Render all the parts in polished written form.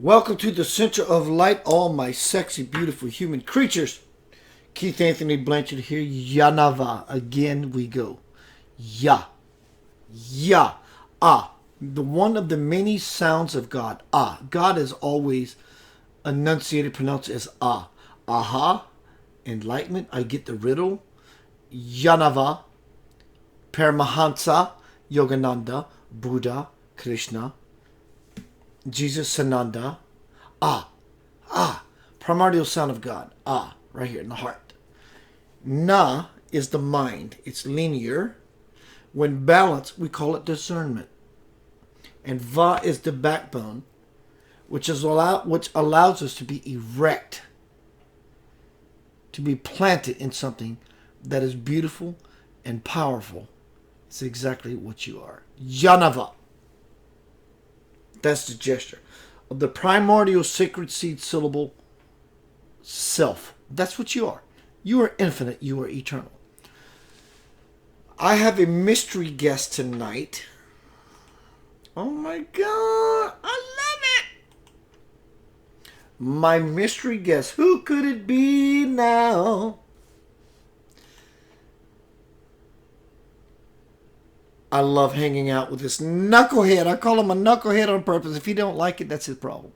Welcome to the center of light, all my sexy, beautiful human creatures. Keith Anthony Blanchard here. Yanava. Again we go. Ya. Ya. Ah. The one of the many sounds of God. Ah. God is always enunciated, pronounced as ah. Aha. Enlightenment. I get the riddle. Yanava. Paramahansa. Yogananda. Buddha. Krishna. Jesus, Sananda. Ah, ah, primordial sound of God. Ah, right here in the heart. Na is the mind. It's linear. When balanced, we call it discernment. And Va is the backbone, which allows us to be erect, to be planted in something that is beautiful and powerful. It's exactly what you are. Yanava. That's the gesture of the primordial sacred seed syllable self. That's what you are. You are infinite. You are eternal. I have a mystery guest tonight. Oh my God. I love it. My mystery guest. Who could it be now? I love hanging out with this knucklehead. I call him a knucklehead on purpose. If he don't like it, that's his problem.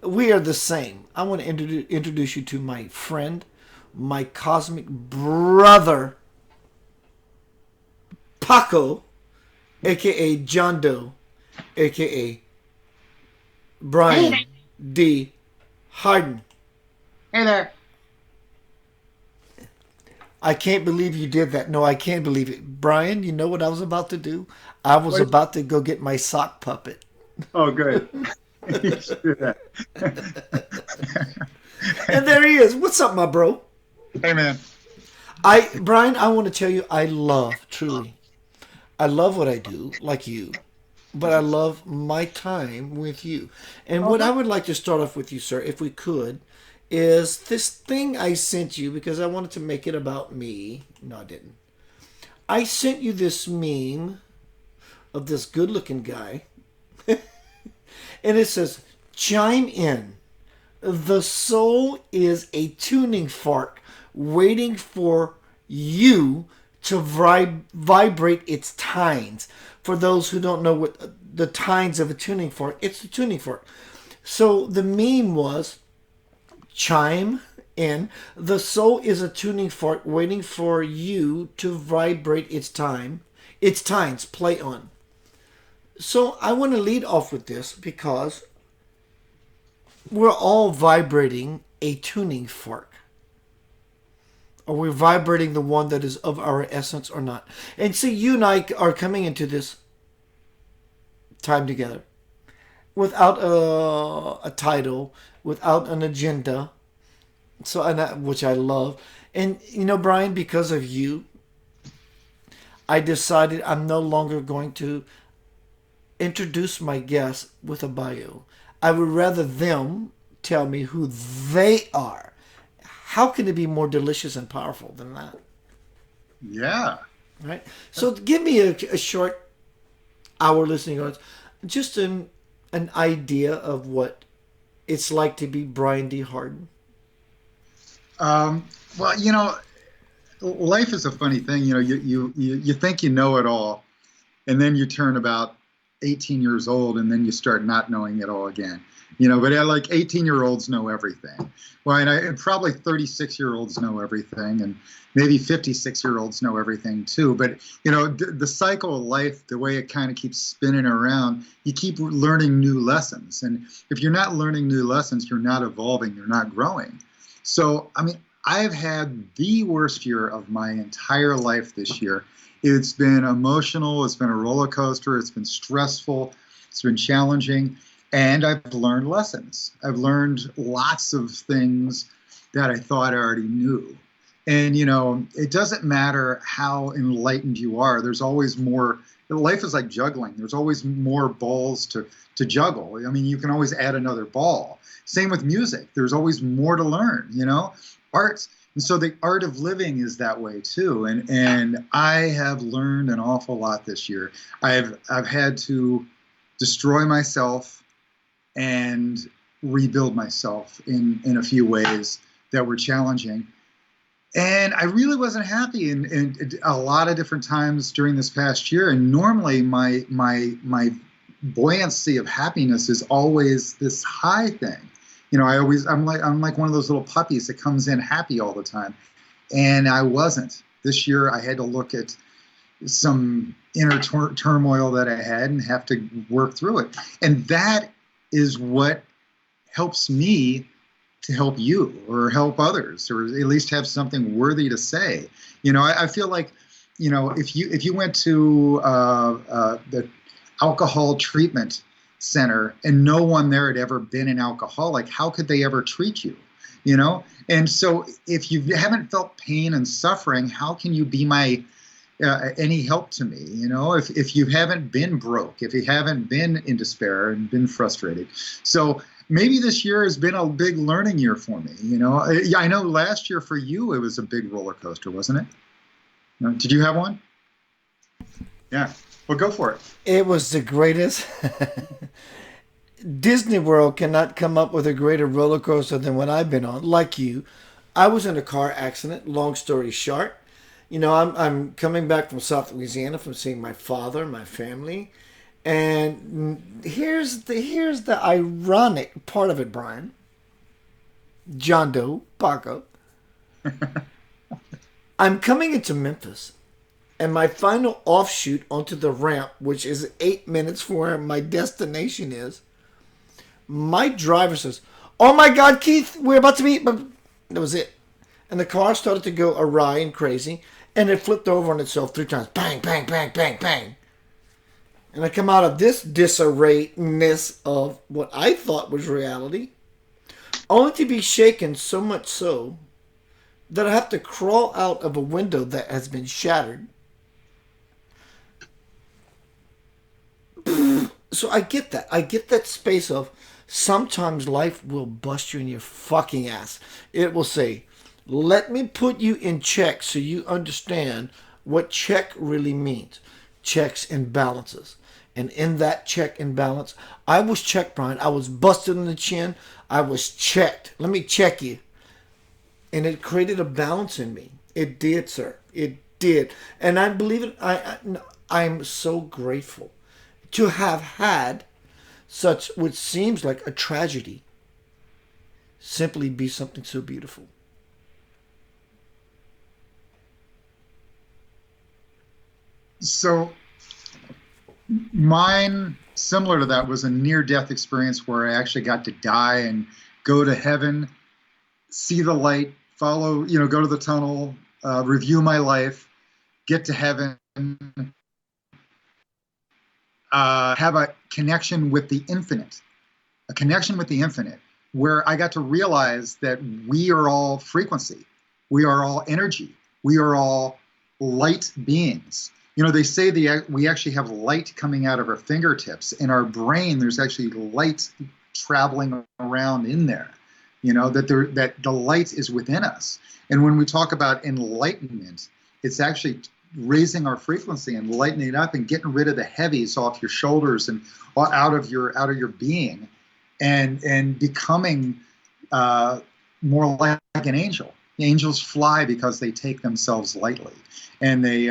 We are the same. I want to introduce you to my friend, my cosmic brother, Paco, a.k.a. John Doe, a.k.a. Brian D. Hardin. Hey there. I can't believe you did that. No, I can't believe it. Brian, you know what I was about to do? I was What? about to go get my sock puppet. Oh, good. You should do that. And there he is. What's up, my bro? Hey, man. Brian, I want to tell you, truly, I love what I do, like you, but I love my time with you. And what Okay. I would like to start off with you, sir, if we could, is this thing I sent you because I wanted to make it about me. No, I didn't. I sent you this meme of this good-looking guy, and it says, "Chime in. The soul is a tuning fork waiting for you to vibrate its tines." For those who don't know what the tines of a tuning fork, it's the tuning fork. So the meme was, chime in. The soul is a tuning fork waiting for you to vibrate its tines, play on. So I want to lead off with this because we're all vibrating a tuning fork. Are we vibrating the one that is of our essence or not? And see, you and I are coming into this time together without a title, without an agenda. So, which I love. And, you know, Brian, because of you, I decided I'm no longer going to introduce my guests with a bio. I would rather them tell me who they are. How can it be more delicious and powerful than that? Yeah. Right? So give me a short hour listening audience, just an idea of what it's like to be Brian D. Hardin. Um, well, life is a funny thing. You think you know it all, and then you turn about 18 years old, and then you start not knowing it all again. But like 18-year-olds know everything. Well, and probably 36-year-olds know everything, and maybe 56-year-olds know everything too. But the cycle of life, the way it kind of keeps spinning around, you keep learning new lessons. And if you're not learning new lessons, you're not evolving, you're not growing. So, I mean, I've had the worst year of my entire life this year. It's been emotional, it's been a roller coaster, it's been stressful, it's been challenging, and I've learned lessons. I've learned lots of things that I thought I already knew. And, it doesn't matter how enlightened you are, there's always more. Life is like juggling. There's always more balls to juggle. I mean, you can always add another ball. Same with music. There's always more to learn, Art. And so the art of living is that way too. And I have learned an awful lot this year. I've had to destroy myself and rebuild myself in a few ways that were challenging. And I really wasn't happy in a lot of different times during this past year. And normally my buoyancy of happiness is always this high thing. You know, I'm like one of those little puppies that comes in happy all the time. And I wasn't. This year I had to look at some inner turmoil that I had and have to work through it. And that is what helps me to help you or help others, or at least have something worthy to say. You know, I feel like, you know, if you went to the alcohol treatment center and no one there had ever been an alcoholic, how could they ever treat you? You know? And so if you haven't felt pain and suffering, how can you be my any help to me? You know, if you haven't been broke, if you haven't been in despair and been frustrated. So maybe this year has been a big learning year for me. You know, I know last year for you, it was a big roller coaster, wasn't it? Did you have one? Yeah. Well, go for it. It was the greatest. Disney World cannot come up with a greater roller coaster than what I've been on. Like you, I was in a car accident. Long story short, you know, I'm coming back from South Louisiana from seeing my father, my family, and here's the ironic part of it, Brian. John Doe, Paco. I'm coming into Memphis, and my final offshoot onto the ramp, which is 8 minutes from where my destination is, my driver says, "Oh my God, Keith, we're about to meet." But that was it. And the car started to go awry and crazy, and it flipped over on itself 3 times. Bang, bang, bang, bang, bang. And I come out of this disarray-ness of what I thought was reality, only to be shaken so much so that I have to crawl out of a window that has been shattered. So I get that. I get that space of sometimes life will bust you in your fucking ass. It will say, let me put you in check so you understand what check really means. Checks and balances. And in that check and balance, I was checked, Brian. I was busted in the chin. I was checked. Let me check you. And it created a balance in me. It did, sir. It did. And I believe it. I'm so grateful to have had such what seems like a tragedy simply be something so beautiful. So mine, similar to that, was a near-death experience where I actually got to die and go to heaven, see the light, follow, you know, go to the tunnel, review my life, get to heaven, have a connection with the infinite, where I got to realize that we are all frequency, we are all energy, we are all light beings. You know, they say we actually have light coming out of our fingertips. In our brain, there's actually light traveling around in there. You know, that the light is within us. And when we talk about enlightenment, it's actually raising our frequency and lightening it up and getting rid of the heavies off your shoulders and out of your being, and becoming more like an angel. The angels fly because they take themselves lightly, and they.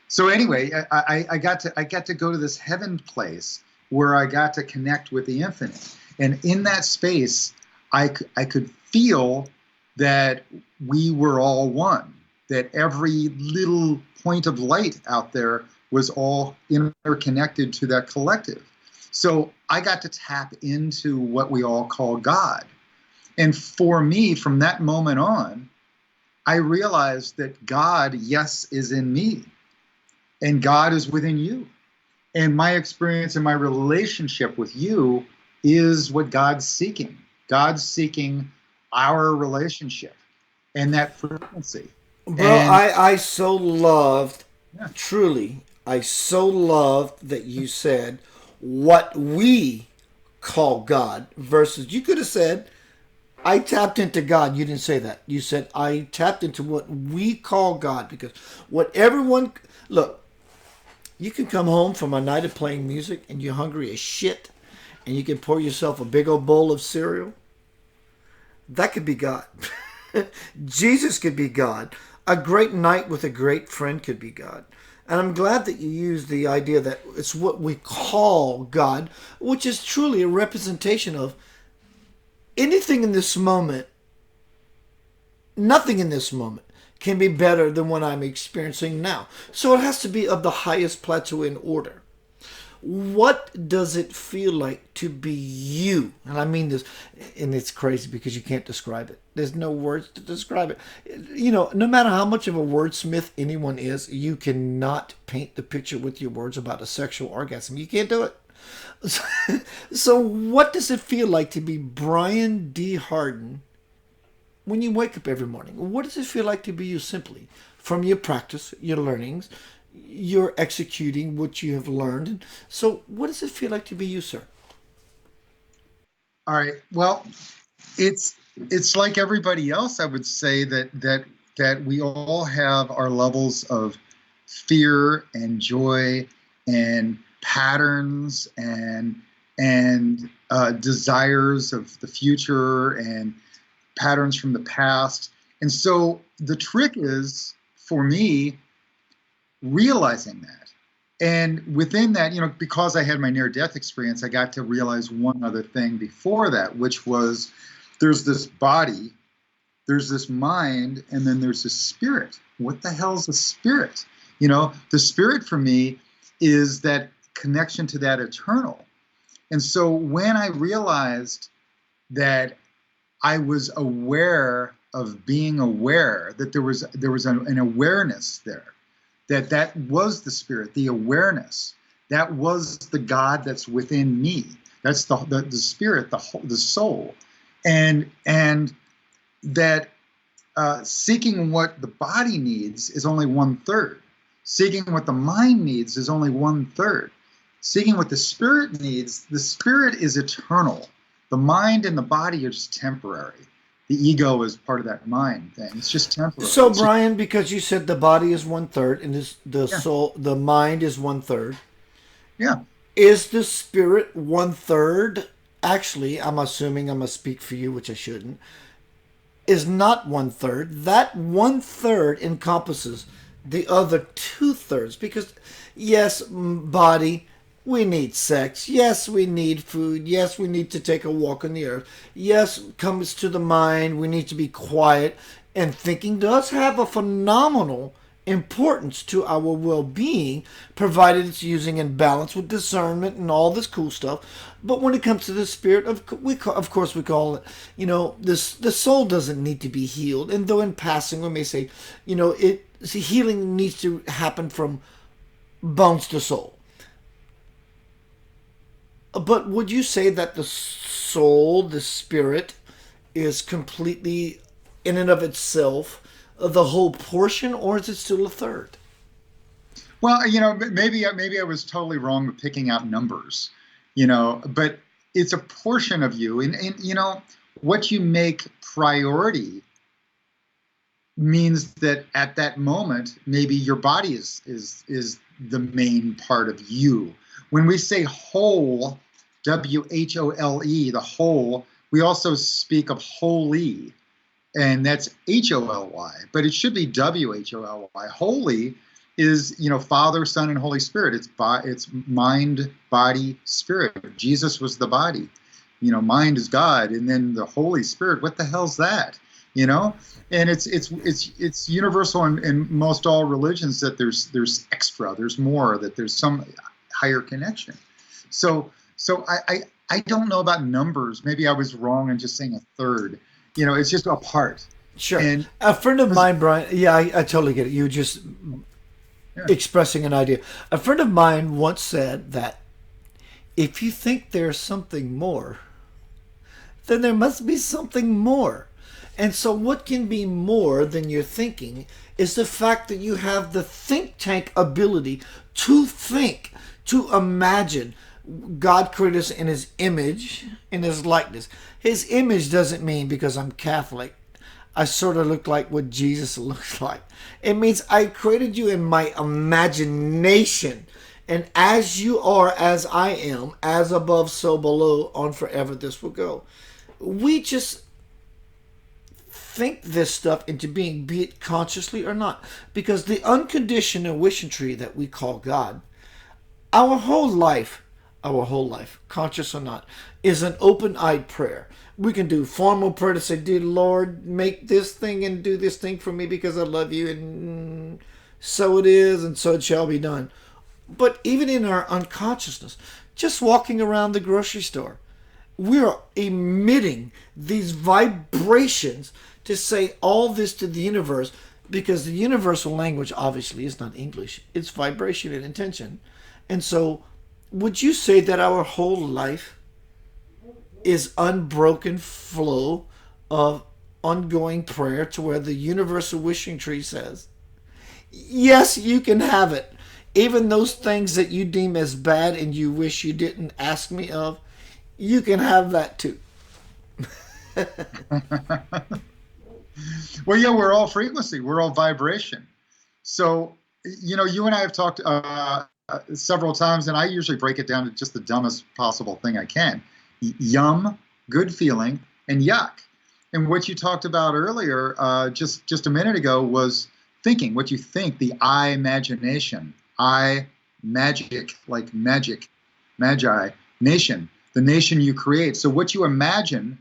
So anyway, I got to go to this heaven place where I got to connect with the infinite, and in that space, I could feel that we were all one, that every little point of light out there was all interconnected to that collective. So I got to tap into what we all call God. And for me, from that moment on, I realized that God, yes, is in me, and God is within you. And my experience and my relationship with you is what God's seeking. God's seeking our relationship and that frequency. Bro, And I so loved, yeah. truly, I so loved that you said what we call God versus, you could have said, I tapped into God. You didn't say that. You said, I tapped into what we call God, because what everyone, look, you can come home from a night of playing music and you're hungry as shit and you can pour yourself a big old bowl of cereal, that could be God. Jesus could be God. A great night with a great friend could be God. And I'm glad that you used the idea that it's what we call God, which is truly a representation of anything in this moment. Nothing in this moment can be better than what I'm experiencing now. So it has to be of the highest plateau in order. What does it feel like to be you? And I mean this, and it's crazy because you can't describe it. There's no words to describe it. You know, no matter how much of a wordsmith anyone is, you cannot paint the picture with your words about a sexual orgasm. You can't do it. So what does it feel like to be Brian D. Hardin when you wake up every morning? What does it feel like to be you simply from your practice, your learnings? You're executing what you have learned. So what does it feel like to be you, sir? All right. Well, it's like everybody else. I would say that we all have our levels of fear and joy and patterns and desires of the future and patterns from the past. And so the trick is, for me, realizing that. And within that, because I had my near-death experience, I got to realize one other thing before that, which was there's this body, there's this mind, and then there's this spirit. What the hell's a spirit? The spirit for me is that connection to that eternal. And so when I realized that I was aware of being aware, that there was an awareness there, that was the spirit, the awareness, that was the God that's within me. That's the spirit, the soul, and that seeking what the body needs is only 1/3. Seeking what the mind needs is only 1/3. Seeking what the spirit needs, the spirit is eternal. The mind and the body are just temporary. The ego is part of that mind thing. It's just temporary. So, Brian, because you said the body is 1/3 and the soul, the mind is 1/3. Yeah. Is the spirit 1/3? Actually, I'm assuming I'm going to speak for you, which I shouldn't. Is not 1/3. That 1/3 encompasses the other 2/3. Because, yes, body, we need sex. Yes, we need food. Yes, we need to take a walk on the earth. Yes, comes to the mind. We need to be quiet. And thinking does have a phenomenal importance to our well-being, provided it's using in balance with discernment and all this cool stuff. But when it comes to the spirit, of course we call it, the soul doesn't need to be healed. And though in passing we may say, healing needs to happen from bones to soul. But would you say that the soul, the spirit, is completely in and of itself the whole portion, or is it still 1/3? Well, maybe I was totally wrong with picking out numbers, but it's a portion of you, and what you make priority means that at that moment, maybe your body is the main part of you. When we say whole, WHOLE, the whole, we also speak of holy, and that's HOLY, but it should be WHOLY. Holy is, Father, Son, and Holy Spirit. It's mind, body, spirit. Jesus was the body. Mind is God, and then the Holy Spirit. What the hell's that? And it's universal in most all religions that there's extra, there's more, that there's some higher connection. So I don't know about numbers. Maybe I was wrong in just saying 1/3. It's just a part. Sure. And a friend of mine, Brian, I totally get it. You just expressing an idea. A friend of mine once said that if you think there's something more, then there must be something more. And so what can be more than your thinking is the fact that you have the think tank ability to think, to imagine. God created us in his image, in his likeness. His image doesn't mean because I'm Catholic, I sort of look like what Jesus looked like. It means I created you in my imagination. And as you are, as I am, as above, so below, on forever this will go. We just think this stuff into being, be it consciously or not. Because the unconditional wishing tree that we call God, our whole life, conscious or not, is an open-eyed prayer. We can do formal prayer to say, dear Lord, make this thing and do this thing for me because I love you, and so it is, and so it shall be done. But even in our unconsciousness, just walking around the grocery store, we're emitting these vibrations to say all this to the universe, because the universal language obviously is not English. It's vibration and intention. And so, would you say that our whole life is unbroken flow of ongoing prayer to where the universal wishing tree says, yes, you can have it. Even those things that you deem as bad and you wish you didn't ask me of, you can have that too. Well, yeah, we're all frequency, we're all vibration. So, you and I have talked several times, and I usually break it down to just the dumbest possible thing I can. Yum, good feeling, and yuck. And what you talked about earlier, just a minute ago, was thinking. What you think, the I imagination, I magic, like magic, magi, nation, the nation you create. So what you imagine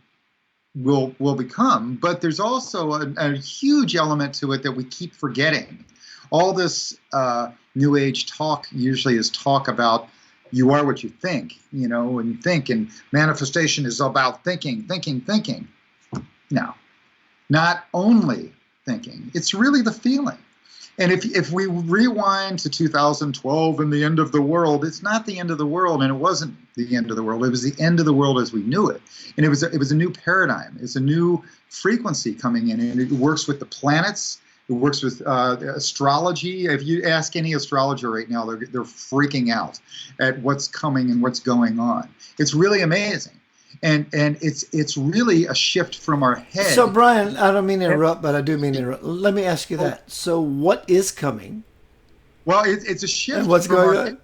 will become. But there's also a huge element to it that we keep forgetting. All this New Age talk usually is talk about you are what you think, and think, and manifestation is about thinking, thinking, thinking. No, not only thinking. It's really the feeling. And if we rewind to 2012 and the end of the world, it's not the end of the world, and it wasn't the end of the world. It was the end of the world as we knew it, and it was a new paradigm. It's a new frequency coming in, and it works with the planets. It works with astrology. If you ask any astrologer right now, they're freaking out at what's coming and what's going on. It's really amazing. And it's really a shift from our head. So, Brian, I don't mean to interrupt, but I do mean to interrupt. Let me ask you that. So, what is coming? Well, it's a shift. And what's going on?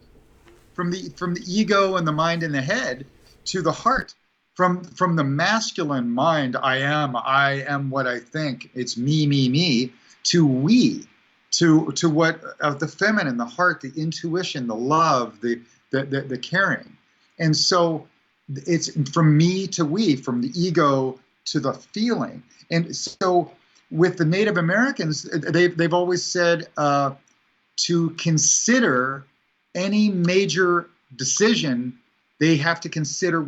From the ego and the mind and the head to the heart. From the masculine mind, I am what I think. It's me, me, me. To we, to what of the feminine, the heart, the intuition, the love, the caring, and so. It's from me to we, from the ego to the feeling. And so with the Native Americans, they've always said to consider any major decision, they have to consider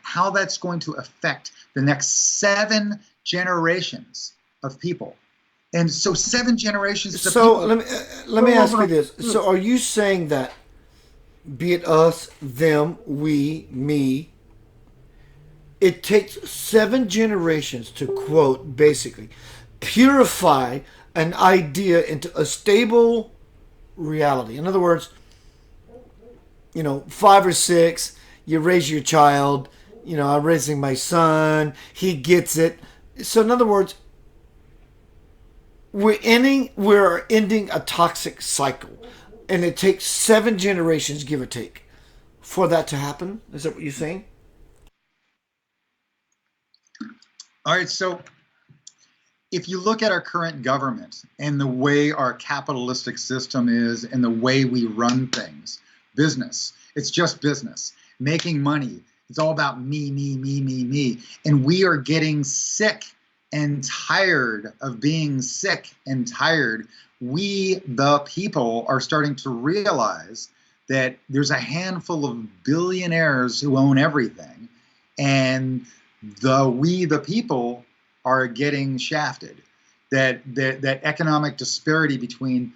how that's going to affect the next 7 generations of people. And so 7 generations of people. So let me ask you this. So are you saying that, be it us, them, we, me, it takes 7 generations to, quote, basically, purify an idea into a stable reality? In other words, 5 or 6, you raise your child, I'm raising my son, he gets it. So in other words, we're ending a toxic cycle. And it takes 7 generations, give or take, for that to happen? Is that what you're saying? All right, so if you look at our current government and the way our capitalistic system is and the way we run things, business, it's just business, making money, it's all about me, me, me, me, me. And we are getting sick and tired of being sick and tired. We, the people, are starting to realize that there's a handful of billionaires who own everything, and we, the people, are getting shafted. That economic disparity between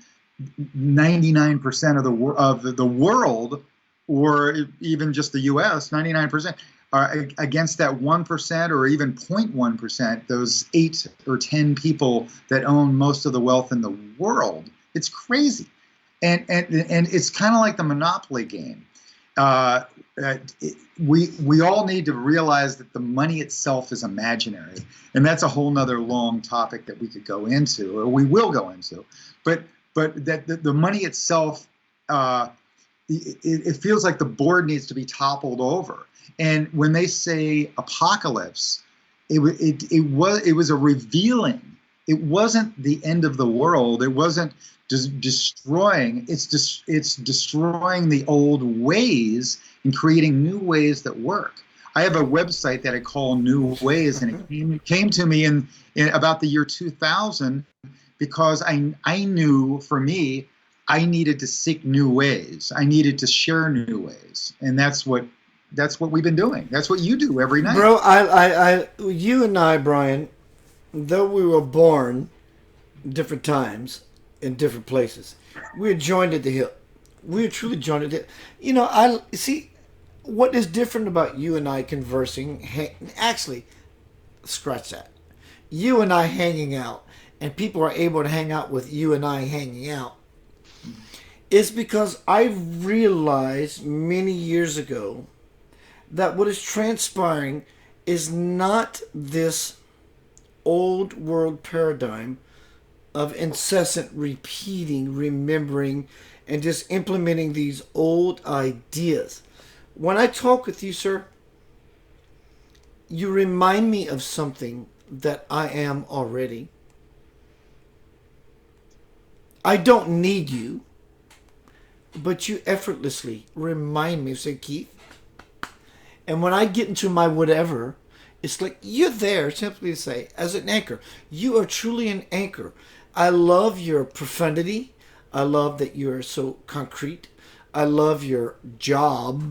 99% of the world, or even just the U.S., 99%, are against that 1% or even 0.1%, those 8 or 10 people that own most of the wealth in the world. It's crazy. And it's kind of like the monopoly game. We all need to realize that the money itself is imaginary. And that's a whole nother long topic that we could go into, or we will go into. But that the money itself it feels like the board needs to be toppled over. And when they say apocalypse, it was a revealing. It wasn't the end of the world. It wasn't destroying. It's destroying the old ways and creating new ways that work. I have a website that I call New Ways, and it came to me in about the year 2000 because I knew, for me, I needed to seek new ways. I needed to share new ways, and that's what we've been doing. That's what you do every night, Bro. You and I, Brian, though we were born different times in different places, we are joined at the hip. We are truly joined at the hip. You know, I see. What is different about you and I conversing, actually, scratch that. You and I hanging out, and people are able to hang out with you and I hanging out, is because I realized many years ago that what is transpiring is not this old world paradigm of incessant repeating, remembering, and just implementing these old ideas. When I talk with you, sir, you remind me of something that I am already. I don't need you, but you effortlessly remind me. Say, Keith. And when I get into my whatever, it's like you're there simply to say, as an anchor. You are truly an anchor. I love your profundity. I love that you're so concrete. I love your job.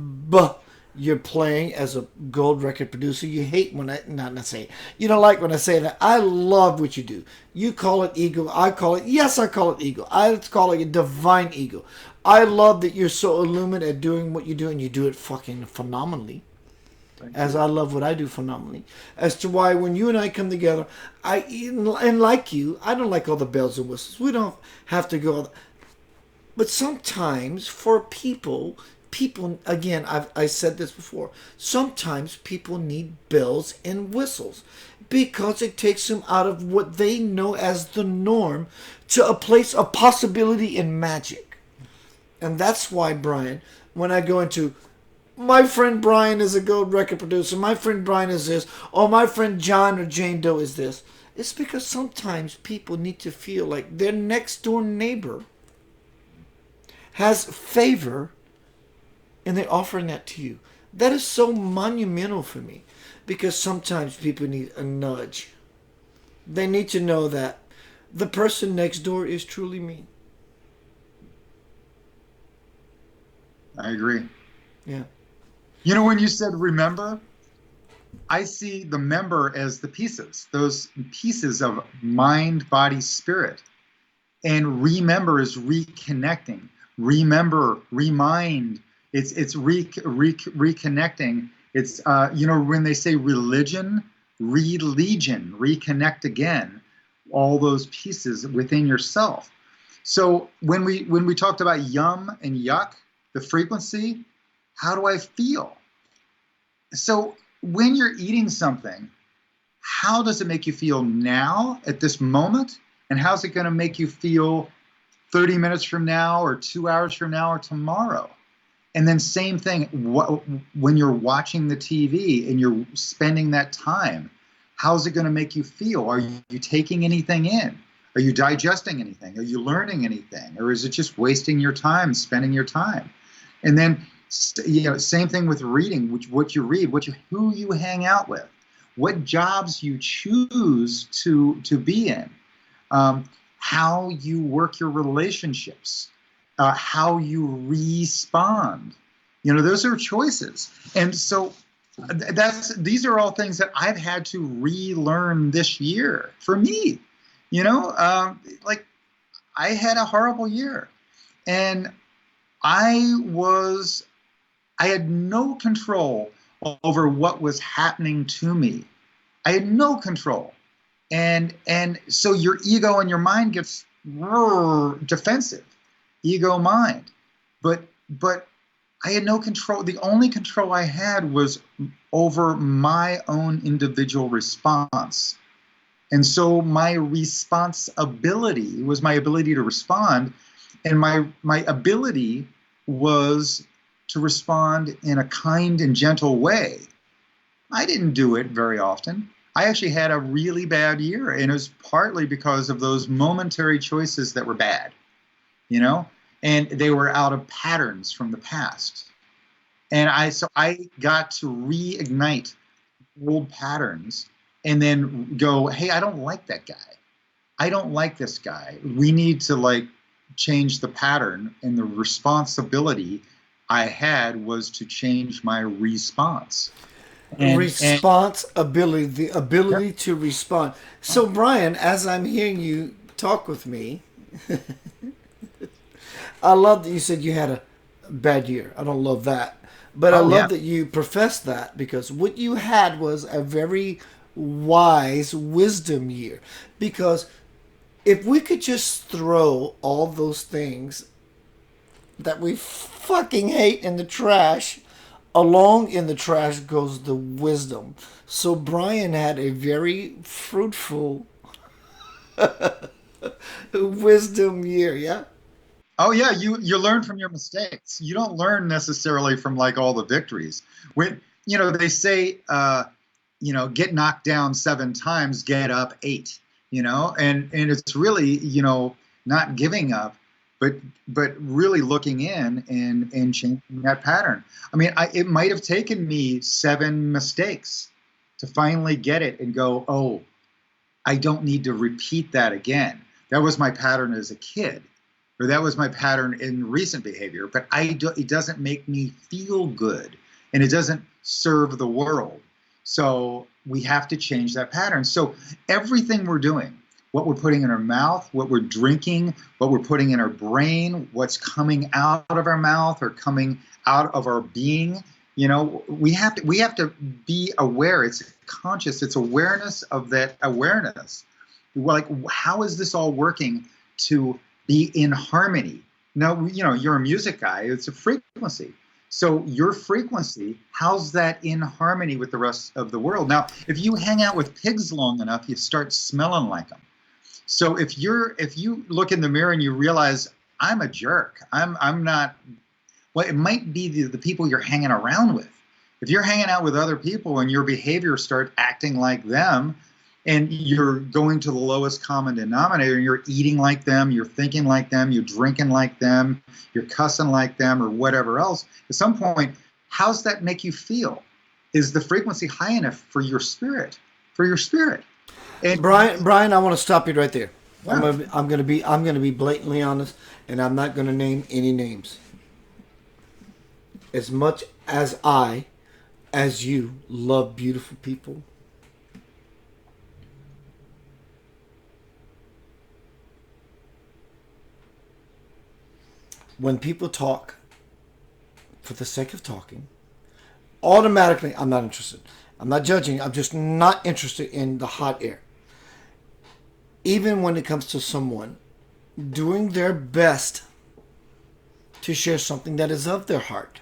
You're playing as a gold record producer. You hate when not say. You don't like when I say that. I love what you do. You call it ego. I call it, yes, I call it ego. I call it a divine ego. I love that you're so illumined at doing what you do, and you do it fucking phenomenally. As I love what I do phenomenally. As to why when you and I come together, and like you, I don't like all the bells and whistles. We don't have to go. But sometimes for people, again, I said this before, sometimes people need bells and whistles because it takes them out of what they know as the norm to a place of possibility and magic. And that's why, Brian, when I go into, my friend Brian is a gold record producer, my friend Brian is this, or my friend John or Jane Doe is this, it's because sometimes people need to feel like their next door neighbor has favor, and they're offering that to you. That is so monumental for me, because sometimes people need a nudge. They need to know that the person next door is truly me. I agree. Yeah. You know, when you said remember, I see the member as the pieces, those pieces of mind, body, spirit. And remember is reconnecting. Remember, remind. It's reconnecting. It's you know, when they say religion, religion, reconnect again. All those pieces within yourself. So when we talked about yum and yuck, the frequency, how do I feel? So when you're eating something, how does it make you feel now at this moment? And how's it going to make you feel 30 minutes from now or 2 hours from now or tomorrow? And then same thing, when you're watching the TV and you're spending that time, how's it going to make you feel? Are you taking anything in? Are you digesting anything? Are you learning anything? Or is it just wasting your time, spending your time? And then, you know, same thing with reading, what you read, who you hang out with, what jobs you choose to be in, how you work your relationships, how you respond. You know, those are choices. And so these are all things that I've had to relearn this year for me. You know, like I had a horrible year, and I had no control over what was happening to me. I had no control. And so your ego and your mind gets defensive, ego mind. But I had no control. The only control I had was over my own individual response. And so my responsibility was my ability to respond, and my ability was to respond in a kind and gentle way. I didn't do it very often. I actually had a really bad year, and it was partly because of those momentary choices that were bad, you know, and they were out of patterns from the past. And I got to reignite old patterns and then go, hey, I don't like that guy. I don't like this guy. We need to like change the pattern. And the responsibility I had was to change my response. Responsibility, the Yeah. ability to respond. So, Brian, as I'm hearing you talk with me, I love that you said you had a bad year. I don't love that. But I Oh yeah. love that you professed that because what you had was a very wise wisdom year. Because if we could just throw all those things that we fucking hate in the trash, along in the trash goes the wisdom. So Brian had a very fruitful wisdom year, yeah? Oh yeah, you learn from your mistakes. You don't learn necessarily from like all the victories. When they say get knocked down 7 times, get up 8. And it's really not giving up, but really looking in and changing that pattern. I mean, it might have taken me 7 mistakes to finally get it and go, oh, I don't need to repeat that again. That was my pattern as a kid, or that was my pattern in recent behavior. But it doesn't make me feel good, and it doesn't serve the world. So we have to change that pattern. So everything we're doing, what we're putting in our mouth, what we're drinking, what we're putting in our brain, what's coming out of our mouth or coming out of our being, we have to be aware. It's conscious. It's awareness of that awareness. Like, how is this all working to be in harmony? Now, you're a music guy. It's a frequency. So your frequency, how's that in harmony with the rest of the world? Now, if you hang out with pigs long enough, you start smelling like them. So if you look in the mirror and you realize I'm a jerk, I'm not. Well, it might be the people you're hanging around with. If you're hanging out with other people and your behavior start acting like them, and you're going to the lowest common denominator, and you're eating like them, you're thinking like them, you're drinking like them, you're cussing like them, or whatever else, at some point, how's that make you feel? Is the frequency high enough for your spirit? For your spirit? And Brian, I want to stop you right there. yeah. I'm gonna be blatantly honest, and I'm not gonna name any names. As much as you love beautiful people, when people talk for the sake of talking, automatically I'm not interested. I'm not judging. I'm just not interested in the hot air. Even when it comes to someone doing their best to share something that is of their heart.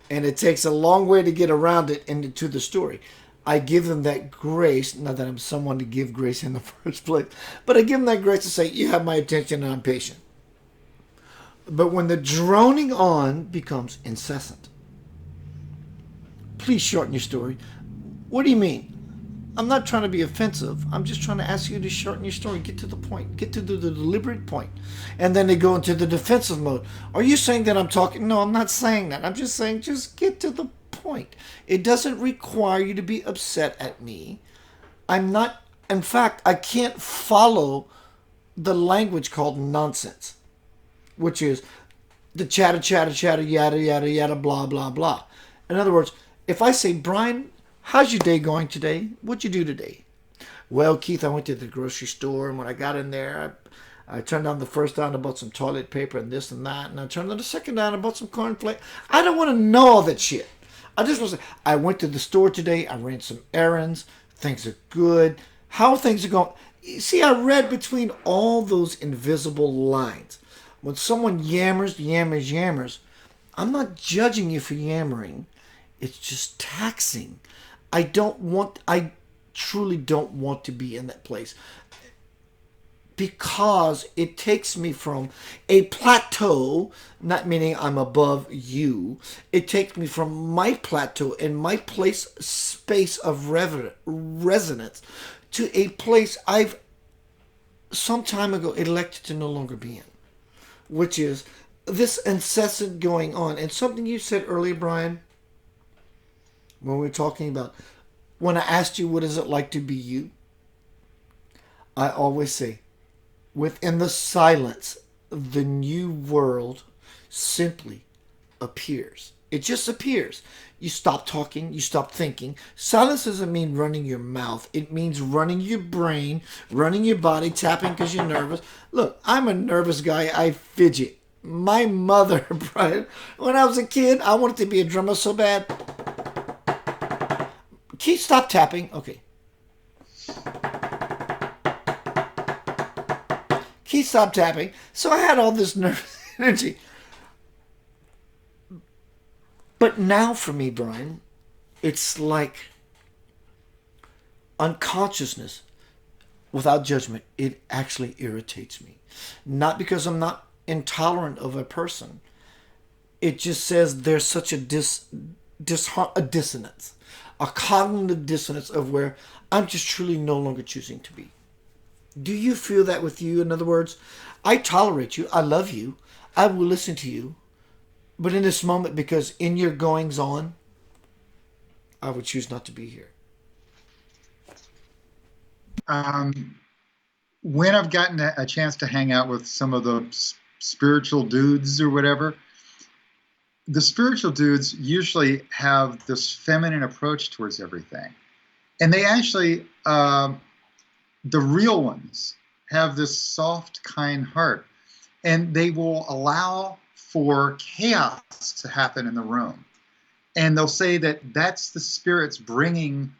And it takes a long way to get around it and to the story. I give them that grace, not that I'm someone to give grace in the first place, but I give them that grace to say, you have my attention and I'm patient. But when the droning on becomes incessant, please shorten your story. What do you mean? I'm not trying to be offensive. I'm just trying to ask you to shorten your story. Get to the point. Get to the deliberate point. And then they go into the defensive mode. Are you saying that I'm talking? No, I'm not saying that. I'm just saying just get to the point. It doesn't require you to be upset at me. I'm not, in fact, I can't follow the language called nonsense, which is the chatter, chatter, chatter, yada, yada, yada, blah, blah, blah. In other words, if I say, Brian, how's your day going today? What'd you do today? Well, Keith, I went to the grocery store, and when I got in there, I turned on the first down and bought some toilet paper and this and that, and I turned on the second down and bought some cornflakes. I don't want to know all that shit. I just want to say, I went to the store today, I ran some errands, things are good. How things are going? See, I read between all those invisible lines. When someone yammers, I'm not judging you for yammering. It's just taxing. I truly don't want to be in that place. because it takes me from a plateau, not meaning I'm above you. It takes me from my plateau and my space of resonance to a place I've some time ago elected to no longer be in, which is this incessant going on. And something you said earlier, Brian, when we were talking about, when I asked you what is it like to be you, I always say, within the silence, the new world simply appears. It just appears. You stop talking, you stop thinking. Silence doesn't mean running your mouth. It means running your brain, running your body, tapping because you're nervous. Look, I'm a nervous guy. I fidget. My mother, Brian, when I was a kid, I wanted to be a drummer so bad. Keith, stop tapping. Okay. Keith, stop tapping. So I had all this nervous energy. But now for me, Brian, it's like unconsciousness without judgment. It actually irritates me. Not because I'm not intolerant of a person. It just says there's such a dissonance, a cognitive dissonance of where I'm just truly no longer choosing to be. Do you feel that with you? In other words, I tolerate you. I love you. I will listen to you. But in this moment, because in your goings on, I would choose not to be here. When I've gotten a chance to hang out with some of the spiritual dudes or whatever, the spiritual dudes usually have this feminine approach towards everything. And they actually, the real ones, have this soft, kind heart. And they will allow for chaos to happen in the room. And they'll say that that's the spirits bringing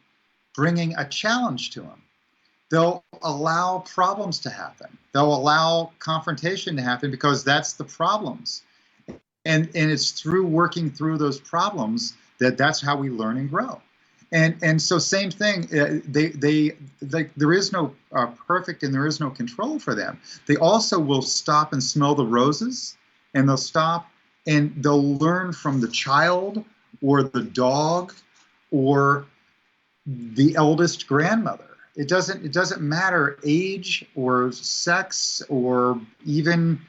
a challenge to them. They'll allow problems to happen. They'll allow confrontation to happen because that's the problems. And it's through working through those problems that's how we learn and grow. And so same thing, they there is no perfect and there is no control for them. They also will stop and smell the roses, and they'll stop and they'll learn from the child or the dog or the eldest grandmother. It doesn't matter age or sex or even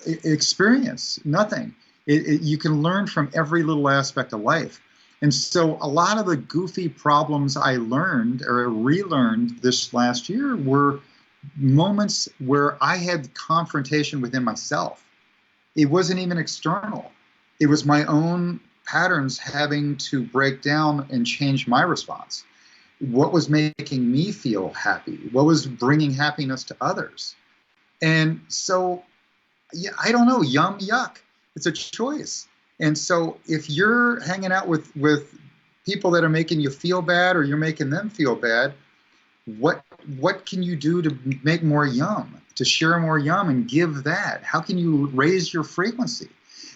experience, nothing. You can learn from every little aspect of life. And so a lot of the goofy problems I learned or relearned this last year were moments where I had confrontation within myself. It wasn't even external. It was my own patterns having to break down and change my response. What was making me feel happy? What was bringing happiness to others? And so, yeah, I don't know, yum, yuck. It's a choice. And so if you're hanging out with people that are making you feel bad or you're making them feel bad, what can you do to make more yum, to share more yum and give that? How can you raise your frequency?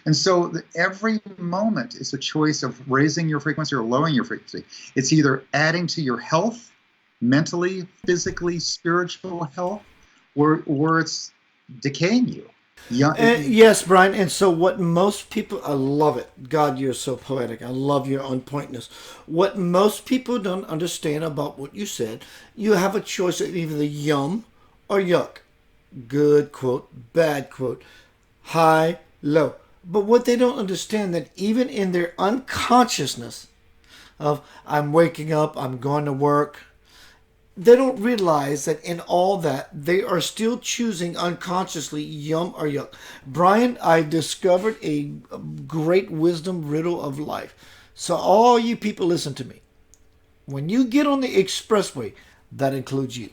And so every moment is a choice of raising your frequency or lowering your frequency. It's either adding to your health, mentally, physically, spiritual health, or it's decaying you. Yes, Brian. And so what most people, I love it. God, you're so poetic. I love your on pointness. What most people don't understand about what you said, you have a choice of either yum or yuck. Good quote, bad quote, high, low. But what they don't understand, that even in their unconsciousness of I'm waking up, I'm going to work, they don't realize that in all that, they are still choosing unconsciously yum or yuck. Brian, I discovered a great wisdom riddle of life. So all you people listen to me. When you get on the expressway, that includes you.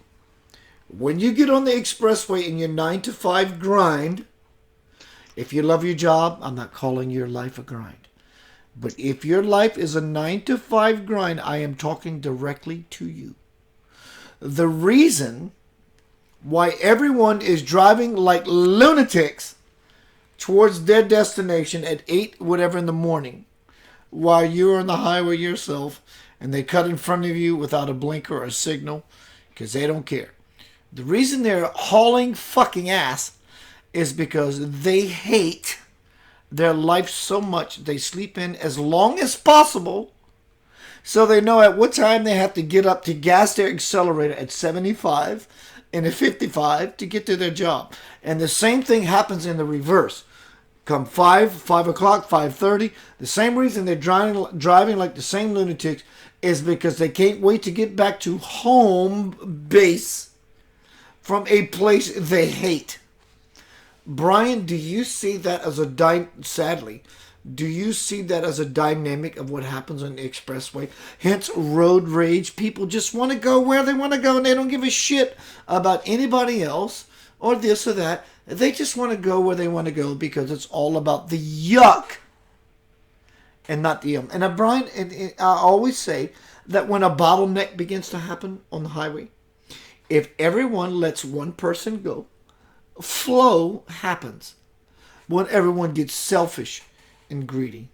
When you get on the expressway in your 9-to-5 grind, if you love your job, I'm not calling your life a grind. But if your life is a 9-to-5 grind, I am talking directly to you. The reason why everyone is driving like lunatics towards their destination at 8 whatever in the morning, while you're on the highway yourself and they cut in front of you without a blinker or a signal because they don't care. The reason they're hauling fucking ass is because they hate their life so much they sleep in as long as possible so they know at what time they have to get up to gas their accelerator at 75 and at 55 to get to their job. And the same thing happens in the reverse. Come 5 o'clock, 5:30, the same reason they're driving like the same lunatics is because they can't wait to get back to home base from a place they hate. Brian, do you see that as sadly, do you see that as a dynamic of what happens on the expressway? Hence road rage. People just want to go where they want to go and they don't give a shit about anybody else or this or that. They just want to go where they want to go because it's all about the yuck and not the yum. And Brian, I always say that when a bottleneck begins to happen on the highway, if everyone lets one person go, flow happens. When everyone gets selfish and greedy,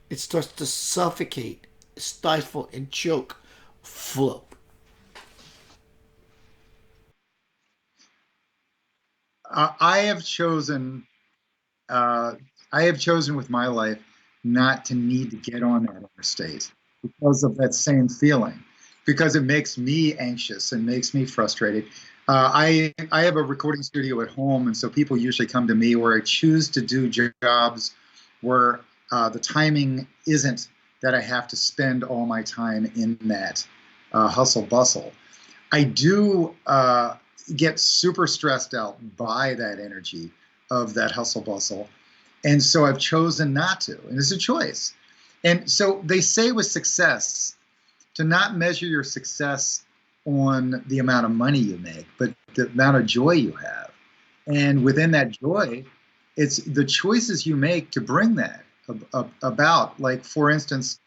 it starts to suffocate, stifle, and choke flow. I have chosen. I have chosen with my life not to need to get on that interstate because of that same feeling, because it makes me anxious and makes me frustrated. I have a recording studio at home, and so people usually come to me where I choose to do jobs where the timing isn't that I have to spend all my time in that hustle bustle. I do get super stressed out by that energy of that hustle bustle. And so I've chosen not to. And it's a choice. And so they say with success, to not measure your success on the amount of money you make, but the amount of joy you have. And within that joy, it's the choices you make to bring that about. Like, for instance,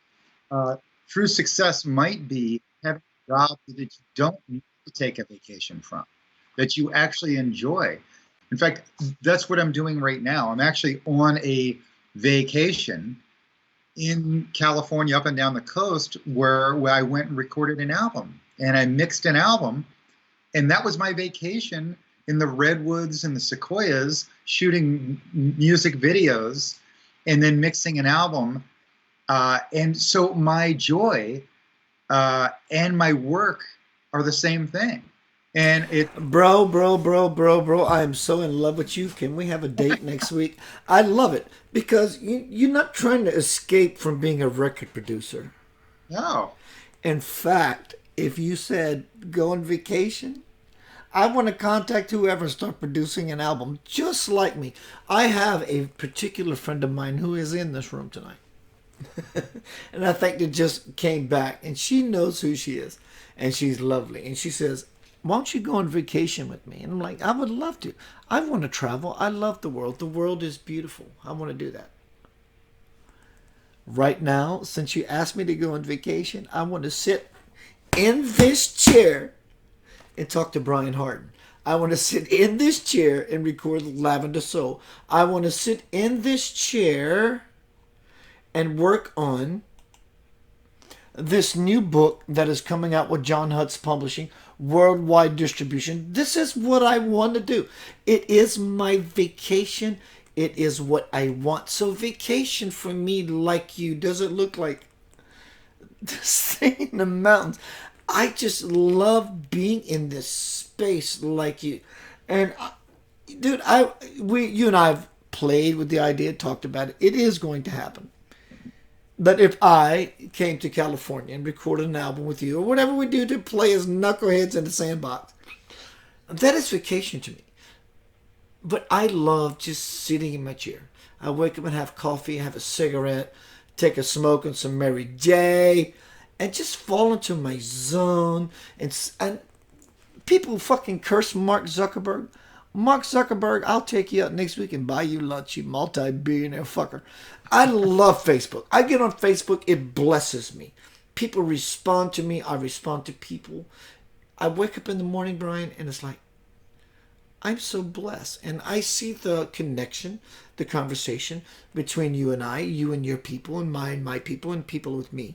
true success might be having a job that you don't need to take a vacation from, that you actually enjoy. In fact, that's what I'm doing right now. I'm actually on a vacation in California, up and down the coast, where I went and recorded an album. And I mixed an album. And that was my vacation in the redwoods and the sequoias, shooting music videos and then mixing an album. And so my joy and my work are the same thing. And Bro, I am so in love with you. Can we have a date next week? I love it because you're not trying to escape from being a record producer. no, In fact, if you said go on vacation, I want to contact whoever and start producing an album just like me. I have a particular friend of mine who is in this room tonight. And I think they just came back and she knows who she is. And she's lovely. And she says, why don't you go on vacation with me? And I'm like, I would love to. I want to travel. I love the world. The world is beautiful. I want to do that. Right now, since you asked me to go on vacation, I want to sit in this chair and talk to Brian Hardin. I want to sit in this chair and record Lavender Soul. I want to sit in this chair and work on this new book that is coming out with John Hutz Publishing, worldwide distribution. This is what I want to do. It is my vacation. It is what I want. So vacation for me, like you, doesn't look like staying in the mountains. I just love being in this space like you. And dude, you and I have played with the idea, talked about it. It is going to happen. But if I came to California and recorded an album with you, or whatever we do to play as knuckleheads in the sandbox, that is vacation to me. But I love just sitting in my chair. I wake up and have coffee, have a cigarette, take a smoke and some Mary J, and just fall into my zone. And people fucking curse Mark Zuckerberg. Mark Zuckerberg, I'll take you out next week and buy you lunch, you multi-billionaire fucker. I love Facebook. I get on Facebook, it blesses me. People respond to me, I respond to people. I wake up in the morning, Brian, and it's like, I'm so blessed. And I see the connection, the conversation between you and I, you and your people, and my people, and people with me.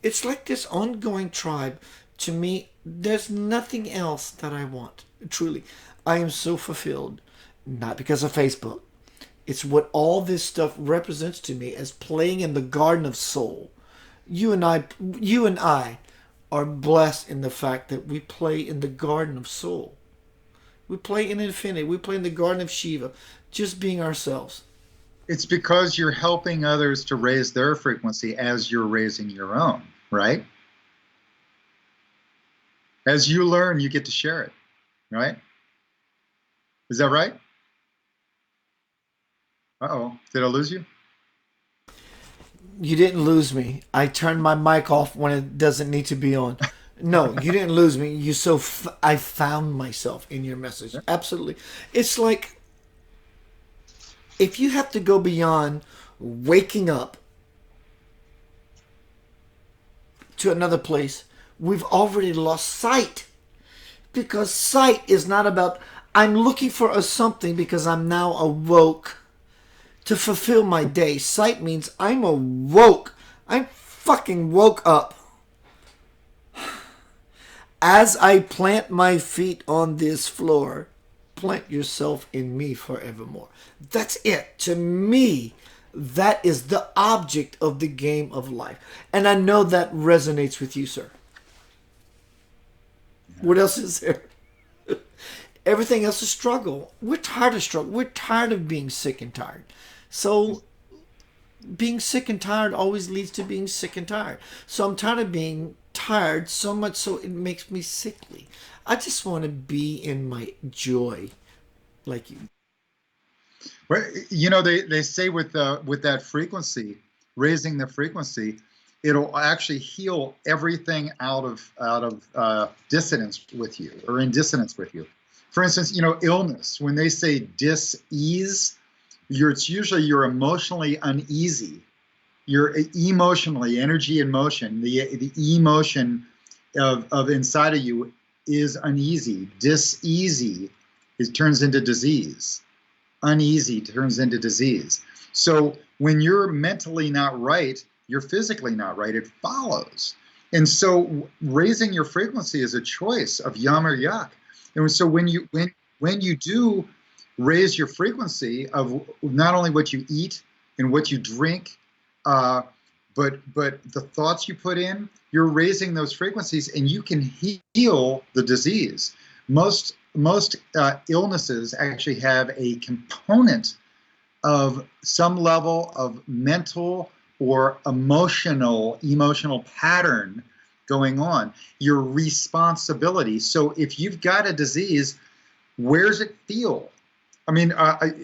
It's like this ongoing tribe. To me, there's nothing else that I want. Truly, I am so fulfilled, not because of Facebook. It's what all this stuff represents to me as playing in the garden of soul. You and I are blessed in the fact that we play in the garden of soul. We play in infinity. We play in the garden of Shiva, just being ourselves. It's because you're helping others to raise their frequency as you're raising your own, right? As you learn, you get to share it, right? Is that right? Uh-oh, did I lose you? You didn't lose me. I turned my mic off when it doesn't need to be on. No, you didn't lose me. I found myself in your message. Yeah. Absolutely. It's like if you have to go beyond waking up to another place, we've already lost sight. Because sight is not about I'm looking for a something because I'm now awoke to fulfill my day. Sight means I'm awoke. I'm fucking woke up. As I plant my feet on this floor, plant yourself in me forevermore. That's it. To me, that is the object of the game of life. And I know that resonates with you, sir. What else is there? Everything else is struggle. We're tired of struggle. We're tired of being sick and tired. So being sick and tired always leads to being sick and tired. So I'm tired of being tired so much so it makes me sickly. I just want to be in my joy like you. Well, they say with that frequency, raising the frequency, it'll actually heal everything out of dissonance with you or in dissonance with you. For instance, illness. When they say dis-ease, it's usually you're emotionally uneasy. You're emotionally energy and motion. The emotion of inside of you is uneasy. Dis-easy turns into disease. Uneasy turns into disease. So when you're mentally not right, you're physically not right. It follows. And so raising your frequency is a choice of yum or yak. And so when you do raise your frequency of not only what you eat and what you drink, but the thoughts you put in, you're raising those frequencies, and you can heal the disease. Most illnesses actually have a component of some level of mental or emotional pattern going on. Your responsibility. So if you've got a disease, where does it feel? I mean,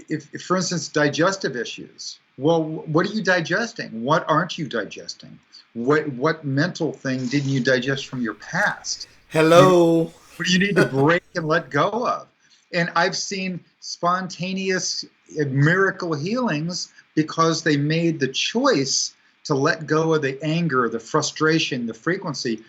if for instance, digestive issues. Well, what are you digesting? What aren't you digesting? What mental thing didn't you digest from your past? Hello. What do you need to break and let go of? And I've seen spontaneous miracle healings because they made the choice to let go of the anger, the frustration, the frequency.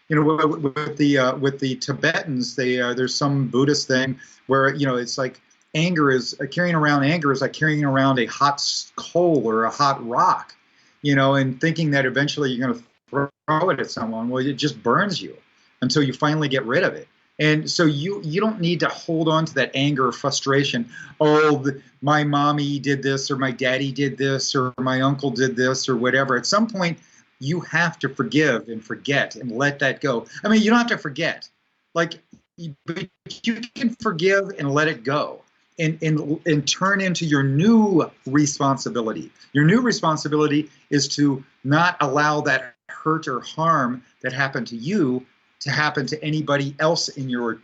With the Tibetans, there's some Buddhist thing where it's like carrying around anger is like carrying around a hot coal or a hot rock, and thinking that eventually you're going to throw it at someone. Well, it just burns you until you finally get rid of it. And so you don't need to hold on to that anger or frustration. Oh, my mommy did this, or my daddy did this, or my uncle did this, or whatever. At some point, you have to forgive and forget and let that go. I mean, you don't have to forget. But you can forgive and let it go and turn into your new responsibility. Your new responsibility is to not allow that hurt or harm that happened to you to happen to anybody else in your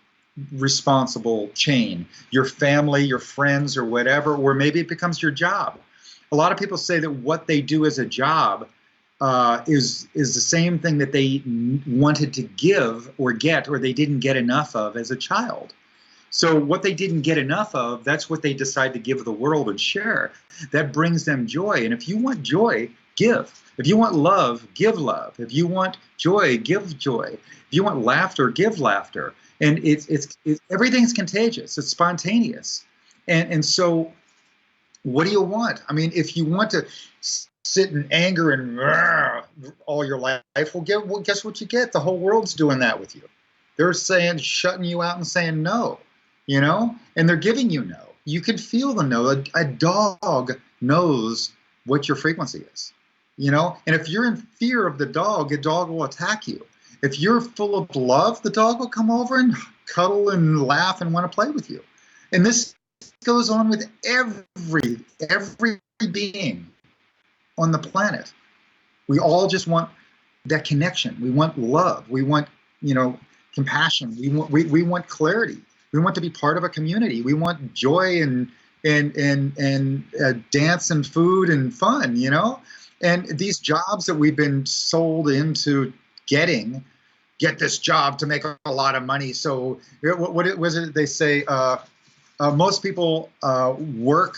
responsible chain, your family, your friends, or whatever, or maybe it becomes your job. A lot of people say that what they do as a job is the same thing that they wanted to give or get or they didn't get enough of as a child. So what they didn't get enough of, that's what they decide to give the world and share. That brings them joy. And if you want joy, give. If you want love, give love. If you want joy, give joy. If you want laughter, give laughter. And it's everything's contagious. It's spontaneous. And so what do you want? I mean, if you want to sit in anger and all your life, well, guess what you get? The whole world's doing that with you. They're shutting you out and saying no. you know, and they're giving you no. You can feel the no. A dog knows what your frequency is, you know, and if you're in fear of the dog will attack you. If you're full of love, the dog will come over and cuddle and laugh and want to play with you. And this goes on with every being on the planet. We all just want that connection. We want love. We want, you know, compassion. We want clarity. We want to be part of a community. We want joy and dance and food and fun, you know. And these jobs that we've been sold into get this job to make a lot of money. So what was it they say? Most people work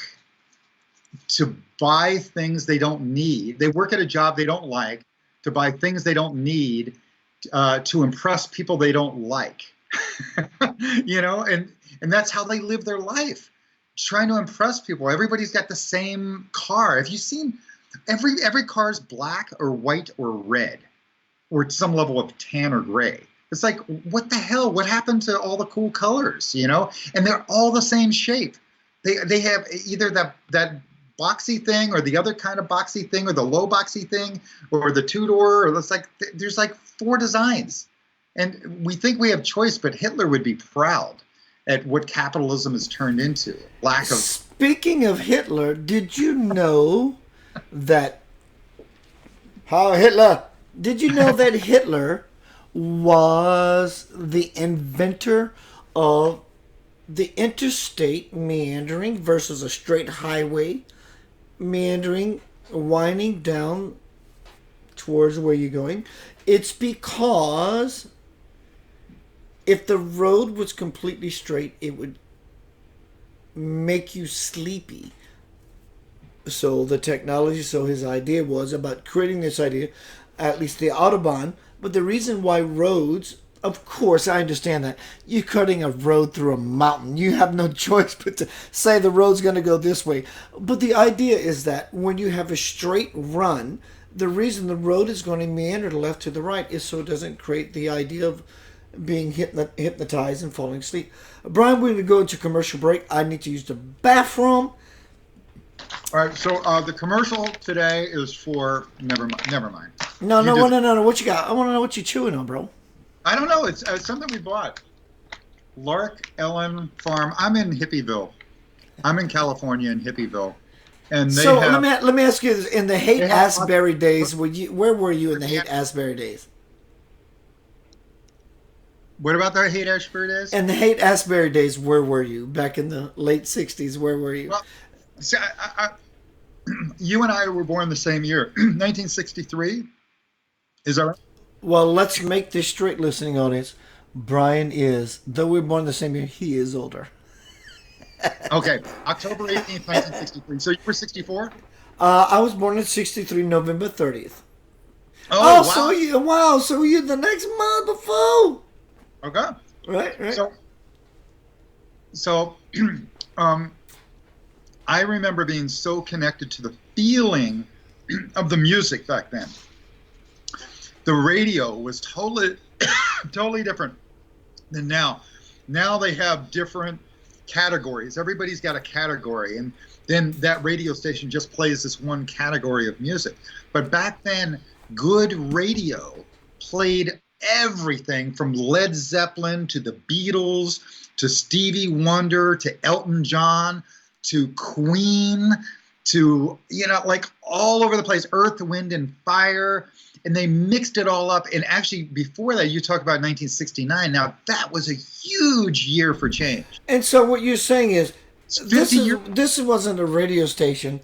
to buy things they don't need. They work at a job they don't like to buy things they don't need to impress people they don't like. You know, and that's how they live their life, trying to impress people. Everybody's got the same car. Have you seen every car's black or white or red or some level of tan or gray? It's like, what the hell? What happened to all the cool colors, you know? And they're all the same shape. They have either that boxy thing or the other kind of boxy thing or the low boxy thing or the two-door, or it's like there's like 4 designs. And we think we have choice, but Hitler would be proud at what capitalism has turned into. Lack of. Speaking of Hitler, did you know that Did you know that Hitler was the inventor of the interstate meandering versus a straight highway meandering, winding down towards where you're going? It's because if the road was completely straight, it would make you sleepy. So his idea was about creating this idea, at least the Autobahn. But the reason why roads, of course, I understand that. You're cutting a road through a mountain. You have no choice but to say the road's going to go this way. But the idea is that when you have a straight run, the reason the road is going to meander to the left to the right is so it doesn't create the idea of being hypnotized and falling asleep. Brian, we're going to go into commercial break. I need to use the bathroom. All right, so the commercial today is for never mind. No. What you got? I want to know what you're chewing on, bro. I don't know. It's something we bought. Lark Ellen Farm. I'm in Hippieville. I'm in California in Hippieville, and they so have, let me ask you this: in the Haight Asbury days, where were you in the Haight Asbury days? What about the Haight Asbury days? In the Haight Asbury days, where were you back in the late '60s? Where were you? Well, see, you and I were born the same year, 1963. Is that right? Well, let's make this straight, listening audience. Brian is, though we were born the same year, he is older. Okay, October 18th, 1963. So you were 64? I was born in '63, November 30th. Oh, wow. So you're the next month before. Okay. Right. So, I remember being so connected to the feeling of the music back then. The radio was totally different than now. Now they have different categories. Everybody's got a category, and then that radio station just plays this one category of music. But back then, good radio played everything from Led Zeppelin to the Beatles to Stevie Wonder to Elton John to Queen to, like all over the place, Earth, Wind, and Fire. And they mixed it all up. And actually, before that, you talk about 1969. Now, that was a huge year for change. And so what you're saying is, this wasn't a radio station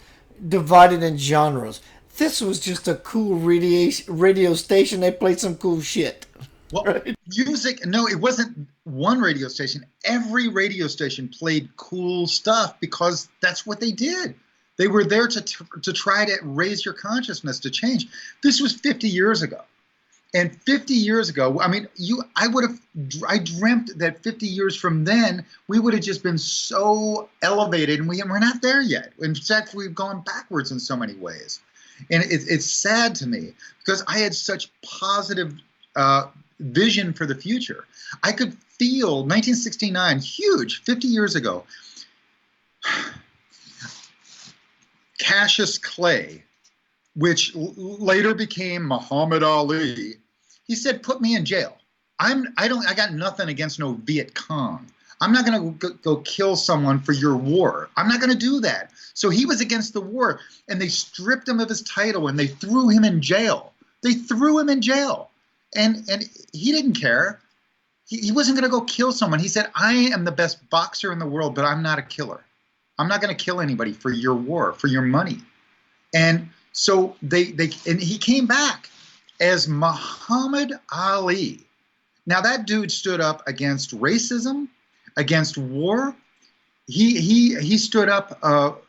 divided in genres. This was just a cool radio station. They played some cool shit. Well, right? Music, no, it wasn't one radio station. Every radio station played cool stuff because that's what they did. They were there to try to raise your consciousness to change. This was 50 years ago. And 50 years ago, I mean, I dreamt that 50 years from then, we would have just been so elevated, and we're not there yet. In fact, we've gone backwards in so many ways. And it's sad to me because I had such positive vision for the future. I could feel 1969, huge, 50 years ago. Cassius Clay, which later became Muhammad Ali, he said, "Put me in jail. I got nothing against no Viet Cong. I'm not going to go kill someone for your war. I'm not going to do that." So he was against the war, and they stripped him of his title, and they threw him in jail. They threw him in jail, and he didn't care. He wasn't going to go kill someone. He said, "I am the best boxer in the world, but I'm not a killer. I'm not going to kill anybody for your war, for your money." And so and he came back as Muhammad Ali. Now that dude stood up against racism, against war. He stood up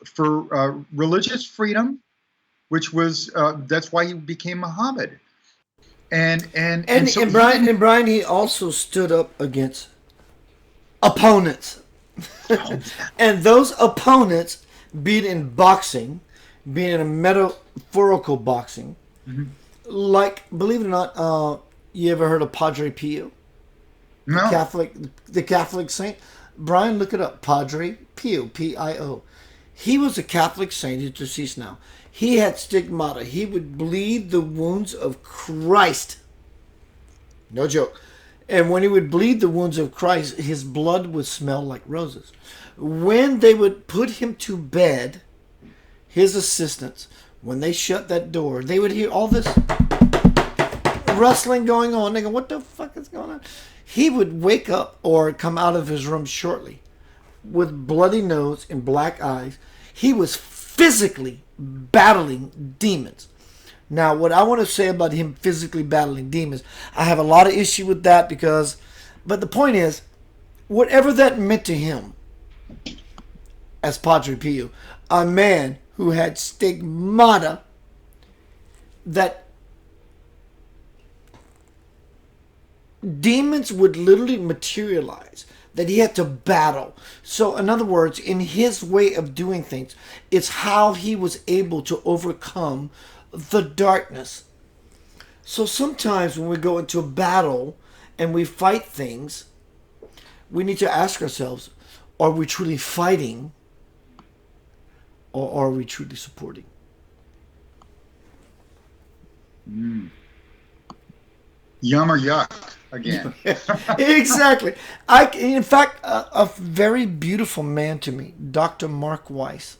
for religious freedom, which was that's why he became Muhammad. And so Brian, he also stood up against opponents. And those opponents, be it in boxing, be it in a metaphorical boxing, like, believe it or not, you ever heard of Padre Pio? No. The Catholic saint? Brian, look it up. Padre Pio, P-I-O. He was a Catholic saint. He's deceased now. He had stigmata. He would bleed the wounds of Christ. No joke. And when he would bleed the wounds of Christ, his blood would smell like roses. When they would put him to bed, his assistants, when they shut that door, they would hear all this rustling going on. They go, "What the fuck is going on?" He would wake up or come out of his room shortly with bloody nose and black eyes. He was physically battling demons. Now, what I want to say about him physically battling demons, I have a lot of issue with that but the point is, whatever that meant to him, as Padre Pio, a man who had stigmata that demons would literally materialize, that he had to battle. So, in other words, in his way of doing things, it's how he was able to overcome the darkness. So sometimes when we go into a battle and we fight things, we need to ask ourselves, are we truly fighting, or are we truly supporting? Yum or yuck again. Exactly. In fact, a very beautiful man to me, Dr. Mark Weiss.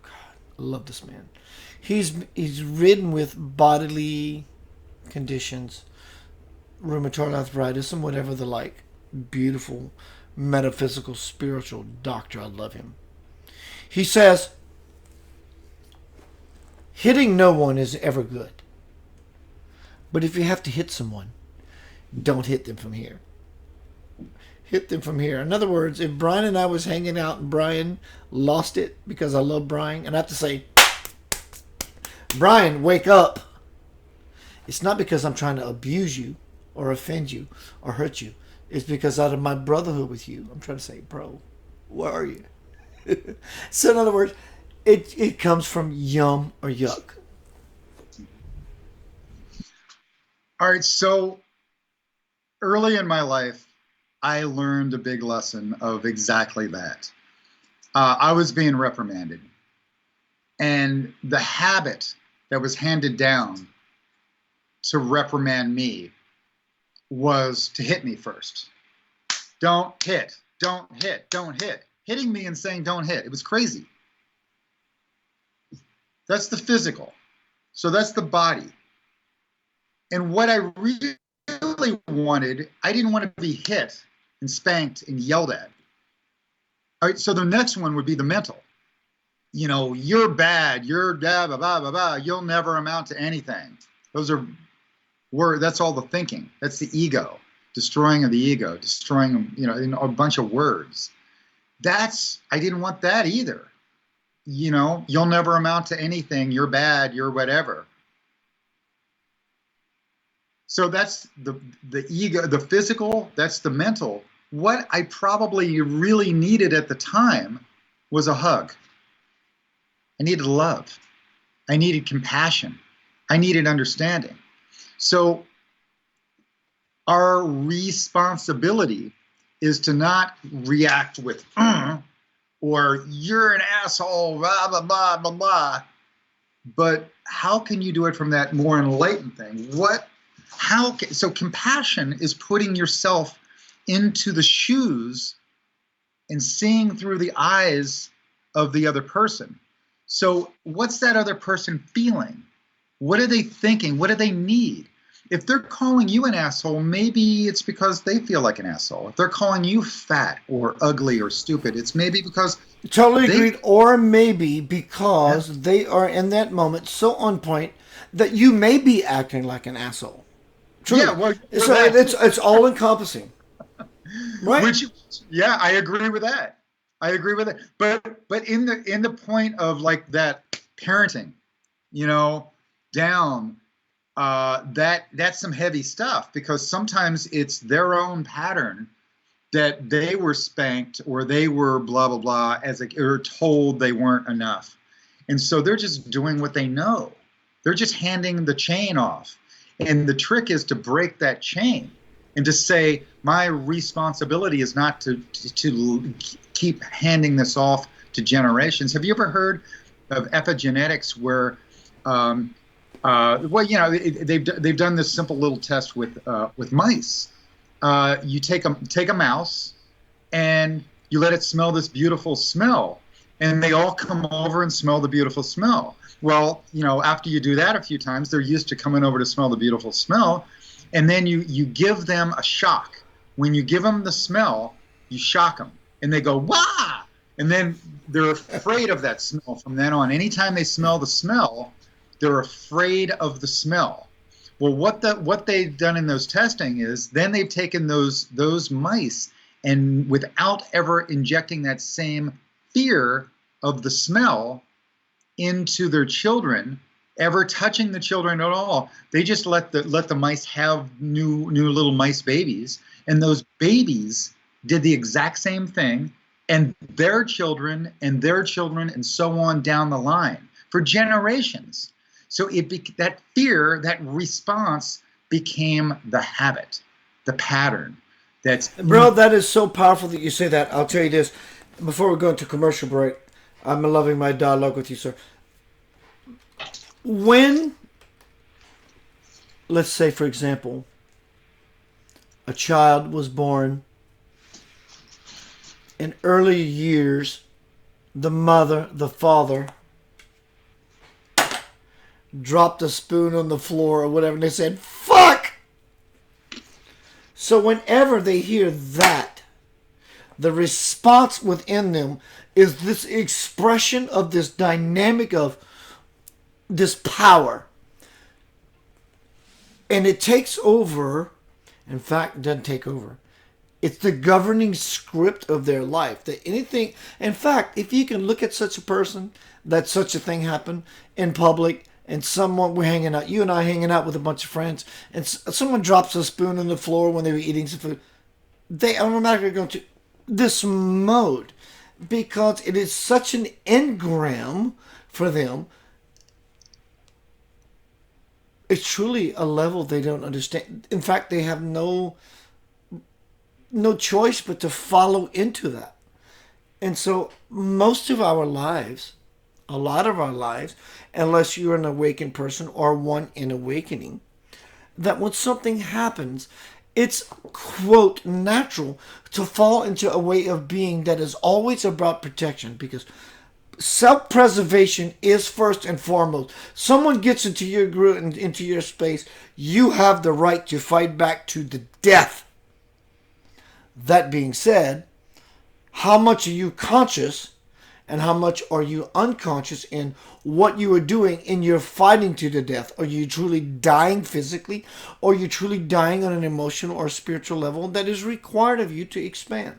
God, I love this man. He's ridden with bodily conditions, rheumatoid arthritis, and whatever the like. Beautiful, metaphysical, spiritual doctor. I love him. He says, hitting no one is ever good. But if you have to hit someone, don't hit them from here. Hit them from here. In other words, if Brian and I was hanging out and Brian lost it because I love Brian, and I have to say, "Brian, wake up," it's not because I'm trying to abuse you or offend you or hurt you. It's because out of my brotherhood with you, I'm trying to say, "Bro, where are you?" So in other words, it comes from yum or yuck. All right, so early in my life, I learned a big lesson of exactly that. I was being reprimanded. And the habit that was handed down to reprimand me was to hit me first. Don't hit, don't hit, don't hit. Hitting me and saying don't hit. It was crazy. That's the physical. So that's the body. And what I really wanted, I didn't want to be hit and spanked and yelled at. All right, so the next one would be the mental. You know, you're bad, you're blah, blah, blah, blah, blah, you'll never amount to anything. Those are words, that's all the thinking. That's the ego, destroying of the ego, destroying, you know, in a bunch of words. I didn't want that either. You know, you'll never amount to anything, you're bad, you're whatever. So that's the ego, the physical, that's the mental. What I probably really needed at the time was a hug. I needed love. I needed compassion. I needed understanding. So Our responsibility is to not react with, or you're an asshole, blah, blah, blah, blah, blah. But how can you do it from that more enlightened thing? So compassion is putting yourself into the shoes and seeing through the eyes of the other person. So what's that other person feeling? What are they thinking? What do they need? If they're calling you an asshole, maybe it's because they feel like an asshole. If they're calling you fat or ugly or stupid, it's maybe because Totally agreed. Or maybe because they are in that moment so on point that you may be acting like an asshole. True. Yeah, well, so it's all encompassing. Right. Yeah, I agree with that. I agree with it. But in the point of like that parenting, down, that's some heavy stuff, because sometimes it's their own pattern that they were spanked or they were blah blah blah or told they weren't enough, and so they're just doing what they know. They're just handing the chain off, and the trick is to break that chain and to say, my responsibility is not to keep handing this off to generations. Have you ever heard of epigenetics, where they've done this simple little test with mice. You take a mouse and you let it smell this beautiful smell, and they all come over and smell the beautiful smell. Well, after you do that a few times, they're used to coming over to smell the beautiful smell, and then you give them a shock. When you give them the smell, you shock them, and they go, wah! And then they're afraid of that smell from then on. Anytime they smell the smell, they're afraid of the smell. Well, what they've done in those testing is then they've taken those mice, and without ever injecting that same fear of the smell into their children, ever touching the children at all, they just let the mice have new little mice babies, and those babies did the exact same thing, and their children and their children and so on down the line for generations. So that fear, that response became the habit, the pattern. Bro, that is so powerful that you say that. I'll tell you this, before we go into commercial break, I'm loving my dialogue with you, sir. When, let's say, for example, a child was born, in early years, the mother, the father, dropped a spoon on the floor or whatever, and they said, fuck! So whenever they hear that, the response within them is this expression of this dynamic of this power. And it takes over. In fact, it doesn't take over. It's the governing script of their life. That anything, in fact, if you can look at such a person, that such a thing happened in public, and someone, we're hanging out, you and I hanging out with a bunch of friends, and someone drops a spoon on the floor when they were eating some food, they automatically go to this mode, because it is such an engram for them. It's truly a level they don't understand. In fact, they have no choice but to follow into that. And so most of our lives, a lot of our lives, unless you're an awakened person or one in awakening, that when something happens, it's, quote, natural to fall into a way of being that is always about protection, because self-preservation is first and foremost. Someone gets into your group and into your space, you have the right to fight back to the death. That being said, how much are you conscious and how much are you unconscious in what you are doing in your fighting to the death? Are you truly dying physically, or are you truly dying on an emotional or spiritual level that is required of you to expand?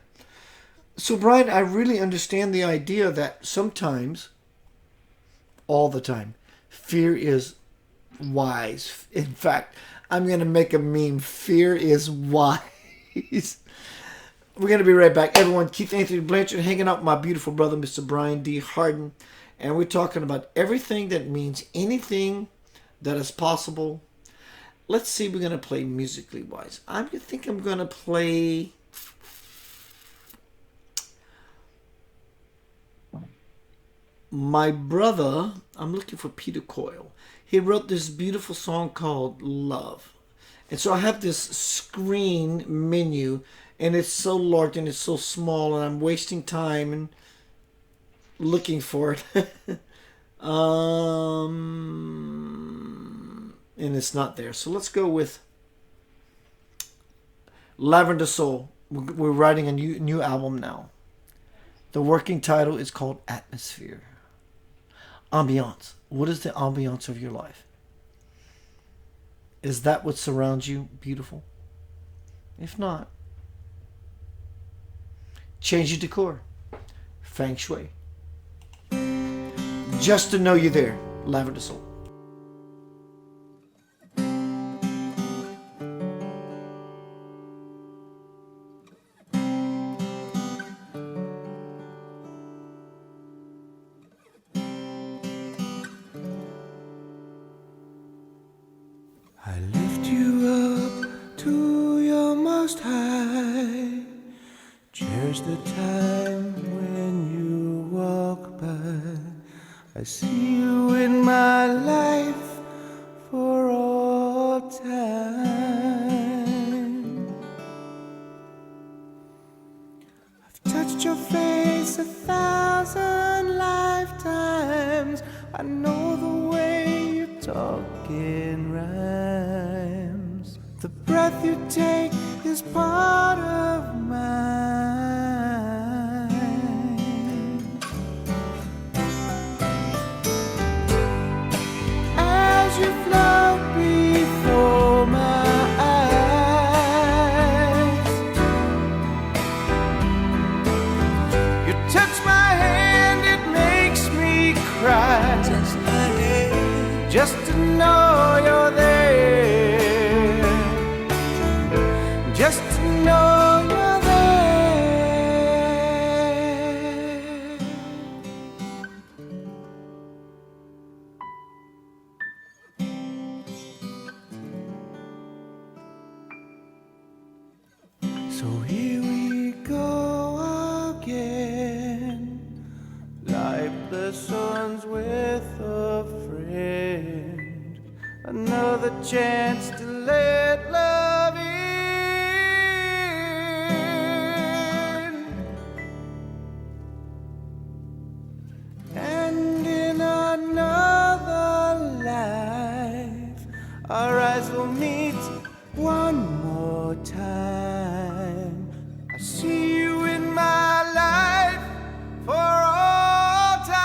So, Brian, I really understand the idea that sometimes, all the time, fear is wise. In fact, I'm going to make a meme. Fear is wise. We're going to be right back. Everyone, Keith Anthony Blanchard hanging out with my beautiful brother, Mr. Brian D. Hardin. And we're talking about everything that means anything that is possible let's see, we're going to play musically wise. I think I'm going to play my brother. I'm looking for Peter Coyle. He wrote this beautiful song called Love. And so I have this screen menu, and it's so large and it's so small, and I'm wasting time and looking for it. And it's not there. So let's go with Lavender Soul. We're writing a new album now. The working title is called Atmosphere. Ambiance. What is the ambiance of your life? Is that what surrounds you beautiful? If not, change your decor. Feng Shui. Just to know you're there. Lavender Soul. I lift you up to your most high. Cherish the time when you walk by. I see you in my life for all time. I've touched your face 1,000 lifetimes. I know the way you talk in rhymes. The breath you take is part of mine. As you float before my eyes, you touch my hand, it makes me cry. Touch my hand, just to know you're there. Just to know you're there. So here we go again, lifeless ones with a friend. Another chance to let love in. And in another life, our eyes will meet one more time. I see you in my life for all time.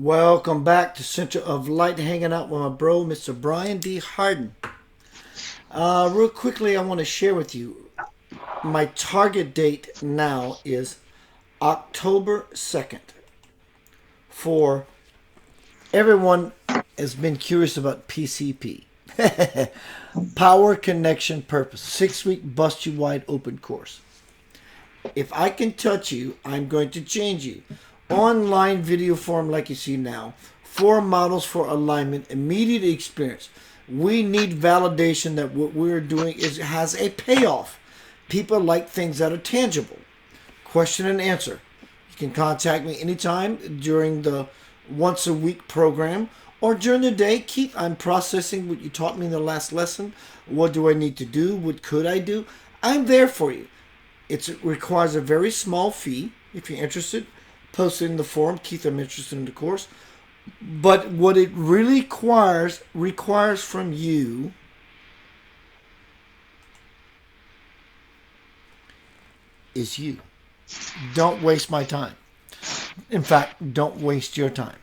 Welcome back to Center of Light, hanging out with my bro, Mr. Brian D. Hardin. Real quickly, I want to share with you my target date now is October 2nd. For everyone has been curious about PCP. Power, Connection, Purpose. 6-week bust you wide open course. If I can touch you, I'm going to change you. Online video form like you see now. 4 models for alignment, immediate experience. We need validation that what we're doing has a payoff. People like things that are tangible. Question and answer. You can contact me anytime during the once a week program or during the day. Keith, I'm processing what you taught me in the last lesson. What do I need to do? What could I do? I'm there for you. It requires a very small fee. If you're interested, post it in the forum. Keith, I'm interested in the course. But what it really requires from you is you. Don't waste my time. In fact, don't waste your time.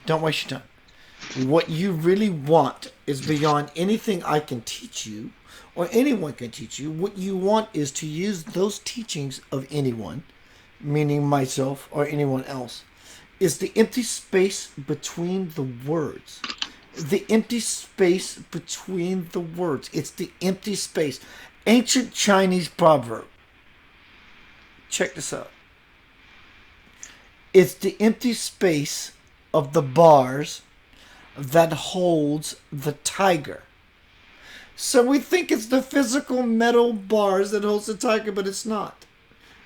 Don't waste your time. What you really want is beyond anything I can teach you or anyone can teach you. What you want is to use those teachings of anyone, meaning myself or anyone else, is the empty space between the words. The empty space between the words. It's the empty space. Ancient Chinese proverb. Check this out. It's the empty space of the bars that holds the tiger. So we think it's the physical metal bars that holds the tiger, but it's not.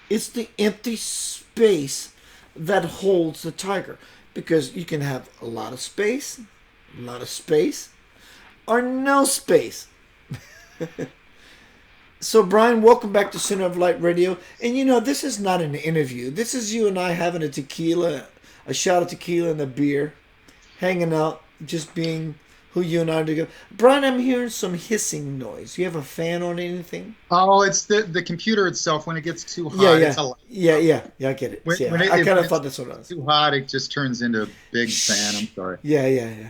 It's the empty space that holds the tiger. Because you can have a lot of space, or no space. So, Brian, welcome back to Center of Light Radio. And you know, this is not an interview. This is you and I having a shot of tequila and a beer, hanging out, just being who you and I are together. Brian, I'm hearing some hissing noise. You have a fan on anything? Oh, it's the computer itself. When it gets too hot, Yeah, it's a yeah, I get it. I kind of thought that's what it was. Too hot, it just turns into a big fan. I'm sorry. Yeah.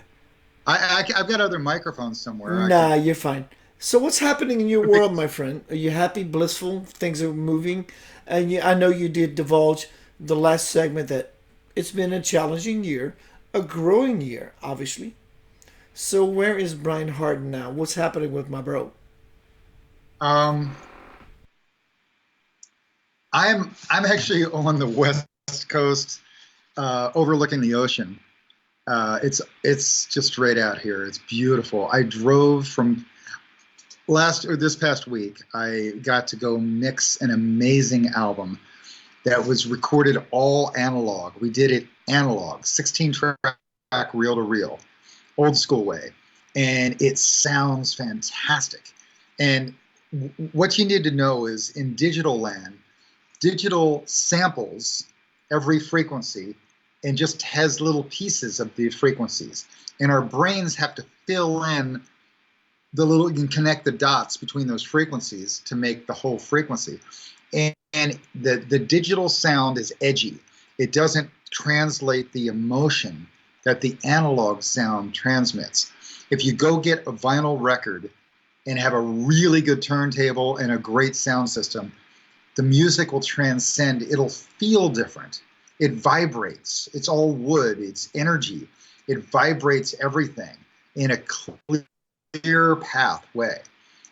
I've got other microphones somewhere. Nah, you're fine. So what's happening in your world, my friend? Are you happy, blissful? Things are moving? And I know you did divulge the last segment that it's been a challenging year, a growing year, obviously. So where is Brian Hardin now? What's happening with my bro? I'm actually on the west coast, overlooking the ocean. It's just right out here. It's beautiful. I drove from this past week. I got to go mix an amazing album that was recorded all analog. We did it analog, 16-track reel to reel, old school way, and it sounds fantastic. And what you need to know is in digital land, digital samples every frequency and just has little pieces of the frequencies. And our brains have to fill in you can connect the dots between those frequencies to make the whole frequency. And the digital sound is edgy. It doesn't translate the emotion that the analog sound transmits. If you go get a vinyl record and have a really good turntable and a great sound system, the music will transcend. It'll feel different. It vibrates. It's all wood. It's energy. It vibrates everything in a clear pathway.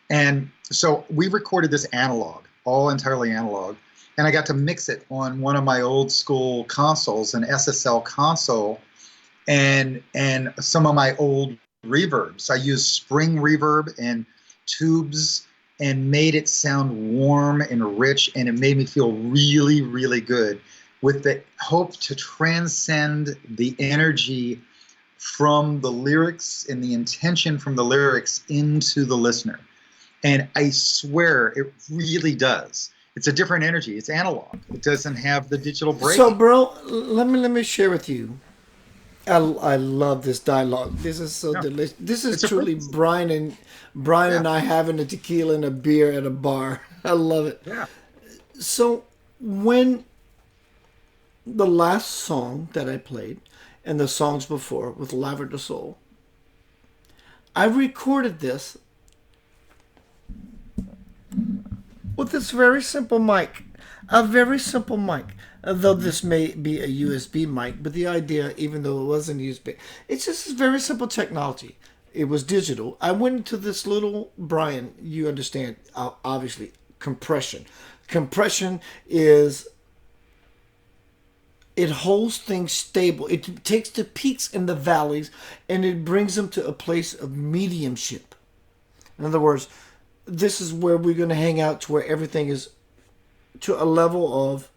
And so we recorded this analog, all entirely analog, and I got to mix it on one of my old school consoles, an SSL console, and some of my old reverbs. I used spring reverb and tubes and made it sound warm and rich, and it made me feel really, really good with the hope to transcend the energy from the lyrics and the intention from the lyrics into the listener. And I swear it really does. It's a different energy. It's analog. It doesn't have the digital break. So, bro, let me share with you. I love this dialogue. This is so delicious. This is truly Brian and I having a tequila and a beer at a bar. I love it. Yeah. So when the last song that I played, and the songs before with Lavender Soul. I recorded this with this very simple mic. A very simple mic. Though this may be a USB mic, but the idea, even though it wasn't USB, it's just very simple technology. It was digital. I went into this little, Brian, you understand, obviously, compression. Compression is, it holds things stable. It takes the peaks and the valleys and it brings them to a place of mediumship. In other words, this is where we're going to hang out to where everything is to a level of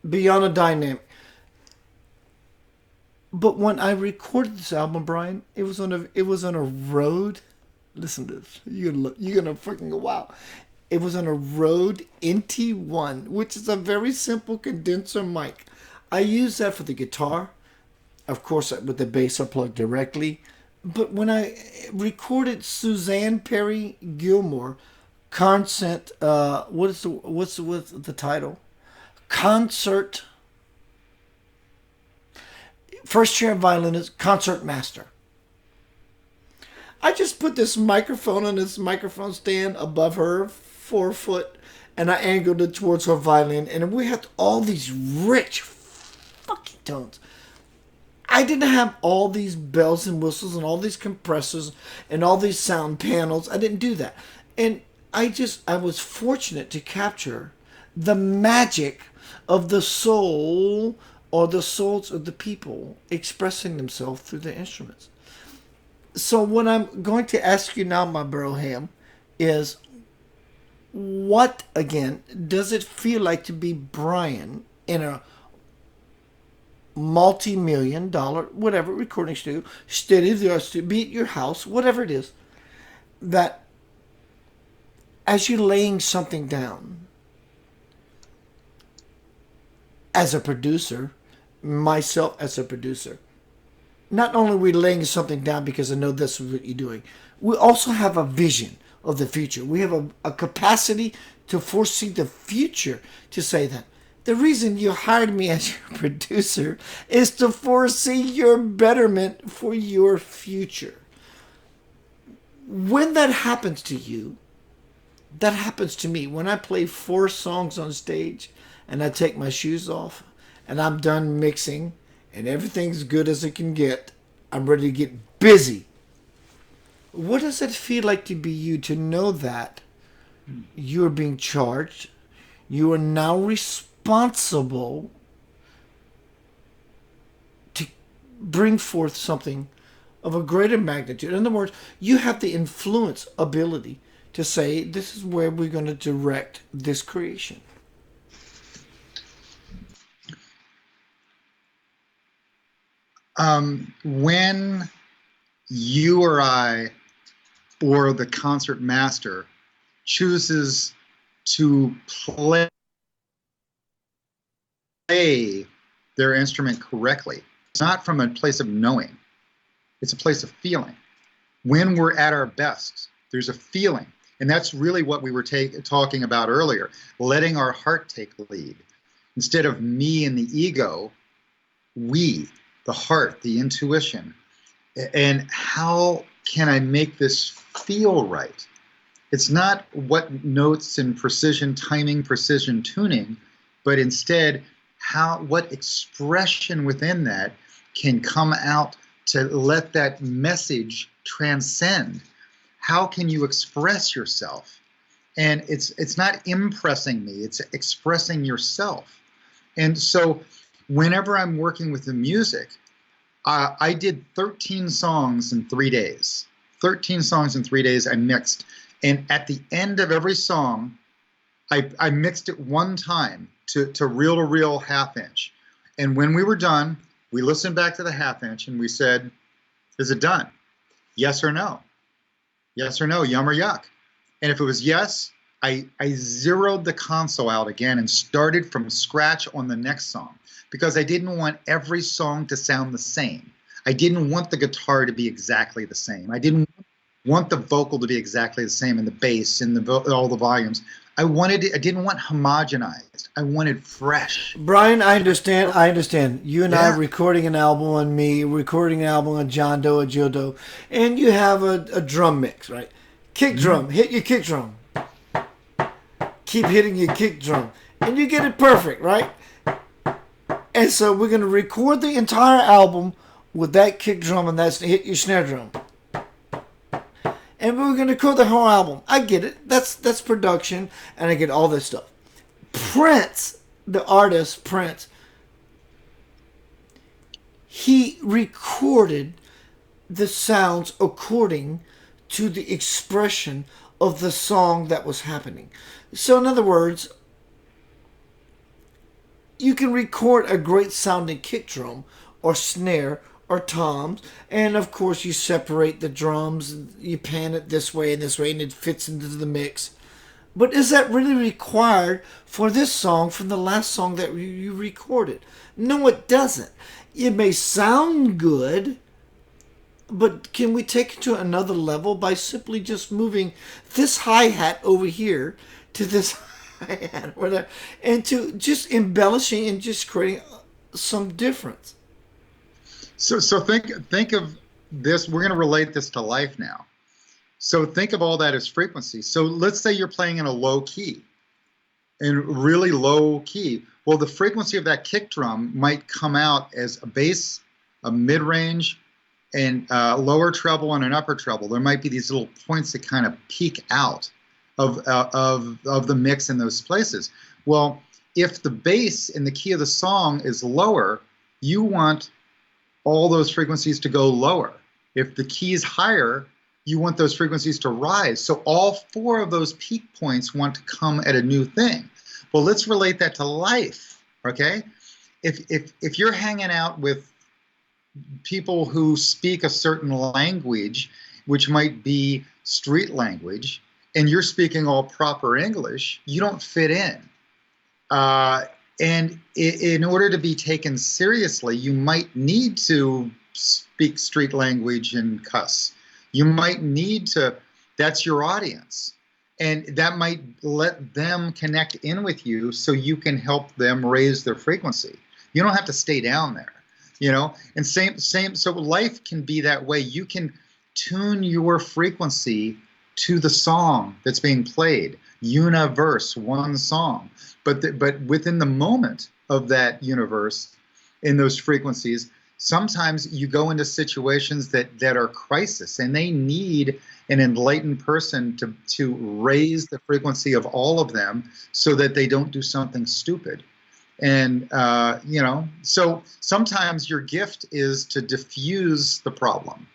beyond a dynamic. But when I recorded this album, Brian, it was on a road. Listen to this. You're gonna freaking go, wow. It was on a Rode NT1, which is a very simple condenser mic. I use that for the guitar. Of course, with the bass I plug directly. But when I recorded Suzanne Perry Gilmore concert, what's the title? Concert. First chair violinist, concert master. I just put this microphone on this microphone stand above her 4 foot, and I angled it towards her violin, and we had all these rich fucking tones. I didn't have all these bells and whistles and all these compressors and all these sound panels. I didn't do that. And I was fortunate to capture the magic of the soul or the souls of the people expressing themselves through the instruments. So what I'm going to ask you now, my Burrowham, is what, again, does it feel like to be Brian in a multi-million-dollar, whatever, recording studio, be at your house, whatever it is, that as you're laying something down, as a producer, myself as a producer, not only are we laying something down because I know this is what you're doing, we also have a vision of the future. We have a capacity to foresee the future, to say that the reason you hired me as your producer is to foresee your betterment for your future. When that happens to you, that happens to me. When I play 4 songs on stage and I take my shoes off and I'm done mixing and everything's good as it can get, I'm ready to get busy. What does it feel like to be you, to know that you're being charged, you are now responsible to bring forth something of a greater magnitude? In other words, you have the influence ability to say, this is where we're going to direct this creation. When you or I or the concert master chooses to play their instrument correctly, it's not from a place of knowing, it's a place of feeling. When we're at our best, there's a feeling. And that's really what we were talking about earlier, letting our heart take the lead. Instead of me and the ego, we, the heart, the intuition. And how can I make this feel right? It's not what notes and precision timing, precision tuning, but instead what expression within that can come out to let that message transcend. How can you express yourself? And it's not impressing me, it's expressing yourself. And so whenever I'm working with the music, I did 13 songs in 3 days. 13 songs in 3 days I mixed. And at the end of every song, I mixed it one time to reel half inch. And when we were done, we listened back to the half inch and we said, is it done? Yes or no? Yes or no, yum or yuck? And if it was yes, I zeroed the console out again and started from scratch on the next song, because I didn't want every song to sound the same. I didn't want the guitar to be exactly the same. I didn't want want the vocal to be exactly the same, and the bass and all the volumes. I didn't want homogenized. I wanted fresh. Brian, I understand. I understand. You and I Yeah. are recording an album on me, recording an album on John Doe or Joe Doe, and you have a drum mix, right? Kick drum, hit your kick drum. Keep hitting your kick drum, and you get it perfect, right? And so we're going to record the entire album with that kick drum, and that's hit your snare drum. And we're going to record the whole album. I get it. That's production, and I get all this stuff. Prince, the artist Prince, he recorded the sounds according to the expression of the song that was happening. So in other words, you can record a great sounding kick drum or snare or toms, and of course you separate the drums, you pan it this way, and it fits into the mix. But is that really required for this song from the last song that you recorded? No, it doesn't. It may sound good, but can we take it to another level by simply just moving this hi-hat over here to this hi-hat over there, and to just embellishing and just creating some difference? So think of this. We're going to relate this to life now. So think of all that as frequency. So let's say you're playing in a low key, in really low key. Well, the frequency of that kick drum might come out as a bass, a mid-range, and a lower treble and an upper treble. There might be these little points that kind of peak out of the mix in those places. Well, if the bass in the key of the song is lower, you want all those frequencies to go lower. If the key is higher, you want those frequencies to rise. So all four of those peak points want to come at a new thing. Well, let's relate that to life, okay? If you're hanging out with people who speak a certain language, which might be street language, and you're speaking all proper English, you don't fit in. And in order to be taken seriously, you might need to speak street language and cuss. You might need to, that's your audience. And that might let them connect in with you so you can help them raise their frequency. You don't have to stay down there, you know? And same, so life can be that way. You can tune your frequency to the song that's being played. Universe, one song. But within the moment of that universe, in those frequencies, sometimes you go into situations that are crisis, and they need an enlightened person to raise the frequency of all of them so that they don't do something stupid. And, you know, so sometimes your gift is to diffuse the problem.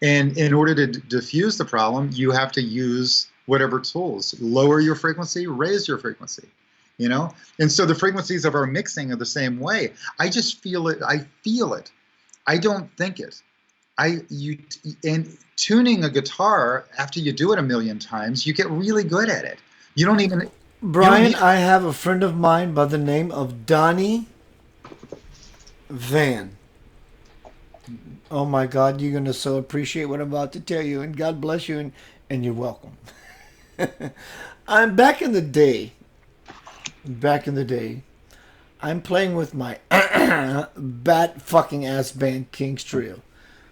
And in order to diffuse the problem, you have to use whatever tools. Lower your frequency, raise your frequency, you know? And so the frequencies of our mixing are the same way. I just feel it. I feel it. I don't think it. And tuning a guitar, after you do it a million times, you get really good at it. You don't even... Brian, I have a friend of mine by the name of Donnie Van. Oh my God, you're going to so appreciate what I'm about to tell you, and God bless you, and you're welcome. I'm back in the day, I'm playing with my bat fucking ass band, King's Trio.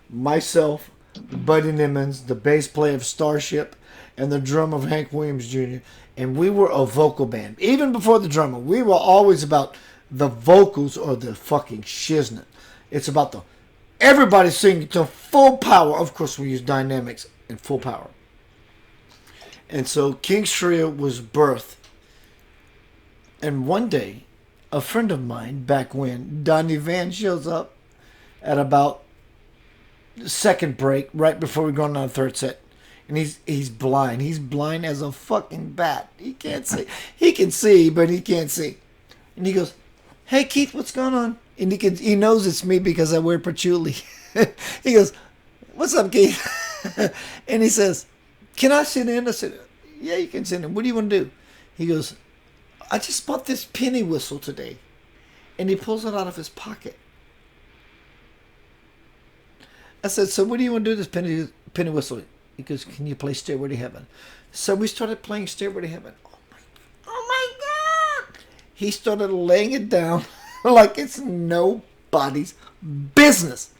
Myself, Buddy Nimmons, the bass player of Starship, and the drummer of Hank Williams Jr., and we were a vocal band. Even before the drummer, we were always about the vocals or the fucking shiznit. It's about everybody singing to full power. Of course, we use dynamics and full power. And so King's Trio was birthed. And one day, a friend of mine back when, Donnie Van, shows up at about the second break, right before we go on the third set. And he's blind. He's blind as a fucking bat. He can't see. He can see, but he can't see. And he goes, "Hey Keith, what's going on?" And he knows it's me because I wear patchouli. He goes, "What's up, Keith?" And he says, "Can I sit in?" I said, "Yeah, you can sit in. What do you want to do?" He goes, "I just bought this penny whistle today." And he pulls it out of his pocket. I said, "So what do you want to do with this penny whistle?" He goes, can you play Stairway to Heaven? So we started playing Stairway to Heaven. Oh my God! He started laying it down like it's nobody's business.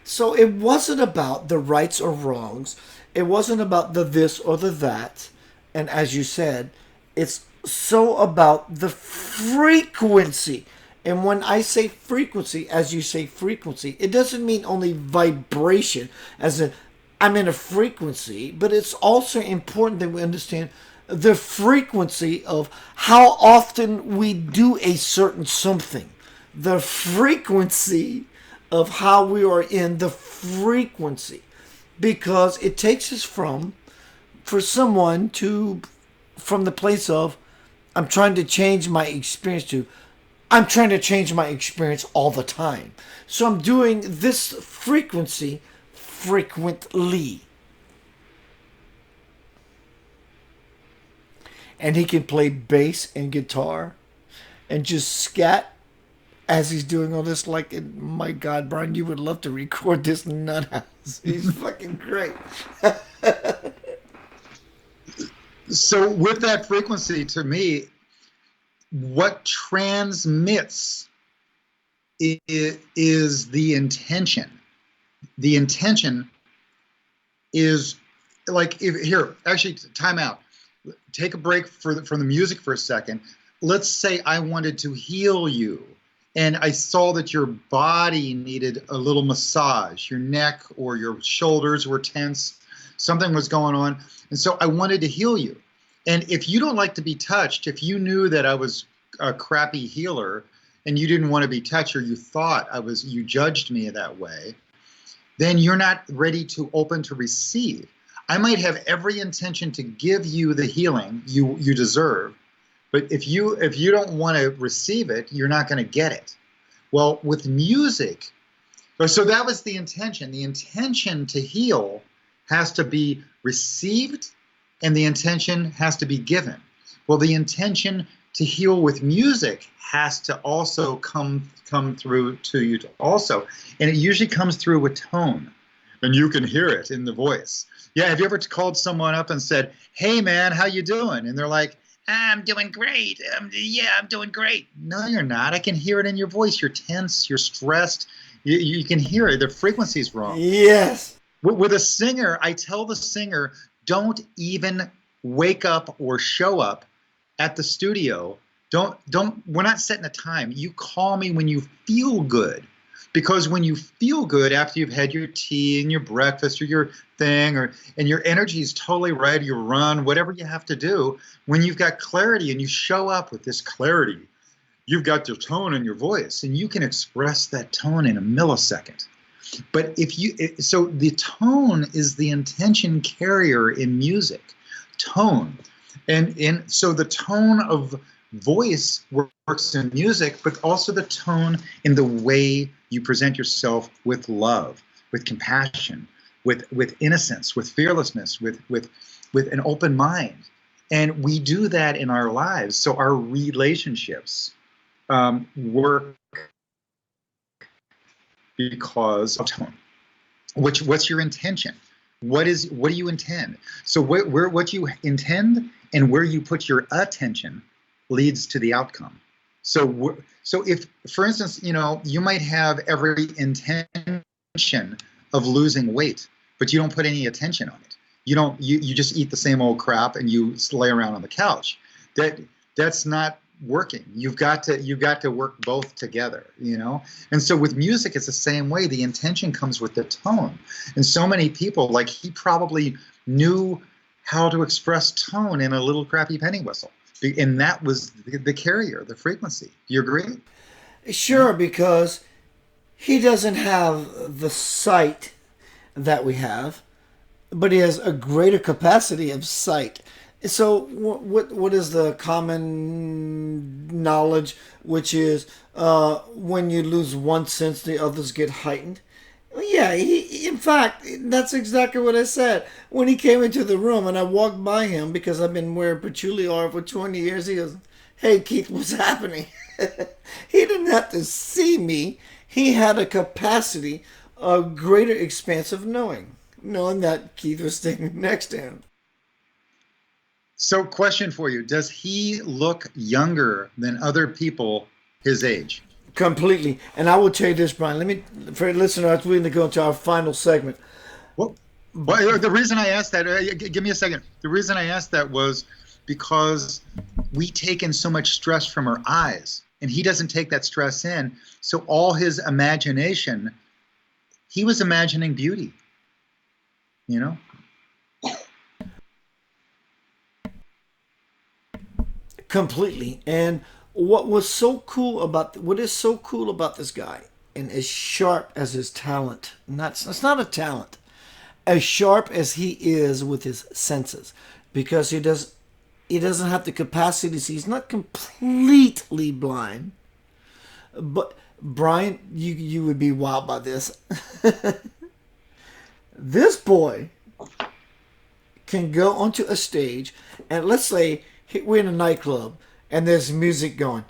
So it wasn't about the rights or wrongs. It wasn't about the this or the that. And as you said, it's so about the frequency. And when I say frequency, as you say frequency, it doesn't mean only vibration, as in I'm in a frequency, but it's also important that we understand the frequency of how often we do a certain something. The frequency of how we are in the frequency. Because it takes us from the place of, I'm trying to change my experience to, I'm trying to change my experience all the time. So I'm doing this frequency frequently. And he can play bass and guitar and just scat as he's doing all this. Like, my God, Brian, you would love to record this nut house. He's fucking great. So with that frequency, to me, what transmits is the intention. The intention is like, actually, time out. Take a break from the music for a second. Let's say I wanted to heal you, and I saw that your body needed a little massage. Your neck or your shoulders were tense. Something was going on. And so I wanted to heal you. And if you don't like to be touched, if you knew that I was a crappy healer and you didn't want to be touched, or you thought you judged me that way, then you're not ready to open to receive. I might have every intention to give you the healing you deserve, but if you don't want to receive it, you're not going to get it. Well, with music, so that was the intention. The intention to heal has to be received, and the intention has to be given. Well, the intention to heal with music has to also come through to you also. And it usually comes through with tone. And you can hear it in the voice. Yeah, have you ever called someone up and said, hey man, how you doing? And they're like, I'm doing great. I'm doing great. No, you're not. I can hear it in your voice. You're tense, you're stressed. You can hear it. The frequency's wrong. Yes. With a singer, I tell the singer, don't even wake up or show up at the studio. We're not setting a time. You call me when you feel good. Because when you feel good after you've had your tea and your breakfast or your thing, and your energy is totally right, you run, whatever you have to do, when you've got clarity and you show up with this clarity, you've got your tone in your voice, and you can express that tone in a millisecond. But so the tone is the intention carrier in music, tone. And so the tone of voice works in music, but also the tone in the way you present yourself with love, with compassion, with innocence, with fearlessness, with an open mind. And we do that in our lives. So our relationships work because of tone. What's your intention? What do you intend? So what you intend and where you put your attention leads to the outcome. So if, for instance, you might have every intention of losing weight, but you don't put any attention on it. You just eat the same old crap and you lay around on the couch. That's not working. You've got to work both together, And so with music, it's the same way. The intention comes with the tone. And so many people, like, he probably knew how to express tone in a little crappy penny whistle. And that was the carrier, the frequency. Do you agree? Sure, because he doesn't have the sight that we have, but he has a greater capacity of sight. So what is the common knowledge, which is when you lose one sense, the others get heightened? Yeah, in fact, that's exactly what I said. When he came into the room and I walked by him, because I've been wearing patchouli oil for 20 years, he goes, hey, Keith, what's happening? He didn't have to see me. He had a capacity, a greater expanse of knowing. knowing that Keith was standing next to him. So, question for you: does he look younger than other people his age? Completely. And I will tell you this, Brian. Let me, for listeners, we're going to go into our final segment. Well, the reason I asked that, give me a second. The reason I asked that was because we take in so much stress from our eyes, and he doesn't take that stress in. So all his imagination, he was imagining beauty, you know? Completely. And what is so cool about this guy, and as sharp as his talent, it's not a talent, as sharp as he is with his senses, because he doesn't have the capacity to see. He's not completely blind. But Brian, you would be wild by this. This boy can go onto a stage, and let's say we're in a nightclub and there's music going,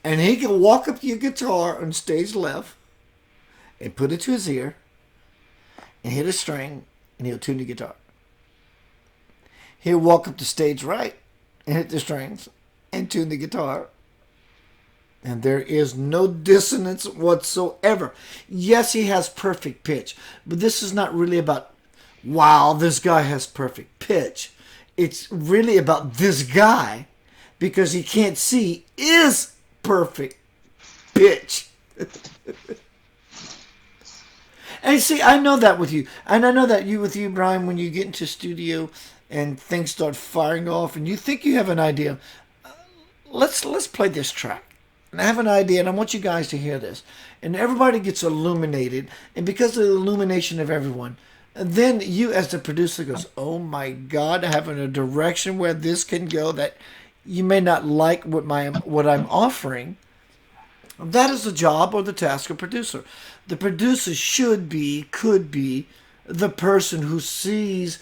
and he can walk up to your guitar on stage left and put it to his ear and hit a string, and he'll tune the guitar. He'll walk up to stage right and hit the strings and tune the guitar. And there is no dissonance whatsoever. Yes, he has perfect pitch, but this is not really about, wow, this guy has perfect pitch. It's really about this guy, because he can't see, is perfect pitch. And see, I know that with you. And I know that with you, Brian, when you get into studio and things start firing off and you think you have an idea, let's play this track. And I have an idea, and I want you guys to hear this. And everybody gets illuminated. And because of the illumination of everyone, then you as the producer goes, oh my God, having a direction where this can go that you may not like what I'm offering. That is the job or the task of producer. The producer could be the person who sees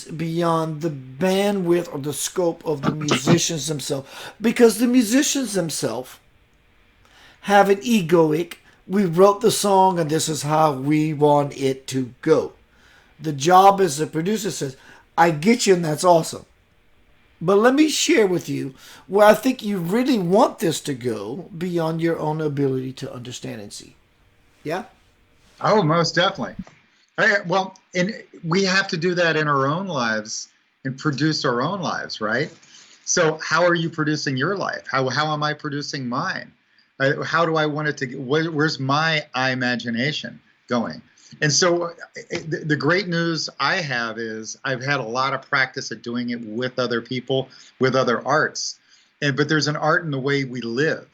beyond the bandwidth or the scope of the musicians themselves. Because the musicians themselves have an egoic, we wrote the song and this is how we want it to go. The job as the producer says, I get you and that's awesome. But let me share with you where I think you really want this to go beyond your own ability to understand and see. Yeah? Oh, most definitely. Well, and we have to do that in our own lives and produce our own lives, right? So how are you producing your life? How am I producing mine? How do I want it to get? Where's my imagination going? And so the great news I have is I've had a lot of practice at doing it with other people, with other arts. But there's an art in the way we live,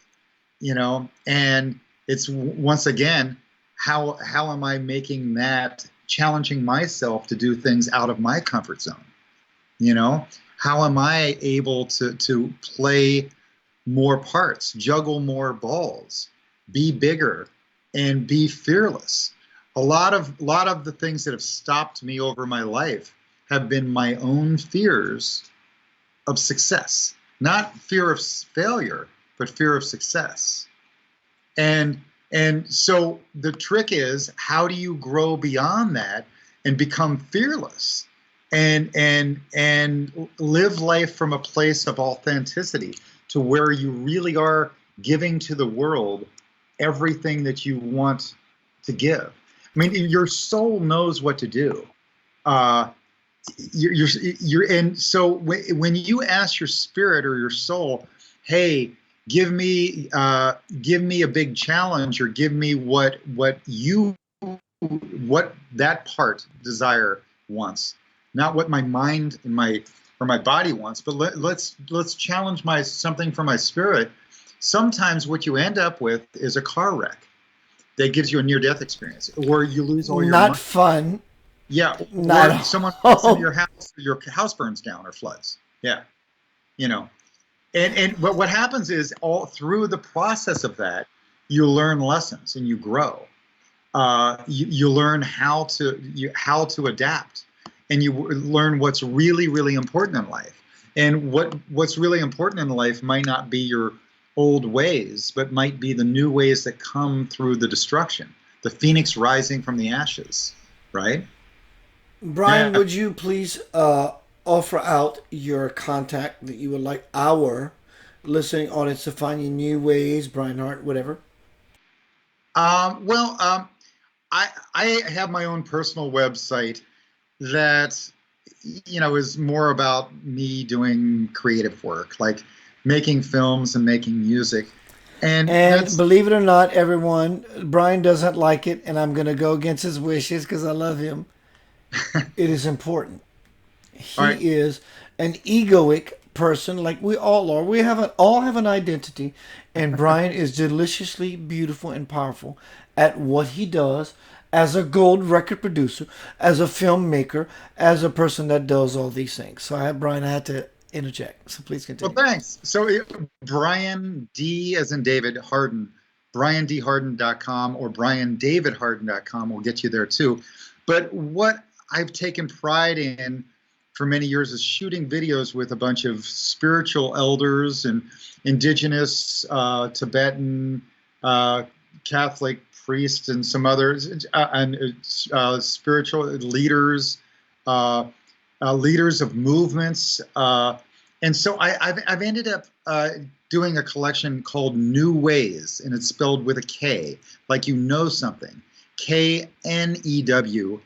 you know, and it's once again, how am I making that, challenging myself to do things out of my comfort zone? You know, how am I able to play more parts, juggle more balls, be bigger, and be fearless? A lot of the things that have stopped me over my life have been my own fears of success, not fear of failure, but fear of success. And so the trick is, how do you grow beyond that and become fearless and live life from a place of authenticity to where you really are giving to the world everything that you want to give? I mean, your soul knows what to do. And so when you ask your spirit or your soul, hey, give me a big challenge, or give me what that part desire wants, not what my mind and my body wants, but let's challenge something from my spirit. Sometimes what you end up with is a car wreck that gives you a near-death experience, or you lose all your money. Not fun. Yeah, not or someone comes into your house burns down or floods. Yeah, you know. And what happens is, all through the process of that, you learn lessons and you grow. You learn how to adapt, and you learn what's really, really important in life. And what's really important in life might not be your old ways, but might be the new ways that come through the destruction, the phoenix rising from the ashes, right? Brian, Yeah. would you please offer out your contact that you would like our listening audience to find you? New Ways, Brian Hart, whatever. Well, I have my own personal website that is more about me doing creative work, like making films and making music, and And that's believe it or not, everyone, Brian doesn't like it, and I'm going to go against his wishes because I love him. It is important. all right. He is an egoic person, like we all are. We all have an identity, and Brian is deliciously beautiful and powerful at what he does as a gold record producer, as a filmmaker, as a person that does all these things. So Brian, I had to interject. So please Well, continue. thanks. So Brian D as in David Hardin, briandharden.com or briandavidharden.com will get you there too. But what I've taken pride in for many years is shooting videos with a bunch of spiritual elders and indigenous Tibetan Catholic priests and some others and spiritual leaders, leaders of movements. And so I've ended up doing a collection called New Ways, and it's spelled with a K, like something. KNEWWAYS,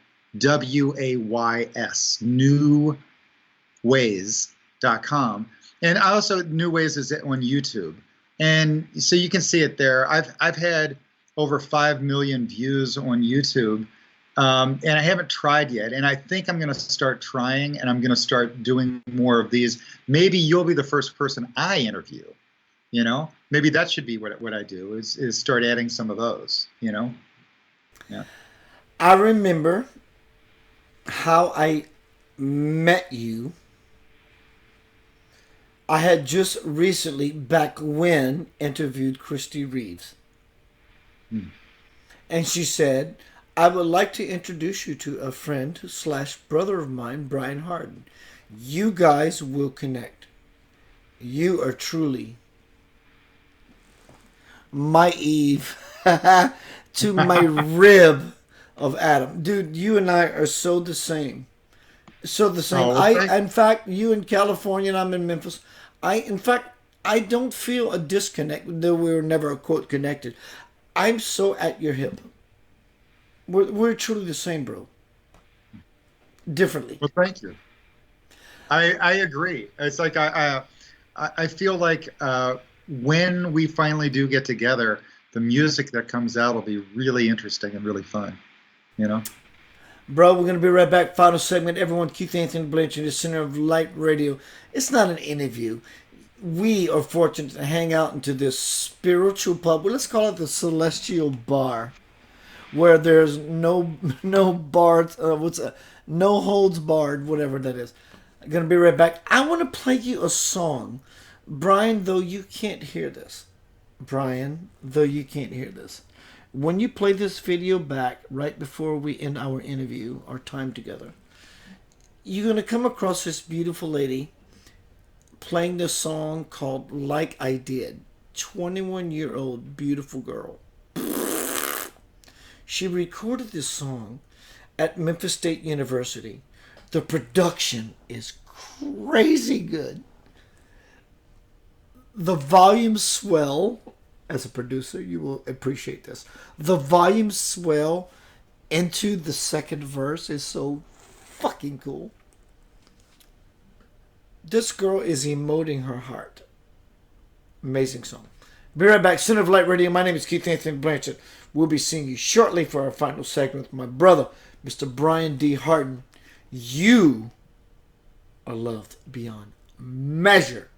newways.com. And also New Ways is on YouTube. And so you can see it there. I've had over 5 million views on YouTube. And I haven't tried yet. And I think I'm going to start trying, and I'm going to start doing more of these. Maybe you'll be the first person I interview. Maybe that should be what I do is start adding some of those. Yeah. I remember how I met you. I had just recently, back when, interviewed Christy Reeves. And she said, I would like to introduce you to a friend / brother of mine, Brian Hardin. You guys will connect. You are truly my Eve to my rib of Adam. Dude, you and I are so the same. So the same. Oh, okay. In fact, you in California and I'm in Memphis. I don't feel a disconnect, though we were never, quote, connected. I'm so at your hip. We're truly the same, bro. Differently. Well, thank you. I agree. It's like I feel like when we finally do get together, the music that comes out will be really interesting and really fun. Bro, we're going to be right back. Final segment. Everyone, Keith Anthony Blanchard, the center of Light Radio. It's not an interview. We are fortunate to hang out into this spiritual pub. Well, let's call it the Celestial Bar, where there's no bars, no holds barred, whatever that is. I'm going to be right back. I want to play you a song. Brian, though you can't hear this. When you play this video back right before we end our interview, our time together, you're going to come across this beautiful lady playing this song called Like I Did. 21-year-old beautiful girl. She recorded this song at Memphis State University. The production is crazy good. The volumes swell. As a producer, you will appreciate this. The volumes swell into the second verse is so fucking cool. This girl is emoting her heart. Amazing song. Be right back. Center of Light Radio. My name is Keith Anthony Blanchard. We'll be seeing you shortly for our final segment with my brother, Mr. Brian D. Hardin. You are loved beyond measure.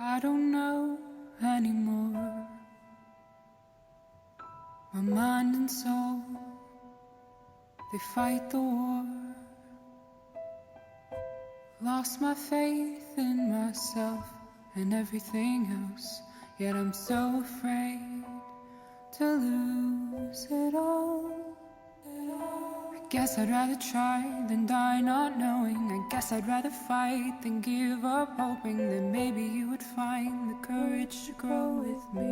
I don't know anymore. My mind and soul, they fight the war. Lost my faith in myself and everything else, yet I'm so afraid to lose it all. I guess I'd rather try than die not knowing. I guess I'd rather fight than give up hoping that maybe you would find the courage to grow with me.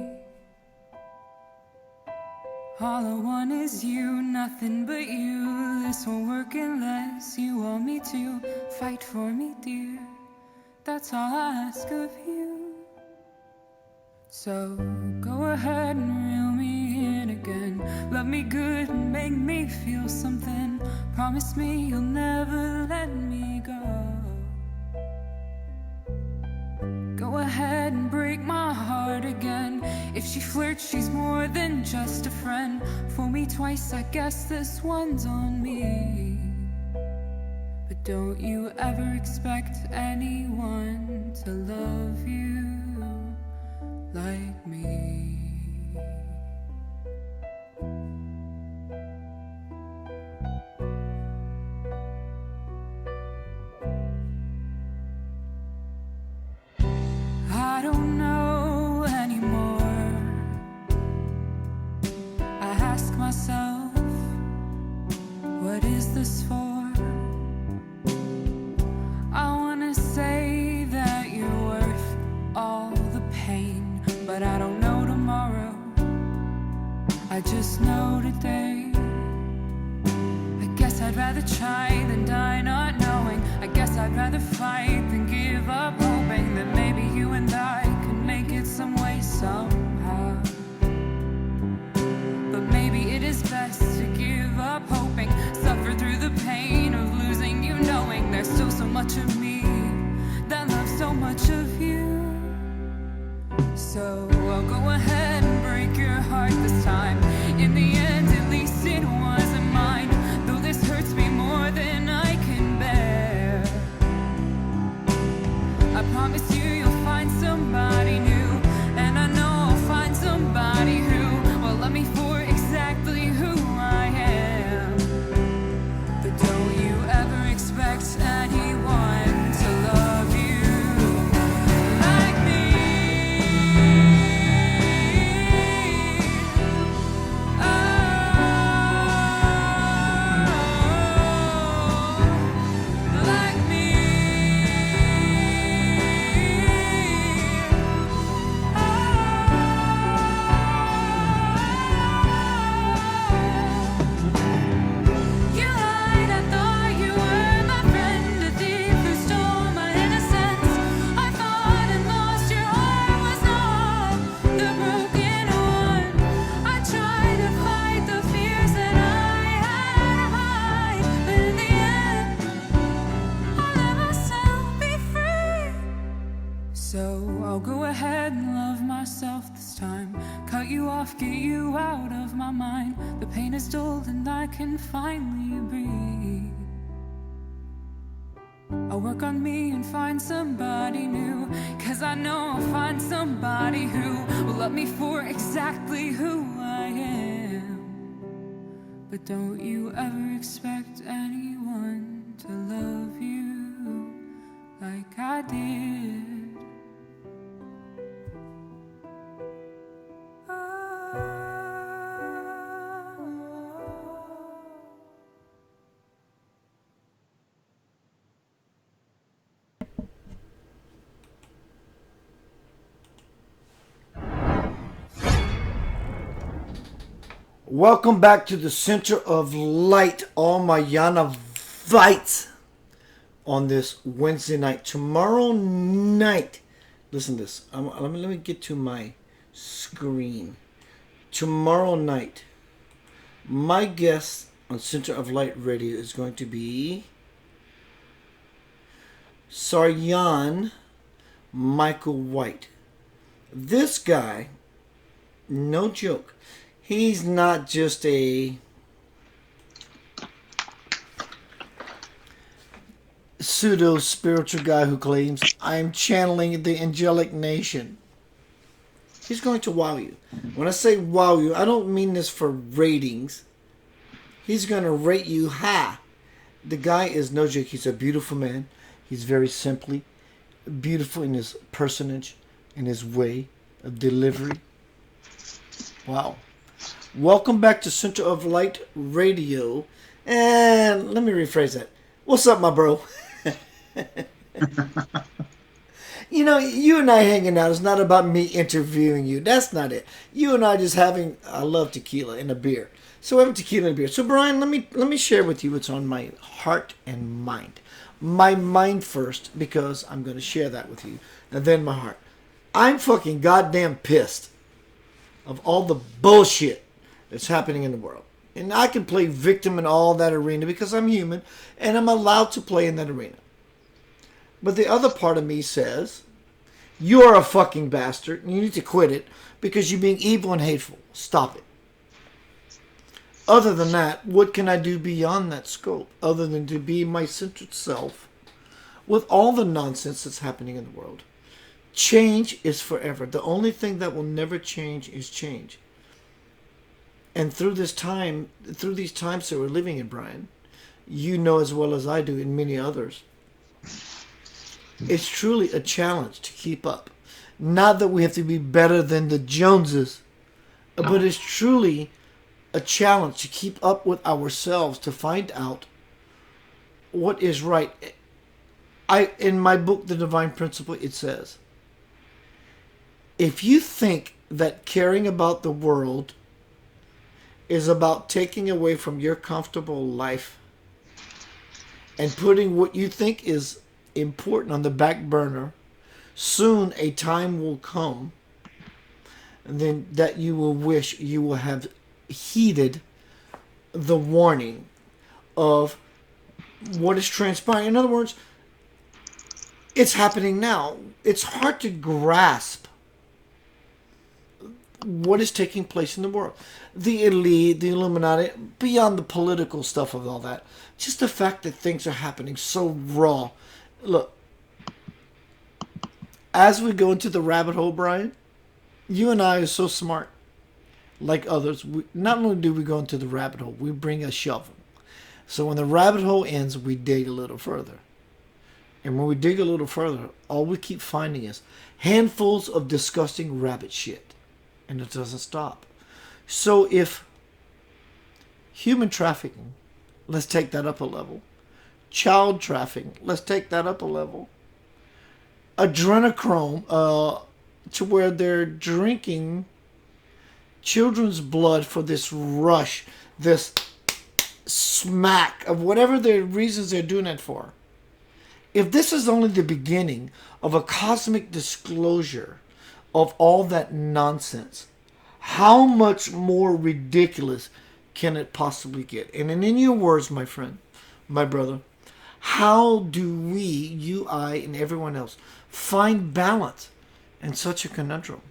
All I want is you, nothing but you. This won't work unless you want me to fight for me, dear. That's all I ask of you. So go ahead and reel me in again. Love me good and make me feel something. Promise me you'll never let me go. Go ahead and break my heart again. If she flirts, she's more than just a friend. Fool me twice, I guess this one's on me. But don't you ever expect anyone to love you like me. I don't know anymore. I ask myself, what is this for? I wanna say that you're worth all the pain, but I don't know tomorrow. I just know today. I guess I'd rather try than die not knowing. I guess I'd rather fight than give up hoping that maybe you and I can make it some way somehow. But maybe it is best to give up hoping, suffer through the pain of losing you, knowing there's still so much of me that loves so much of you. So I'll go ahead and break your heart this time. In the end, at least it wasn't mine, though this hurts me more than I can bear. I promise you you'll find somebody new, and I know I'll find somebody who will love me for exactly who I am. But don't you ever expect anyone to love you like me. Oh, like me. You lied, I thought you were my friend, a thief who stole my innocence. I thought and lost your heart was all the broken one. I tried to fight the fears that I had to hide, but in the end, I'll let myself be free. So I'll go ahead and love myself this time. Cut you off, get you out of my mind. The pain is dulled and I can finally breathe. I'll work on me and find somebody new, 'cause I know I'll find somebody who will love me for exactly who I am. But don't you ever expect anyone to love you like I did. Welcome back to the Center of Light, all my Yanavites, on this Wednesday night. Tomorrow night, listen to this. Let me get to my screen. Tomorrow night, my guest on Center of Light Radio is going to be Saryan Michael White. This guy, no joke, he's not just a pseudo-spiritual guy who claims, I'm channeling the angelic nation. He's going to wow you. When I say wow you, I don't mean this for ratings. He's going to rate you high. The guy is no joke. He's a beautiful man. He's very simply beautiful in his personage, in his way of delivery. Wow. Welcome back to Center of Light Radio. And let me rephrase that. What's up, my bro? You know, you and I hanging out is not about me interviewing you. That's not it. You and I just having, I love tequila and a beer. So we have tequila and a beer. So Brian, let me share with you what's on my heart and mind. My mind first, because I'm going to share that with you. And then my heart. I'm fucking goddamn pissed of all the bullshit that's happening in the world. And I can play victim in all that arena because I'm human and I'm allowed to play in that arena. But the other part of me says, you're a fucking bastard and you need to quit it because you're being evil and hateful. Stop it. Other than that, what can I do beyond that scope other than to be my centered self with all the nonsense that's happening in the world? Change is forever. The only thing that will never change is change. And through these times that we're living in, Brian, you know as well as I do and many others, it's truly a challenge to keep up. Not that we have to be better than the Joneses, but it's truly a challenge to keep up with ourselves, to find out what is right. In my book, The Divine Principle, it says, if you think that caring about the world is about taking away from your comfortable life and putting what you think is important on the back burner, soon a time will come and then that you will wish you will have heeded the warning of what is transpiring. In other words, it's happening now. It's hard to grasp what is taking place in the world. The elite, the Illuminati, beyond the political stuff of all that, just the fact that things are happening so raw. Look, as we go into the rabbit hole, Brian, you and I are so smart. Like others, not only do we go into the rabbit hole, we bring a shovel. So when the rabbit hole ends, we dig a little further. And when we dig a little further, all we keep finding is handfuls of disgusting rabbit shit. And it doesn't stop. So if human trafficking, let's take that up a level. Child trafficking, let's take that up a level. Adrenochrome, to where they're drinking children's blood for this rush, this smack of whatever the reasons they're doing it for. If this is only the beginning of a cosmic disclosure of all that nonsense, how much more ridiculous can it possibly get? And in your words, my friend, my brother, how do we, you, I, and everyone else, find balance in such a conundrum?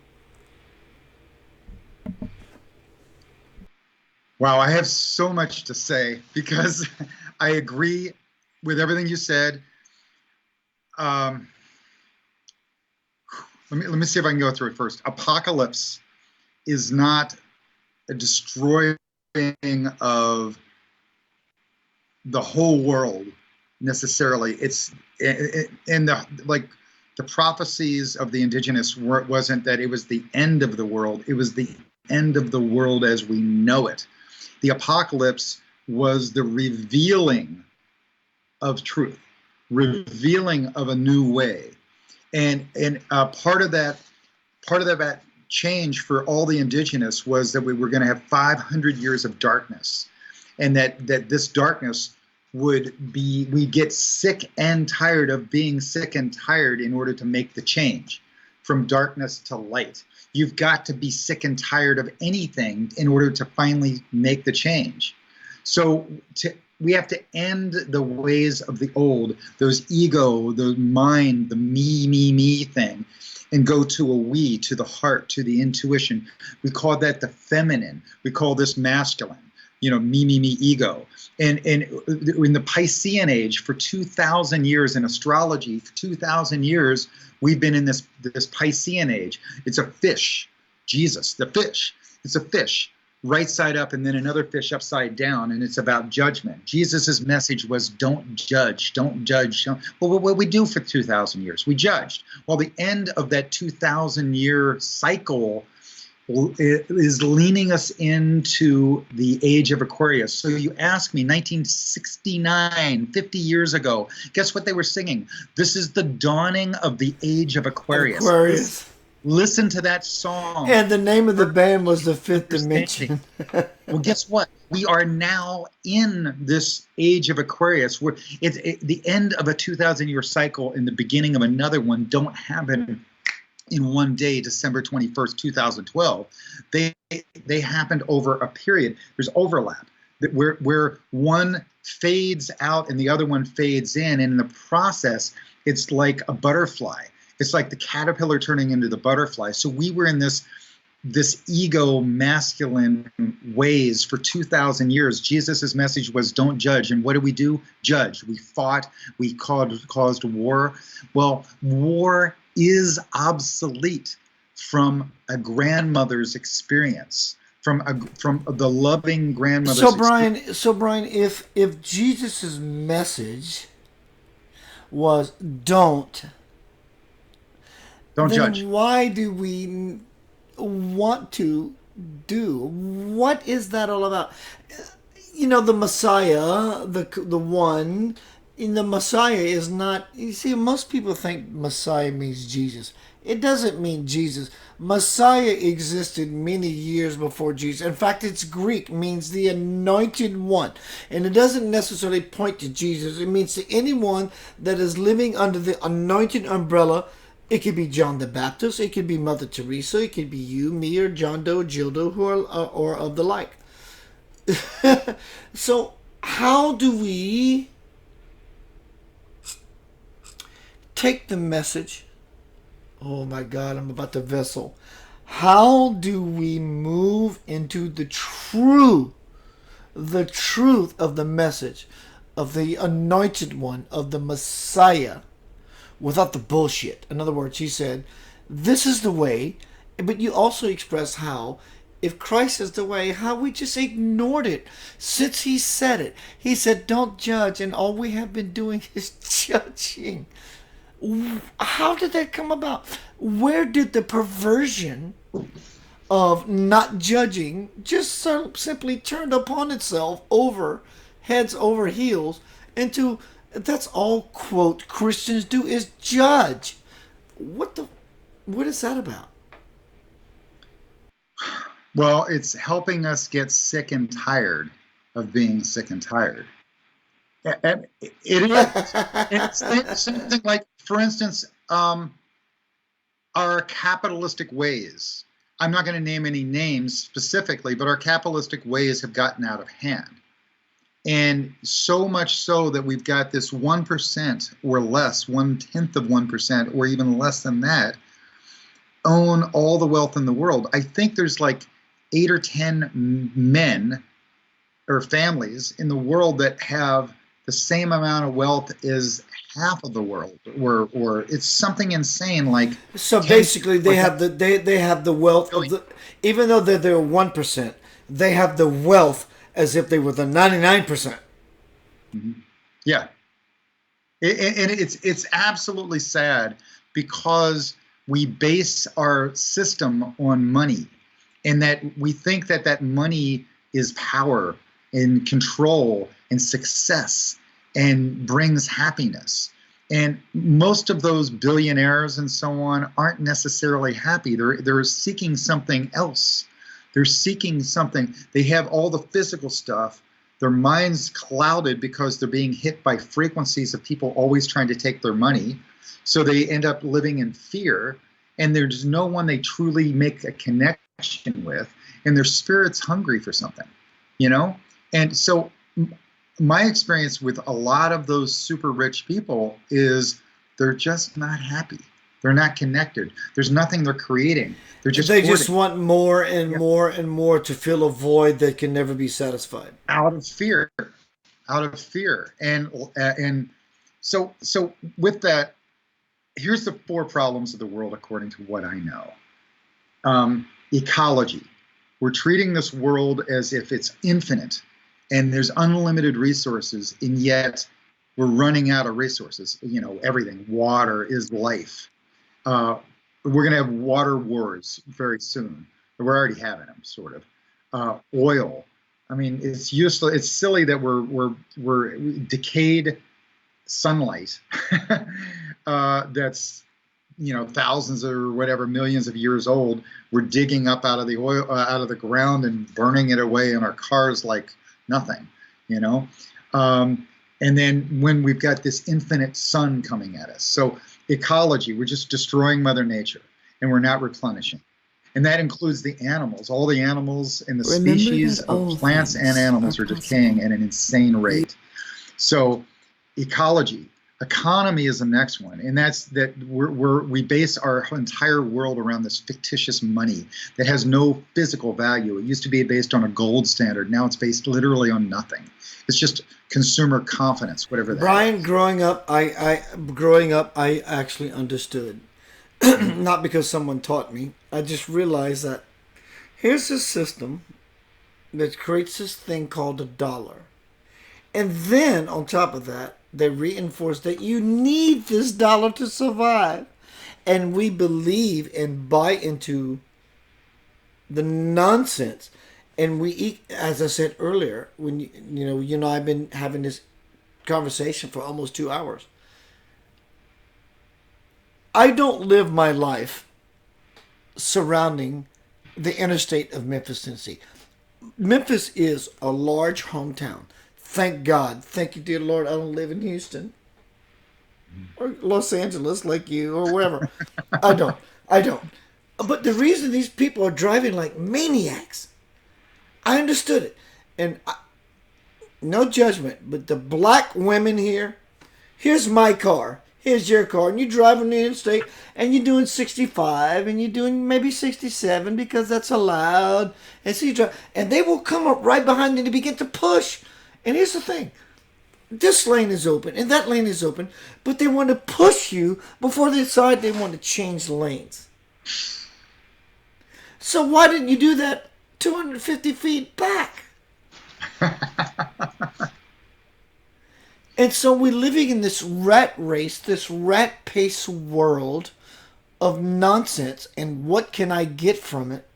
Wow, I have so much to say because I agree with everything you said. Let me see if I can go through it first. Apocalypse is not a destroying of the whole world necessarily. It's in the prophecies of the indigenous wasn't that it was the end of the world. It was the end of the world as we know it. The apocalypse was the revealing of truth, revealing of a new way. And part of that change for all the indigenous was that we were going to have 500 years of darkness, and that this darkness we get sick and tired of being sick and tired in order to make the change from darkness to light. You've got to be sick and tired of anything in order to finally make the change. So we have to end the ways of the old, those ego, the mind, the me thing, and go to a we, to the heart, to the intuition. We call that the feminine. We call this masculine, me, ego. And in the Piscean age, for 2,000 years in astrology, for 2,000 years, we've been in this Piscean age. It's a fish. Jesus, the fish. It's a fish, right side up, and then another fish upside down, and it's about judgment. Jesus's message was, don't judge, don't judge. Well, what we do for 2,000 years, we judged. Well, the end of that 2,000-year cycle is leaning us into the age of Aquarius. So you ask me, 1969, 50 years ago, guess what they were singing? This is the dawning of the age of Aquarius. Aquarius. Listen to that song. And the name of the band was The Fifth Dimension. Well, guess what? We are now in this age of Aquarius. The end of a 2,000-year cycle and the beginning of another one don't happen in one day, December 21st, 2012. They happened over a period. There's overlap where one fades out and the other one fades in. And in the process, it's like a butterfly. It's like the caterpillar turning into the butterfly. So we were in this ego masculine ways for 2,000 years. Jesus's message was, don't judge. And what did we do? Judge. We fought. We caused war. Well, war is obsolete from a grandmother's experience, from the loving grandmother's experience. So Brian, if Jesus's message was don't judge, why do we want to do? What is that all about? You know, the Messiah, the one. In the Messiah is not, you see, most people think Messiah means Jesus. It doesn't mean Jesus. Messiah existed many years before Jesus. In fact, it's Greek, means the anointed one. And it doesn't necessarily point to Jesus. It means to anyone that is living under the anointed umbrella. It could be John the Baptist. It could be Mother Teresa. It could be you, me, or John Doe, Jill Doe, who are or of the like. So how do we take the message? Oh my God, I'm about to vessel. How do we move into the truth of the message of the anointed one, of the Messiah, without the bullshit? In other words, he said, this is the way, but you also express how, if Christ is the way, how we just ignored it since he said it. He said, don't judge, and all we have been doing is judging. How did that come about? Where did the perversion of not judging just simply turned upon itself heads over heels into, that's all, quote, Christians do is judge? What is that about? Well, it's helping us get sick and tired of being sick and tired. It is. It's something like, for instance, our capitalistic ways. I'm not going to name any names specifically, but our capitalistic ways have gotten out of hand. And so much so that we've got this 1% or less, 1/10 of 1%, or even less than that, own all the wealth in the world. I think there's like 8 or 10 men or families in the world that have the same amount of wealth as half of the world, or it's something insane. Like, so basically, they have the wealth of the, even though they're 1%, they have the wealth as if they were the 99%. Mm-hmm. Yeah, and it's absolutely sad because we base our system on money, and that we think that money is power and control and success and brings happiness. And most of those billionaires and so on aren't necessarily happy. They're seeking something else. They're seeking something. They have all the physical stuff. Their mind's clouded because they're being hit by frequencies of people always trying to take their money. So they end up living in fear, and there's no one they truly make a connection with, and their spirit's hungry for something, you know? And so my experience with a lot of those super rich people is they're just not happy. They're not connected. There's nothing they're creating. They just want more and more and more to fill a void that can never be satisfied. Out of fear. And so with that, here's the 4 problems of the world according to what I know. ecology. We're treating this world as if it's infinite and there's unlimited resources, and yet we're running out of resources. You know, everything. Water is life. We're going to have water wars very soon. We're already having them, sort of. Oil. I mean, it's useless. It's silly that we're decayed sunlight that's, you know, thousands or whatever millions of years old. We're digging up out of the oil, out of the ground, and burning it away in our cars like nothing, you know. And then when we've got this infinite sun coming at us, so ecology, we're just destroying Mother Nature, and we're not replenishing. And that includes the animals. All the animals and the species of plants and animals are decaying at an insane rate. So ecology. Economy is the next one, and that's that we base our entire world around this fictitious money that has no physical value. It used to be based on a gold standard. Now it's based literally on nothing. It's just consumer confidence, whatever that Brian, is. growing up, I actually understood. Not because someone taught me. I just realized that here's a system that creates this thing called a dollar. And then on top of that, they reinforce that you need this dollar to survive. And we believe and buy into the nonsense. And we, as I said earlier, when you know, I've been having this conversation for almost 2 hours. I don't live my life surrounding the interstate of Memphis, Tennessee. Memphis is a large hometown. Thank God. Thank you, dear Lord. I don't live in Houston or Los Angeles like you or wherever. I don't. But the reason these people are driving like maniacs, I understood it. And no judgment, but the black women here, here's my car, here's your car, and you drive on the interstate, and you're doing 65, and you're doing maybe 67 because that's allowed. And so you drive, and they will come up right behind you to begin to push. And here's the thing. This lane is open and that lane is open, but they want to push you before they decide they want to change lanes. So why didn't you do that 250 feet back? And so we're living in this rat race, this rat pace world of nonsense. And what can I get from it?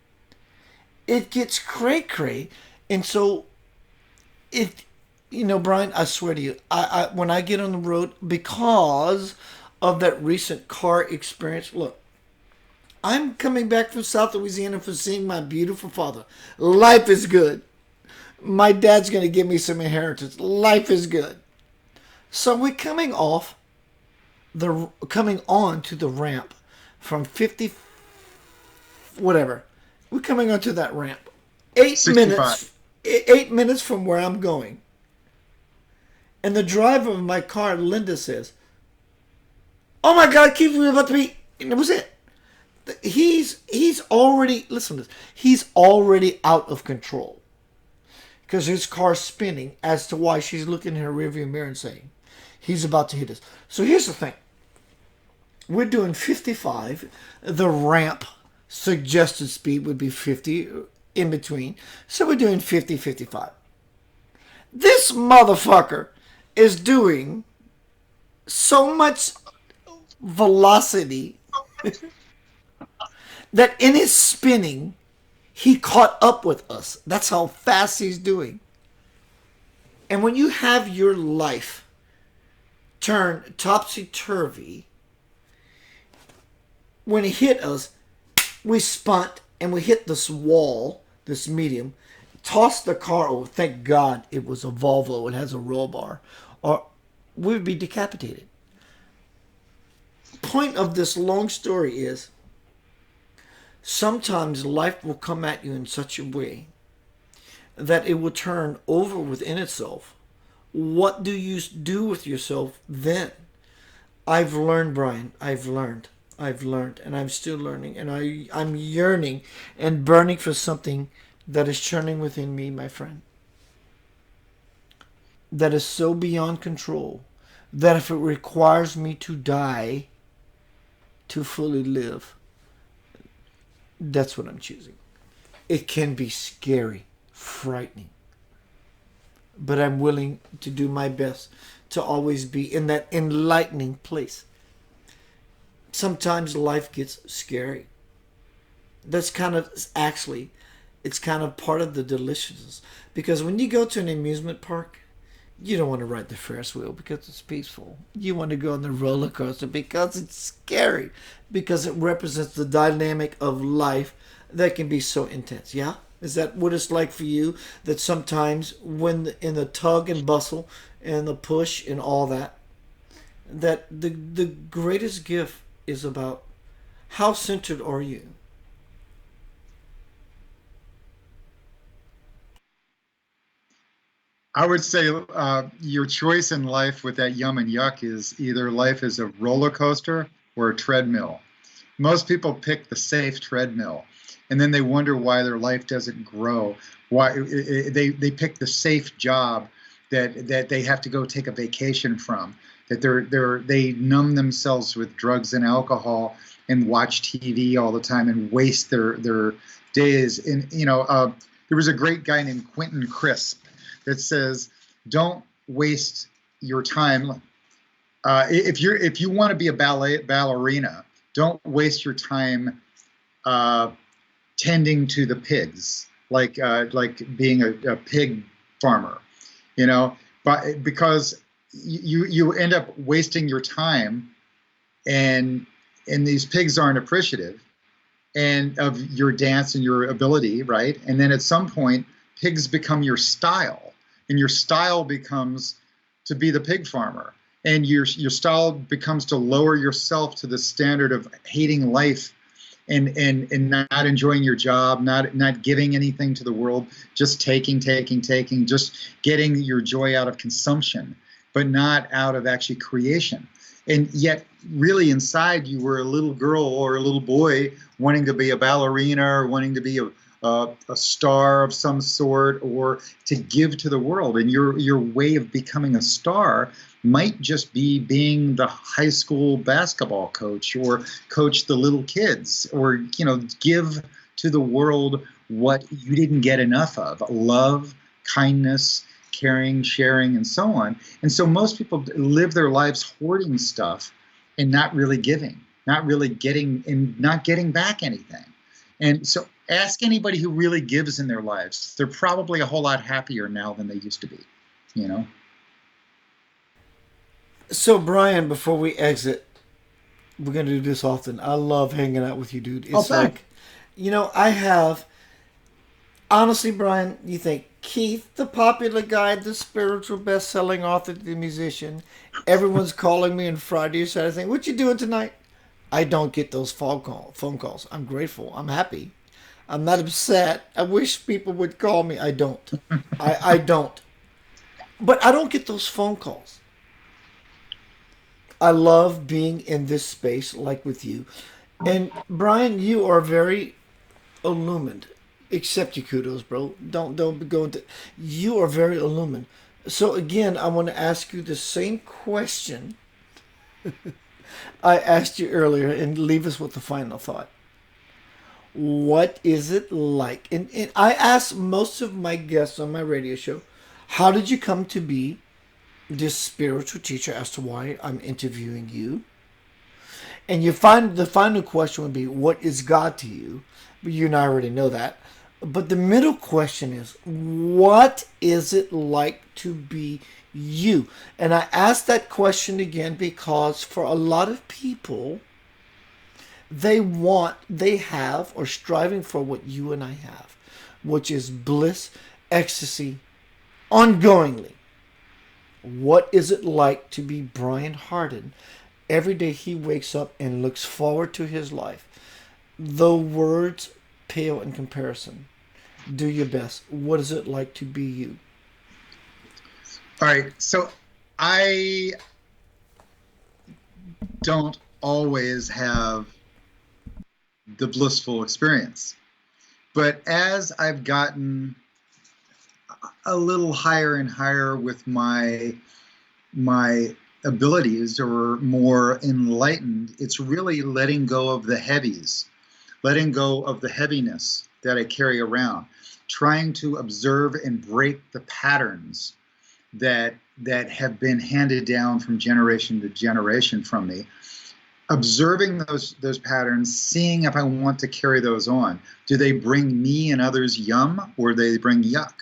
It gets cray-cray. And so you know, Brian, I swear to you, I when I get on the road, because of that recent car experience, look, I'm coming back from South Louisiana for seeing my beautiful father. Life is good. My dad's going to give me some inheritance. Life is good. So we're coming on to the ramp from 50, whatever. We're coming onto that ramp. 8 minutes from where I'm going. And the driver of my car, Linda, says, "Oh my God, keep about to be." And that was it. He's already, listen to this, he's already out of control. Because his car's spinning as to why she's looking in her rearview mirror and saying, he's about to hit us. So here's the thing. We're doing 55. The ramp suggested speed would be 50 in between. So we're doing 50, 55. This motherfucker is doing so much velocity that in his spinning, he caught up with us. That's how fast he's doing. And when you have your life turn topsy-turvy, when he hit us, we spun and we hit this wall, this medium, tossed the car over. Thank God it was a Volvo. It has a roll bar. Or we would be decapitated. Point of this long story is, sometimes life will come at you in such a way that it will turn over within itself. What do you do with yourself then? I've learned, Brian. I've learned, and I'm still learning. And I'm yearning and burning for something that is churning within me, my friend. That is so beyond control that if it requires me to die to fully live, that's what I'm choosing. It can be scary, frightening. But I'm willing to do my best to always be in that enlightening place. Sometimes life gets scary. That's kind of actually, it's kind of part of the deliciousness. Because when you go to an amusement park, you don't want to ride the Ferris wheel because it's peaceful. You want to go on the roller coaster because it's scary. Because it represents the dynamic of life that can be so intense. Yeah? Is that what it's like for you? That sometimes when in the tug and bustle and the push and all that, that the greatest gift is about how centered are you? I would say your choice in life with that yum and yuck is either life is a roller coaster or a treadmill. Most people pick the safe treadmill, and then they wonder why their life doesn't grow. Why they pick the safe job that they have to go take a vacation from. That they numb themselves with drugs and alcohol and watch TV all the time and waste their days. And there was a great guy named Quentin Crisp that says, "Don't waste your time. If you want to be a ballerina, don't waste your time tending to the pigs, like being a pig farmer, but because you end up wasting your time, and these pigs aren't appreciative and of your dance and your ability, right? And then at some point, pigs become your style, and your style becomes to be the pig farmer, and your style becomes to lower yourself to the standard of hating life and not enjoying your job, not giving anything to the world, just taking, just getting your joy out of consumption, but not out of actually creation. And yet, really inside, you were a little girl or a little boy wanting to be a ballerina or wanting to be a star of some sort, or to give to the world. And your way of becoming a star might just be being the high school basketball coach, or coach the little kids, or give to the world what you didn't get enough of: love, kindness, caring, sharing, and so on. And so most people live their lives hoarding stuff and not really giving, not really getting, and not getting back anything. And so ask anybody who really gives in their lives. They're probably a whole lot happier now than they used to be, So, Brian, before we exit, we're going to do this often. I love hanging out with you, dude. It's like, I have, honestly, Brian, you think Keith, the popular guy, the spiritual best-selling author, the musician, everyone's calling me on Friday or Saturday saying, "What you doing tonight?" I don't get those phone calls. I'm grateful. I'm happy. I'm not upset. I wish people would call me. I don't. I don't. But I don't get those phone calls. I love being in this space like with you. And Brian, you are very illumined. Accept your kudos, bro. Don't be going to. You are very illumined. So again, I want to ask you the same question I asked you earlier, and leave us with the final thought. What is it like? And I ask most of my guests on my radio show, how did you come to be this spiritual teacher, as to why I'm interviewing you? And the final question would be, what is God to you? But you and I already know that. But the middle question is, what is it like to be you? And I ask that question again because for a lot of people, they have, or striving for what you and I have, which is bliss, ecstasy, ongoingly. What is it like to be Brian Hardin? Every day he wakes up and looks forward to his life. The words pale in comparison. Do your best. What is it like to be you? All right. So I don't always have the blissful experience, but as I've gotten a little higher and higher with my abilities, or more enlightened, it's really letting go of the heavies, letting go of the heaviness, that I carry around, trying to observe and break the patterns that have been handed down from generation to generation from me, observing those patterns, seeing if I want to carry those on. Do they bring me and others yum, or do they bring yuck?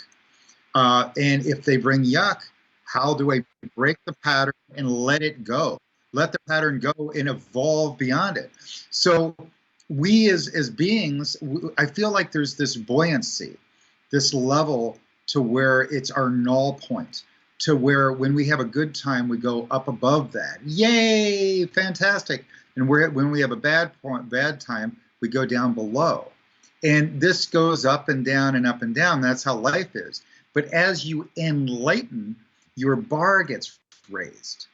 And if they bring yuck, how do I break the pattern and let it go? Let the pattern go and evolve beyond it. So we as beings, I feel like there's this buoyancy, this level to where it's our null point, to where when we have a good time, we go up above that. Yay, fantastic. And when we have a bad time, we go down below. And this goes up and down and up and down. That's how life is. But as you enlighten, your bar gets raised.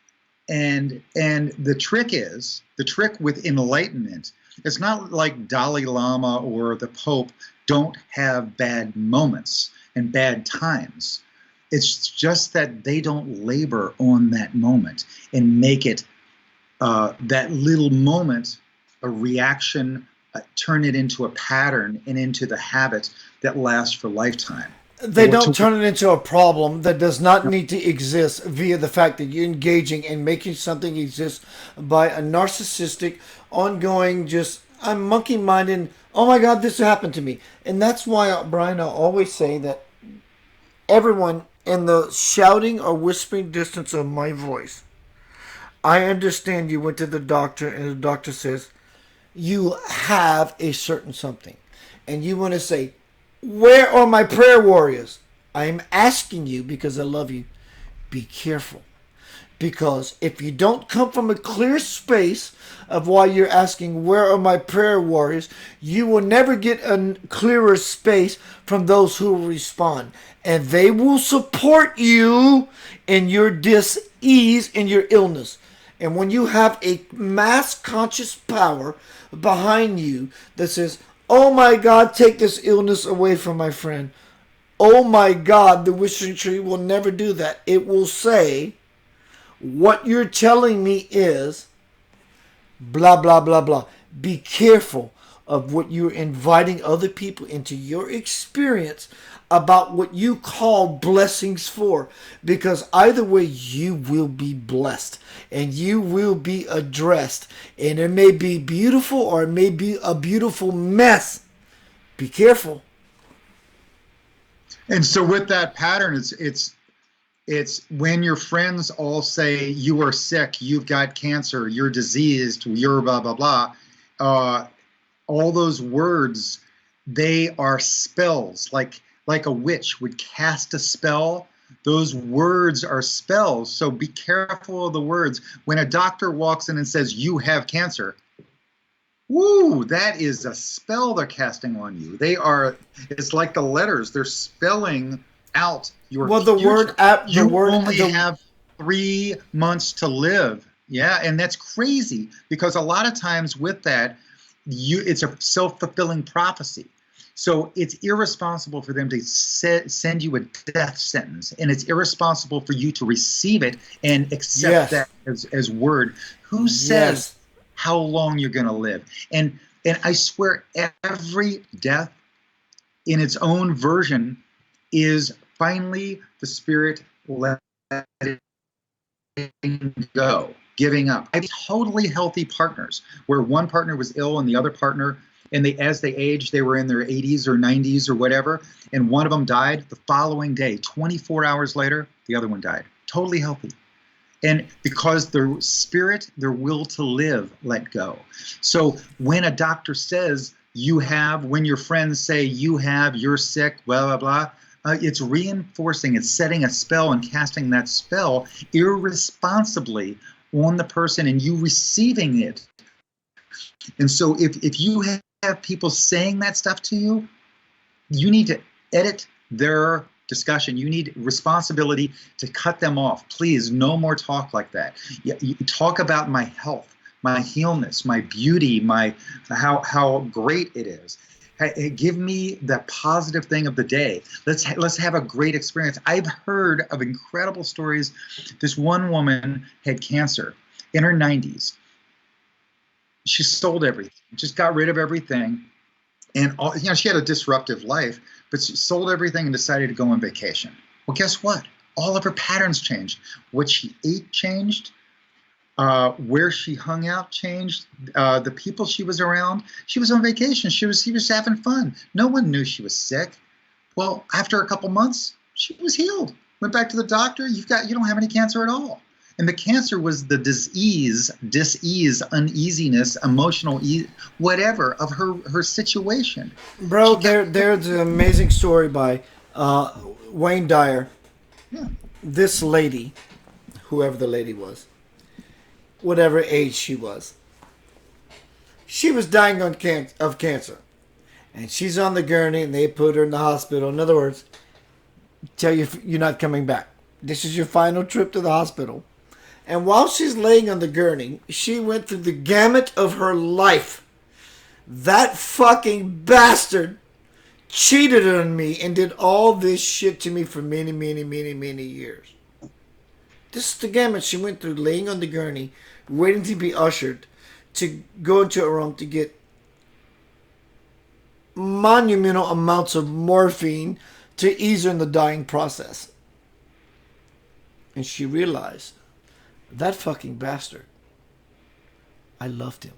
And the trick with enlightenment, it's not like Dalai Lama or the Pope don't have bad moments and bad times. It's just that they don't labor on that moment and make it that little moment a reaction, turn it into a pattern and into the habit that lasts for a lifetime. They don't turn it into a problem that does not need to exist via the fact that you're engaging and making something exist by a narcissistic, ongoing, just, I'm monkey-minded, oh my God, this happened to me. And that's why, Brian, I always say that everyone in the shouting or whispering distance of my voice, I understand you went to the doctor and the doctor says, you have a certain something. And you want to say, where are my prayer warriors? I'm asking you because I love you. Be careful. Because if you don't come from a clear space of why you're asking, where are my prayer warriors? You will never get a clearer space from those who will respond. And they will support you in your dis-ease, in your illness. And when you have a mass conscious power behind you that says, oh my God, take this illness away from my friend. Oh my God, the wishing tree will never do that. It will say, what you're telling me is blah, blah, blah, blah. Be careful of what you're inviting other people into your experience about what you call blessings for. Because either way, you will be blessed and you will be addressed. And it may be beautiful or it may be a beautiful mess. Be careful. And so with that pattern, it's when your friends all say you are sick, you've got cancer, you're diseased, you're blah, blah, blah. All those words, they are spells, like a witch would cast a spell. Those words are spells. So be careful of the words. When a doctor walks in and says, you have cancer, woo, that is a spell they're casting on you. It's like the letters. They're spelling out your future. You only have 3 months to live. Yeah, and that's crazy because a lot of times with that, it's a self-fulfilling prophecy. So it's irresponsible for them to send you a death sentence, and it's irresponsible for you to receive it and accept that as word. Who says how long you're going to live? And I swear every death in its own version is finally the spirit letting go, giving up. I have totally healthy partners where one partner was ill and the other partner, and as they aged, they were in their 80s or 90s or whatever, and one of them died the following day. 24 hours later, the other one died. Totally healthy. And because their spirit, their will to live, let go. So when a doctor says when your friends say you're sick, blah, blah, blah, it's reinforcing, it's setting a spell and casting that spell irresponsibly on the person and you receiving it. And so if you have people saying that stuff to you, you need to edit their discussion. You need responsibility to cut them off. Please, no more talk like that. You talk about my health, my healness, my beauty, how great it is. Hey, give me the positive thing of the day. Let's have a great experience. I've heard of incredible stories. This one woman had cancer in her 90s. She sold everything, just got rid of everything, And she had a disruptive life, but she sold everything and decided to go on vacation. Well, guess what? All of her patterns changed. What she ate changed. Where she hung out changed. The people she was around. She was on vacation. She was having fun. No one knew she was sick. Well, after a couple months, she was healed. Went back to the doctor. You don't have any cancer at all. And the cancer was the disease, uneasiness, emotional whatever of her situation. Bro, there's an amazing story by Wayne Dyer. Yeah. This lady, whoever the lady was, whatever age she was dying of cancer. And she's on the gurney, and they put her in the hospital. In other words, tell you you're not coming back. This is your final trip to the hospital. And while she's laying on the gurney, she went through the gamut of her life. That fucking bastard cheated on me and did all this shit to me for many, many, many, many years. This is the gamut she went through, laying on the gurney, waiting to be ushered, to go into her room to get monumental amounts of morphine to ease her in the dying process. And she realized, that fucking bastard, I loved him.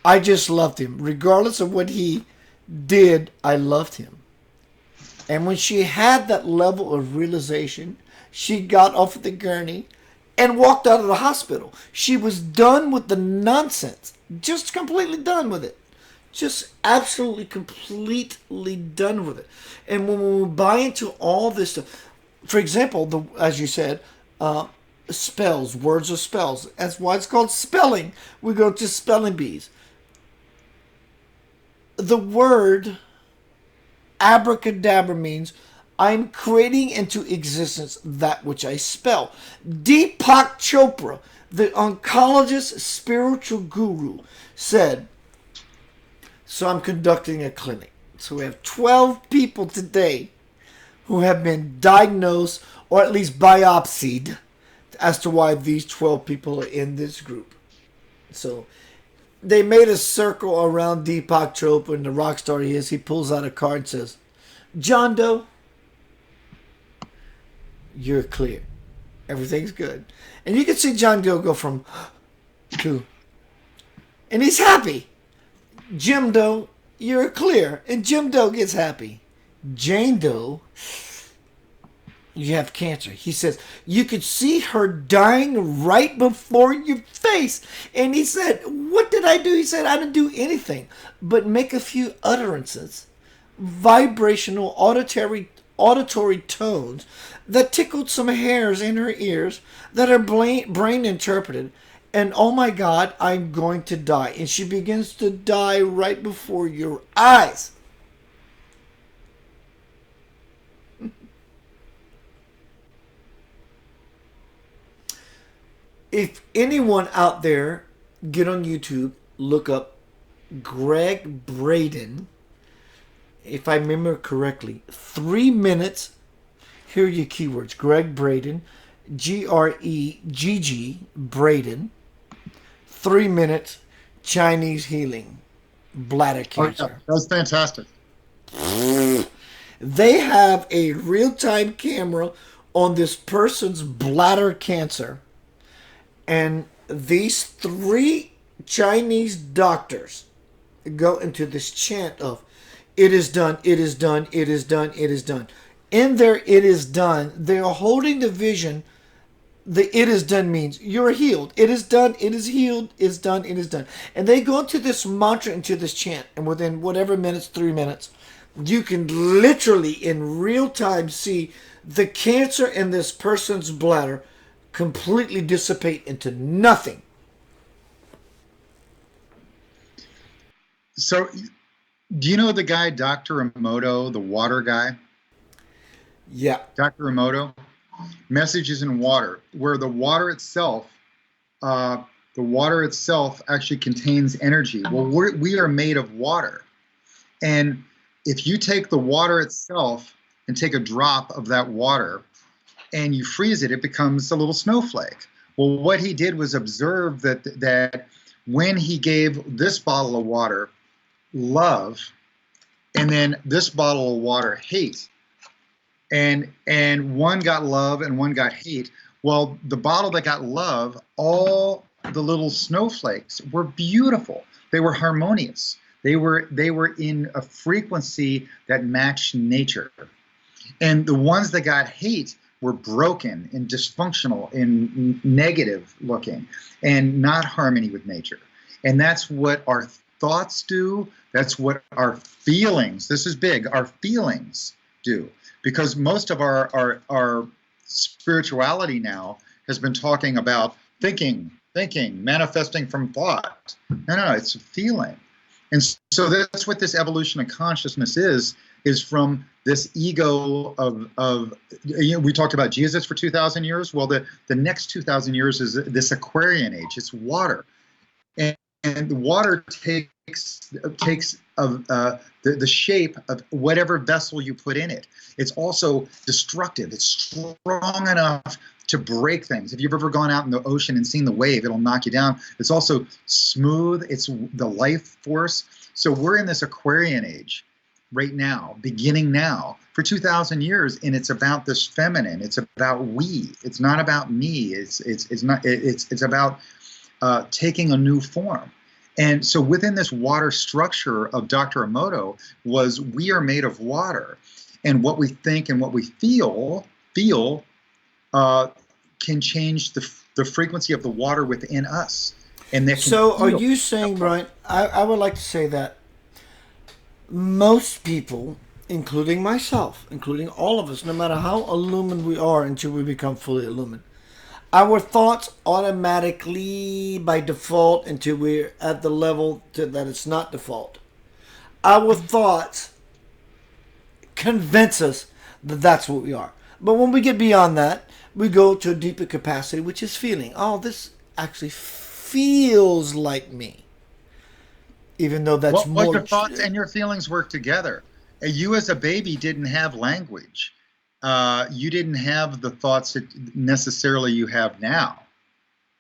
I just loved him. Regardless of what he did, I loved him. And when she had that level of realization, she got off of the gurney and walked out of the hospital. She was done with the nonsense. Just completely done with it. Just absolutely, completely done with it. And when we buy into all this stuff, for example, as you said, spells, words are spells. That's why it's called spelling. We go to spelling bees. The word abracadabra means I'm creating into existence that which I spell. Deepak Chopra, the oncologist spiritual guru, said, so I'm conducting a clinic. So we have 12 people today who have been diagnosed or at least biopsied as to why these 12 people are in this group. So they made a circle around Deepak Chopra, and the rock star he is. He pulls out a card and says, John Doe, you're clear. Everything's good. And you can see John Doe go from to, and he's happy. Jim Doe, you're clear. And Jim Doe gets happy. Jane Doe, you have cancer. He says, you could see her dying right before your face. And he said, what did I do? He said, I didn't do anything but make a few utterances, vibrational auditory tones that tickled some hairs in her ears that her brain interpreted. And oh my God, I'm going to die. And she begins to die right before your eyes. If anyone out there, get on YouTube, look up Greg Braden. If I remember correctly, 3 minutes. Here are your keywords. Greg Braden, Gregg Braden. 3 minutes, Chinese healing, bladder cancer. Oh, yeah. That's fantastic. They have a real-time camera on this person's bladder cancer. And these 3 Chinese doctors go into this chant of, it is done, it is done, it is done, it is done. In their it is done, they are holding the vision. The it is done means you're healed. It is done, it is healed, it's done, it is done. And they go into this mantra, into this chant, and within whatever minutes, 3 minutes, you can literally in real time see the cancer in this person's bladder completely dissipate into nothing. So, do you know the guy, Dr. Emoto, the water guy? Yeah. Dr. Emoto? Messages in Water, where the water itself actually contains energy. Well, we are made of water. And if you take the water itself and take a drop of that water and you freeze it, it becomes a little snowflake. Well, what he did was observe that when he gave this bottle of water love, and then this bottle of water hate, and one got love and one got hate. Well, the bottle that got love, all the little snowflakes were beautiful. They were harmonious. They were in a frequency that matched nature. And the ones that got hate were broken and dysfunctional and negative looking and not harmony with nature. And that's what our thoughts do. That's what our feelings, this is big, our feelings do. Because most of our spirituality now has been talking about thinking, manifesting from thought. No, it's a feeling. And so that's what this evolution of consciousness is from this ego of we talked about Jesus for 2,000 years. Well, the next 2,000 years is this Aquarian age. It's water. And the water takes the shape of whatever vessel you put in it. It's also destructive. It's strong enough to break things. If you've ever gone out in the ocean and seen the wave, it'll knock you down. It's also smooth. It's the life force. So we're in this Aquarian age right now, beginning now, for 2,000 years, and it's about this feminine. It's about we. It's not about me. It's about taking a new form. And so within this water structure of Dr. Emoto was we are made of water, and what we think and what we feel can change the frequency of the water within us. And so are you saying, Brian, I would like to say that most people, including myself, including all of us, no matter how illumined we are until we become fully illumined, our thoughts automatically, by default, until we're at the level that it's not default, our thoughts convince us that that's what we are. But when we get beyond that, we go to a deeper capacity, which is feeling. Oh, this actually feels like me. Even though that's more... Your thoughts and your feelings work together. You as a baby didn't have language. You didn't have the thoughts that necessarily you have now.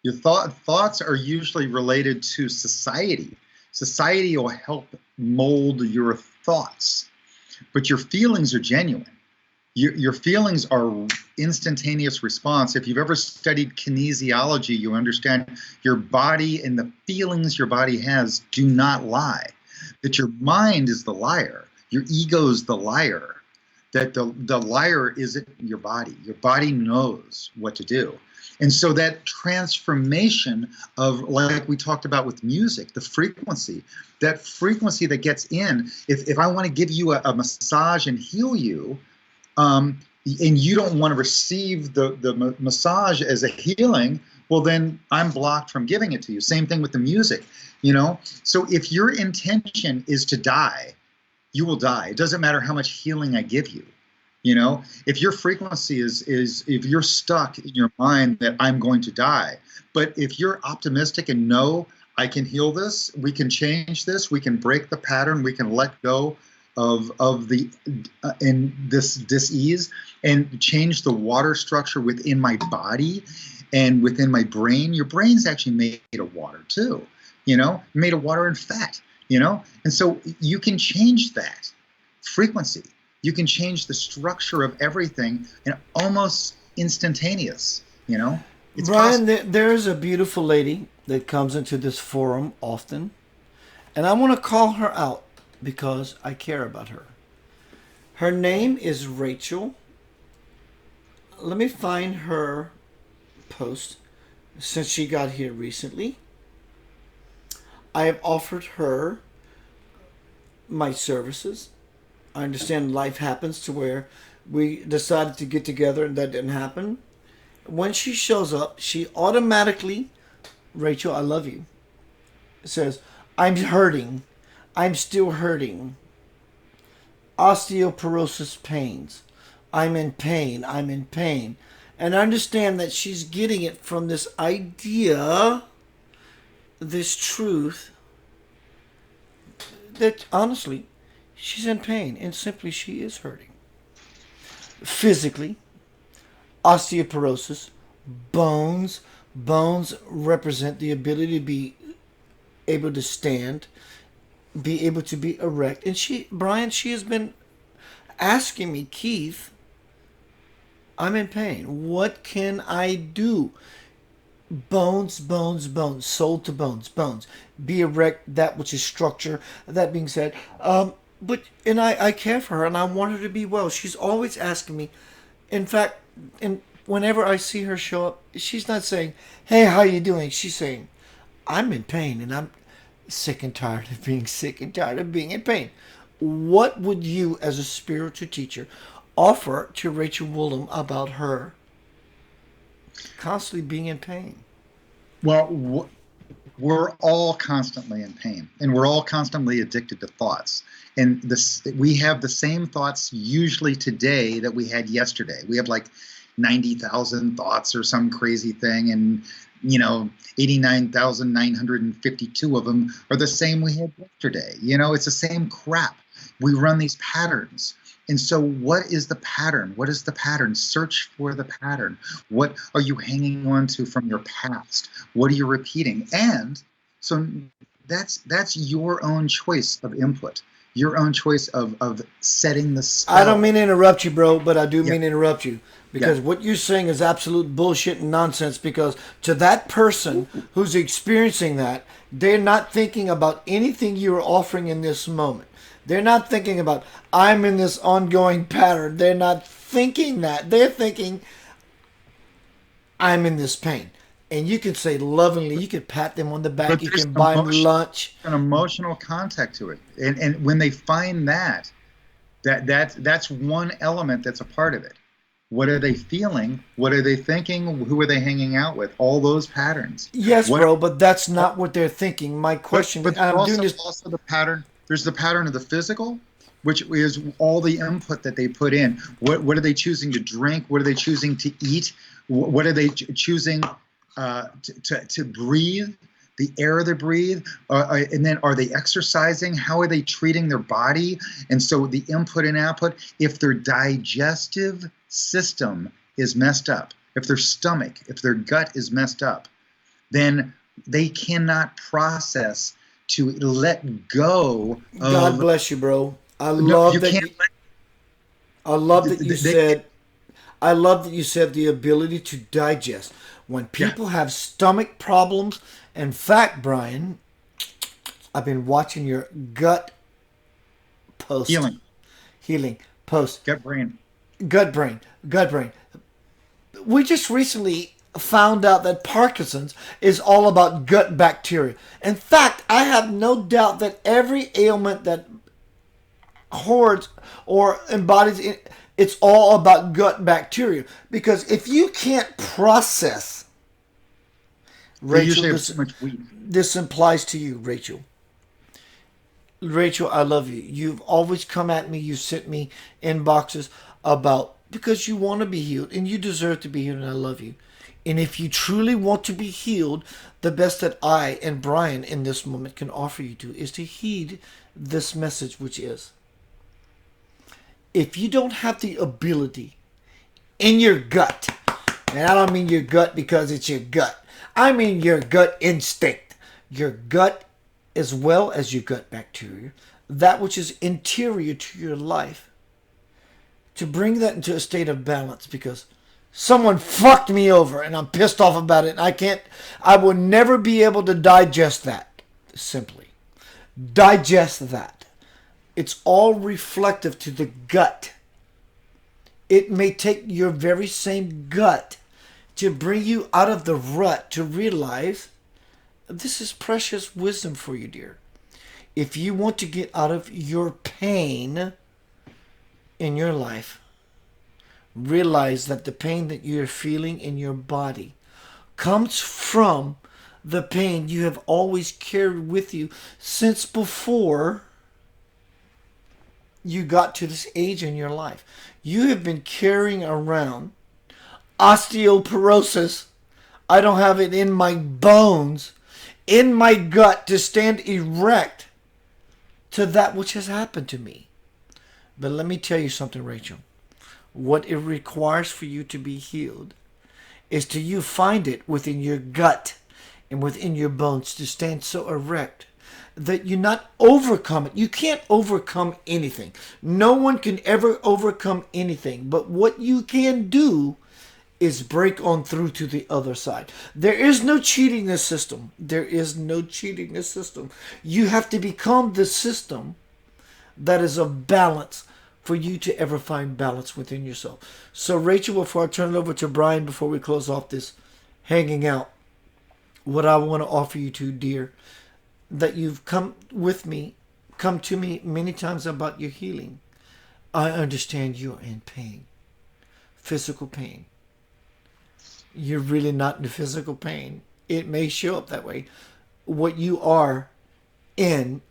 Your thoughts are usually related to society. Society will help mold your thoughts, but your feelings are genuine. Your feelings are instantaneous response. If you've ever studied kinesiology, you understand your body and the feelings your body has do not lie. That your mind is the liar. Your ego is the liar. That the liar isn't your body. Your body knows what to do. And so that transformation of, like we talked about with music, the frequency, that frequency that gets in, if I want to give you a massage and heal you, and you don't want to receive the massage as a healing, well, then I'm blocked from giving it to you. Same thing with the music, you know? So if your intention is to die, you will die. It doesn't matter how much healing I give you. You know, if your frequency is if you're stuck in your mind that I'm going to die, but if you're optimistic and know I can heal this, we can change this, we can break the pattern, we can let go of the in this dis-ease and change the water structure within my body and within my brain. Your brain's actually made of water too, you know, made of water and fat, you know, and so you can change that frequency. You can change the structure of everything and almost instantaneous, you know? It's Brian, there's a beautiful lady that comes into this forum often, and I want to call her out because I care about her. Her name is Rachel. Let me find her post since she got here recently. I have offered her my services. I understand life happens to where we decided to get together and that didn't happen. When she shows up, she automatically, Rachel, I love you, says, I'm hurting. I'm still hurting. Osteoporosis pains. I'm in pain. I'm in pain. And I understand that she's getting it from this idea, this truth, that honestly, she's in pain, and simply she is hurting. Physically, osteoporosis, bones represent the ability to be able to stand, be able to be erect. And Brian, she has been asking me, Keith, I'm in pain. What can I do? Bones, bones, bones, soul to bones, bones. Be erect, that which is structure. That being said, I care for her and I want her to be well. She's always asking me. In fact, whenever I see her show up, she's not saying, "Hey, how you doing?" She's saying, "I'm in pain and I'm sick and tired of being sick and tired of being in pain." What would you, as a spiritual teacher, offer to Rachel Woolham about her constantly being in pain? Well, we're all constantly in pain, and we're all constantly addicted to thoughts. And we have the same thoughts usually today that we had yesterday. We have like 90,000 thoughts or some crazy thing, and 89,952 of them are the same we had yesterday. It's the same crap. We run these patterns. And so what is the pattern? What is the pattern? Search for the pattern. What are you hanging on to from your past? What are you repeating? And so that's your own choice of input, your own choice of setting the spell. I don't mean to interrupt you, bro, but I do mean to interrupt you. Because what you're saying is absolute bullshit and nonsense, because to that person who's experiencing that, they're not thinking about anything you're offering in this moment. They're not thinking about, I'm in this ongoing pattern. They're not thinking that. They're thinking, I'm in this pain. And you can say lovingly, you can pat them on the back, you can buy them lunch. An emotional contact to it. And when they find that's one element that's a part of it. What are they feeling? What are they thinking? Who are they hanging out with? All those patterns. Yes, bro, but that's not what they're thinking. My question, but I'm also, doing this. Also the pattern. There's the pattern of the physical, which is all the input that they put in. What are they choosing to drink? What are they choosing to eat? What are they choosing to breathe? The air they breathe, and then are they exercising? How are they treating their body? And so the input and output. If their digestive system is messed up, if their stomach, if their gut is messed up, then they cannot process to let go of. God bless you, bro. I love that you said the ability to digest. When people have stomach problems, in fact, Brian, I've been watching your gut post. Healing post. Gut brain. We just recently found out that Parkinson's is all about gut bacteria. In fact, I have no doubt that every ailment that hoards or embodies it, it's all about gut bacteria. Because if you can't process, Rachel, this implies to you, Rachel. Rachel, I love you. You've always come at me. You sent me inboxes about, because you want to be healed and you deserve to be healed, and I love you. And if you truly want to be healed, the best that I and Brian in this moment can offer you to is to heed this message, which is, if you don't have the ability in your gut, and I don't mean your gut because it's your gut, I mean your gut instinct, your gut as well as your gut bacteria, that which is interior to your life, to bring that into a state of balance, because someone fucked me over and I'm pissed off about it. I will never be able to digest that. Simply. Digest that. It's all reflective to the gut. It may take your very same gut to bring you out of the rut to realize this is precious wisdom for you, dear. If you want to get out of your pain in your life, realize that the pain that you're feeling in your body comes from the pain you have always carried with you since before you got to this age in your life. You have been carrying around osteoporosis. I don't have it in my bones, in my gut, to stand erect to that which has happened to me. But let me tell you something, Rachel. What it requires for you to be healed is to you find it within your gut, and within your bones to stand so erect that you not overcome it. You can't overcome anything. No one can ever overcome anything. But what you can do is break on through to the other side. There is no cheating this system. There is no cheating this system. You have to become the system that is of balance for you to ever find balance within yourself. So Rachel, before I turn it over to Brian, before we close off this hanging out, what I want to offer you to, dear, that you've come to me many times about your healing. I understand you're in pain, physical pain. You're really not in physical pain. It may show up that way. What you are in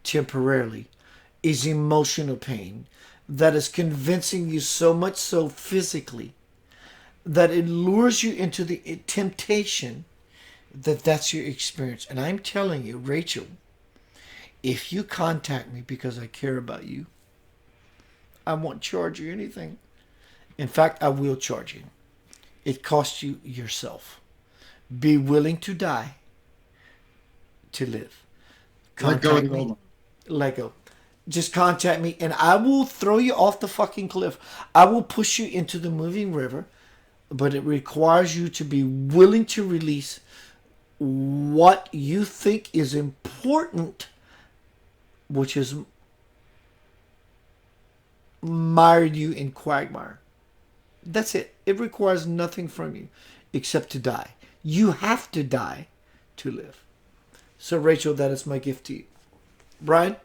temporarily is emotional pain that is convincing you so much so physically that it lures you into the temptation that that's your experience. And I'm telling you, Rachel, if you contact me because I care about you, I won't charge you anything. In fact, I will charge you. It costs you yourself. Be willing to die to live. Let go of the old one. Let go. Just contact me and I will throw you off the fucking cliff. I will push you into the moving river, but it requires you to be willing to release what you think is important, which is mired you in quagmire. That's it. It requires nothing from you except to die. You have to die to live. So Rachel, that is my gift to you. Brian?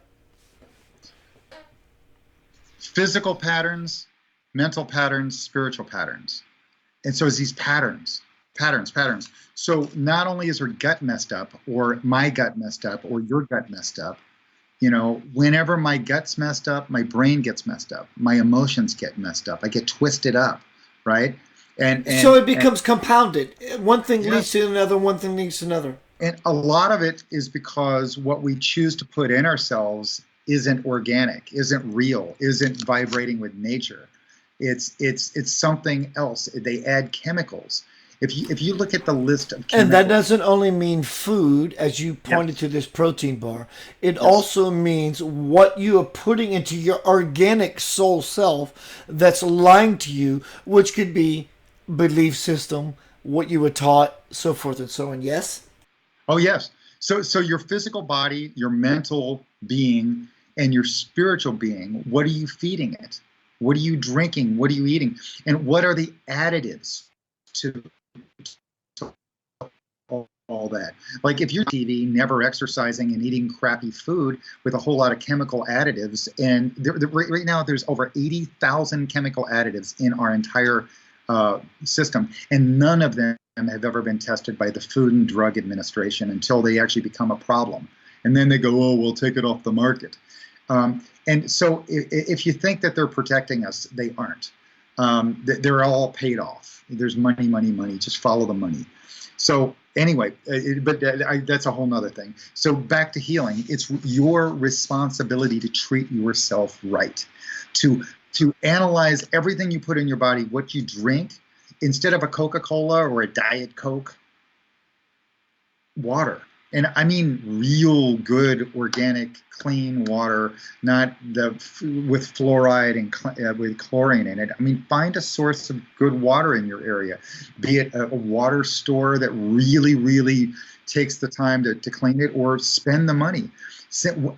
Physical patterns, mental patterns, spiritual patterns. And so it's these patterns. So not only is her gut messed up, or my gut messed up, or your gut messed up, you know, whenever my gut's messed up, my brain gets messed up. My emotions get messed up. I get twisted up, right? And so it becomes compounded. One thing leads to another, one thing leads to another. And a lot of it is because what we choose to put in ourselves isn't organic, isn't real, isn't vibrating with nature. It's something else. They add chemicals. If you look at the list of chemicals, and that doesn't only mean food, as you pointed to this protein bar. It also means what you are putting into your organic soul self that's lying to you, which could be belief system, what you were taught, so forth and so on. Yes? Oh, yes. So your physical body, your mental being, and your spiritual being, what are you feeding it? What are you drinking? What are you eating? And what are the additives to all that? Like if you're TV, never exercising and eating crappy food with a whole lot of chemical additives, and right now there's over 80,000 chemical additives in our entire system, and none of them have ever been tested by the Food and Drug Administration until they actually become a problem. And then they go, oh, we'll take it off the market. And so if you think that they're protecting us, they aren't. They're all paid off. There's money, money, money. Just follow the money. So anyway, that's a whole nother thing. So back to healing. It's your responsibility to treat yourself right, to analyze everything you put in your body, what you drink. Instead of a Coca-Cola or a Diet Coke, water. And I mean real good, organic, clean water, not with fluoride and with chlorine in it. I mean, find a source of good water in your area, be it a water store that really, really takes the time to clean it, or spend the money.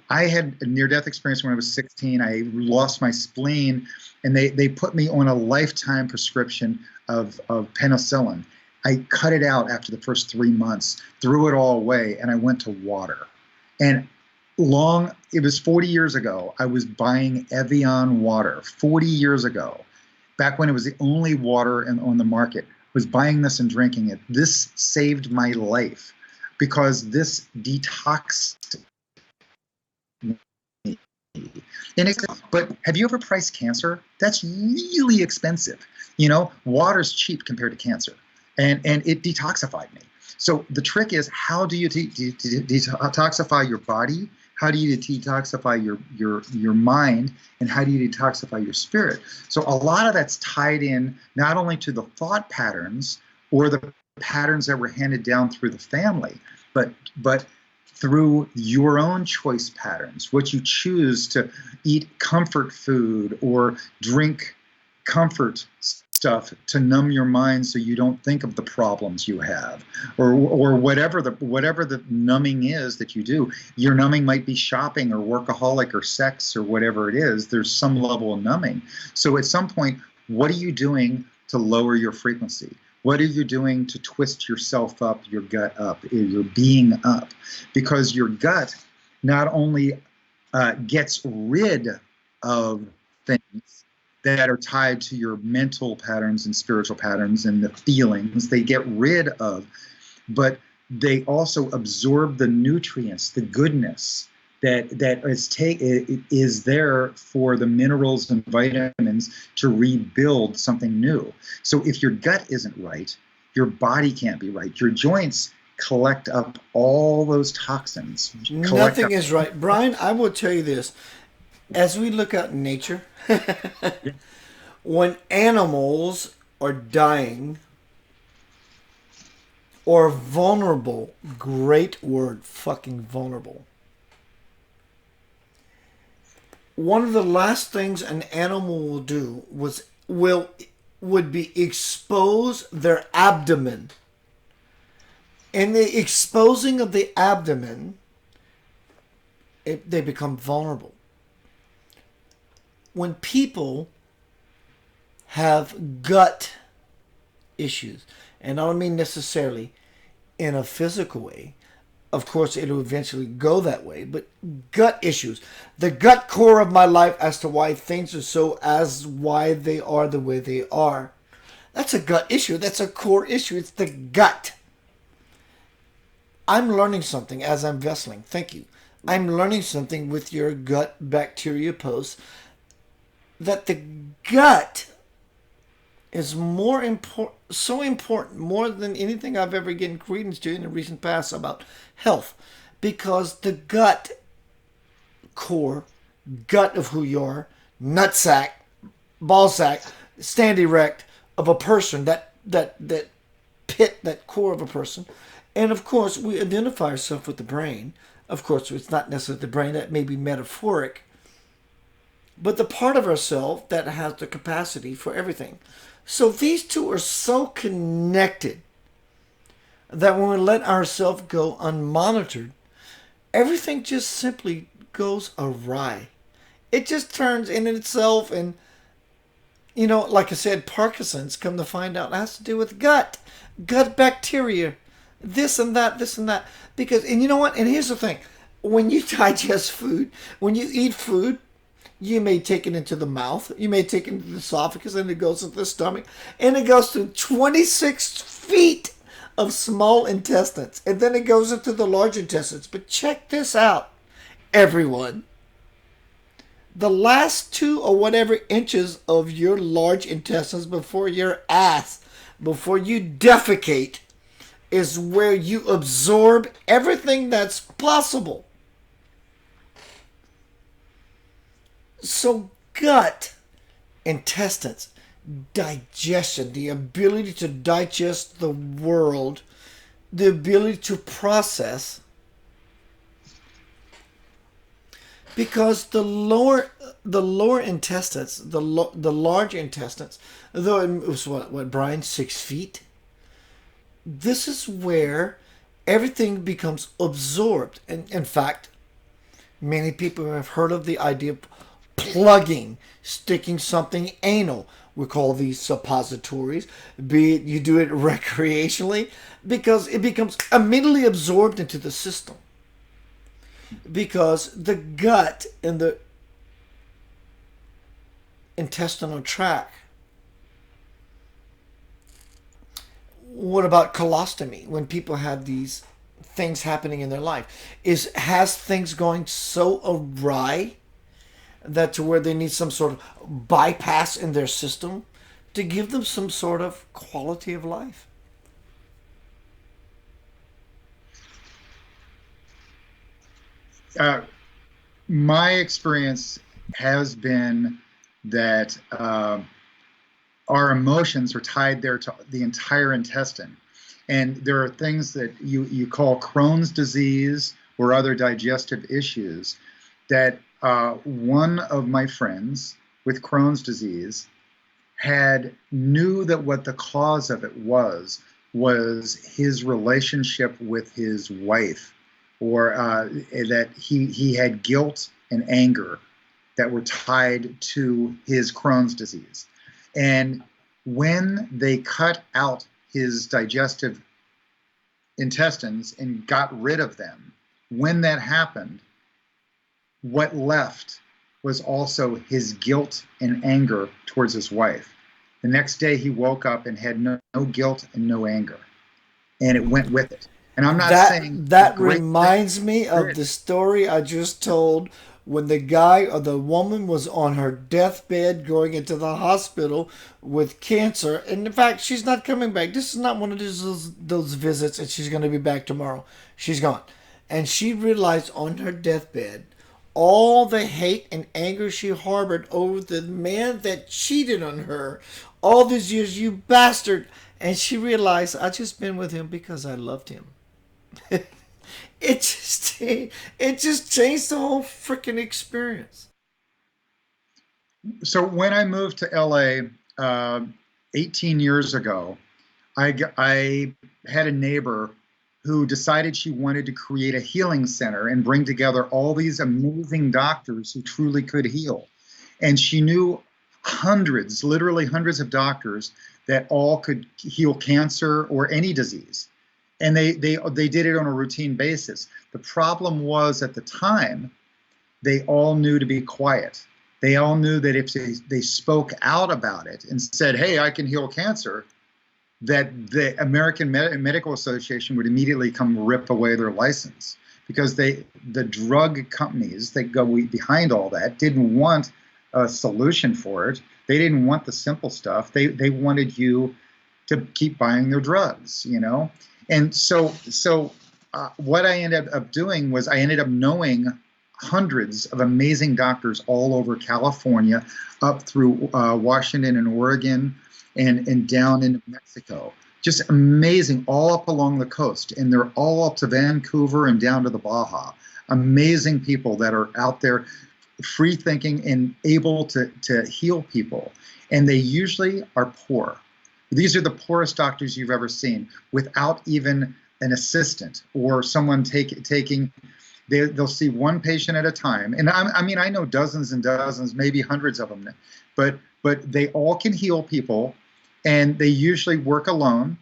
I had a near-death experience when I was 16. I lost my spleen, and they put me on a lifetime prescription of penicillin. I cut it out after the first 3 months, threw it all away, and I went to water. And it was 40 years ago, I was buying Evian water, 40 years ago, back when it was the only water on the market. I was buying this and drinking it. This saved my life because this detoxed me. But have you ever priced cancer? That's really expensive. You know, water's cheap compared to cancer. And it detoxified me. So the trick is, how do you detoxify your body? How do you detoxify your mind? And how do you detoxify your spirit? So a lot of that's tied in not only to the thought patterns or the patterns that were handed down through the family, but through your own choice patterns, what you choose to eat comfort food or drink comfort stuff to numb your mind so you don't think of the problems you have, or whatever the numbing is that you do. Your numbing might be shopping or workaholic or sex or whatever it is. There's some level of numbing. So at some point, what are you doing to lower your frequency? What are you doing to twist yourself up, your gut up, your being up? Because your gut not only gets rid of things that are tied to your mental patterns and spiritual patterns and the feelings they get rid of, but they also absorb the nutrients, the goodness that is there for the minerals and vitamins to rebuild something new. So if your gut isn't right, your body can't be right. Your joints collect up all those toxins. Nothing is right. Brian, I will tell you this. As we look out in nature, when animals are dying or vulnerable, great word, fucking vulnerable. One of the last things an animal will do would be expose their abdomen. In the exposing of the abdomen, they become vulnerable. When people have gut issues, and I don't mean necessarily in a physical way, of course it'll eventually go that way, but gut issues, the gut core of my life as to why things are why they are the way they are, that's a gut issue. That's a core issue. It's the gut. I'm learning something as I'm vesseling. Thank you. I'm learning something with your gut bacteria post, that the gut is so important, more than anything I've ever given credence to in the recent past about health, because the gut core, gut of who you are, nutsack, ballsack, stand erect of a person, that pit, that core of a person. And of course, we identify ourselves with the brain. Of course, it's not necessarily the brain, that may be metaphoric, but the part of ourselves that has the capacity for everything. So these two are so connected that when we let ourselves go unmonitored, everything just simply goes awry. It just turns in itself, and, like I said, Parkinson's, come to find out, has to do with gut bacteria, this and that. Because, and you know what? And here's the thing. When you digest food, when you eat food, you may take it into the mouth, you may take it into the esophagus, and it goes into the stomach, and it goes to 26 feet of small intestines, and then it goes into the large intestines. But check this out, everyone. The last 2 or whatever inches of your large intestines before your ass, before you defecate, is where you absorb everything that's possible. So gut, intestines, digestion, the ability to digest the world, the ability to process, because the lower intestines, the large intestines, though it was what Brian, 6 feet. This is where everything becomes absorbed, and in fact, many people have heard of the idea of plugging, sticking something anal. We call these suppositories, be it you do it recreationally, because it becomes immediately absorbed into the system. Because the gut and the intestinal tract. What about colostomy? When people have these things happening in their life, has things going so awry that to where they need some sort of bypass in their system to give them some sort of quality of life? My experience has been that our emotions are tied there to the entire intestine. And there are things that you call Crohn's disease or other digestive issues that one of my friends with Crohn's disease knew that what the cause of it was his relationship with his wife, or that he had guilt and anger that were tied to his Crohn's disease. And when they cut out his digestive intestines and got rid of them, when that happened, what left was also his guilt and anger towards his wife. The next day he woke up and had no guilt and no anger, and it went with it. And I'm not saying that reminds me of the story I just told when the guy or the woman was on her deathbed going into the hospital with cancer. And in fact, she's not coming back. This is not one of those visits and she's going to be back tomorrow. She's gone. And she realized on her deathbed all the hate and anger she harbored over the man that cheated on her all these years, you bastard. And she realized, I just been with him because I loved him. It just changed the whole freaking experience. So when I moved to LA 18 years ago, I had a neighbor who decided she wanted to create a healing center and bring together all these amazing doctors who truly could heal. And she knew hundreds, literally hundreds of doctors that all could heal cancer or any disease. And they did it on a routine basis. The problem was at the time, they all knew to be quiet. They all knew that if they spoke out about it and said, hey, I can heal cancer, that the American Medical Association would immediately come rip away their license, because the drug companies that go behind all that didn't want a solution for it. They didn't want the simple stuff. They wanted you to keep buying their drugs, you know? And so what I ended up doing was I ended up knowing hundreds of amazing doctors all over California, up through Washington and Oregon, and down into Mexico. Just amazing, all up along the coast. And they're all up to Vancouver and down to the Baja. Amazing people that are out there free thinking and able to heal people. And they usually are poor. These are the poorest doctors you've ever seen, without even an assistant or someone taking. They'll see one patient at a time. And I mean, I know dozens and dozens, maybe hundreds of them, but they all can heal people, and they usually work alone,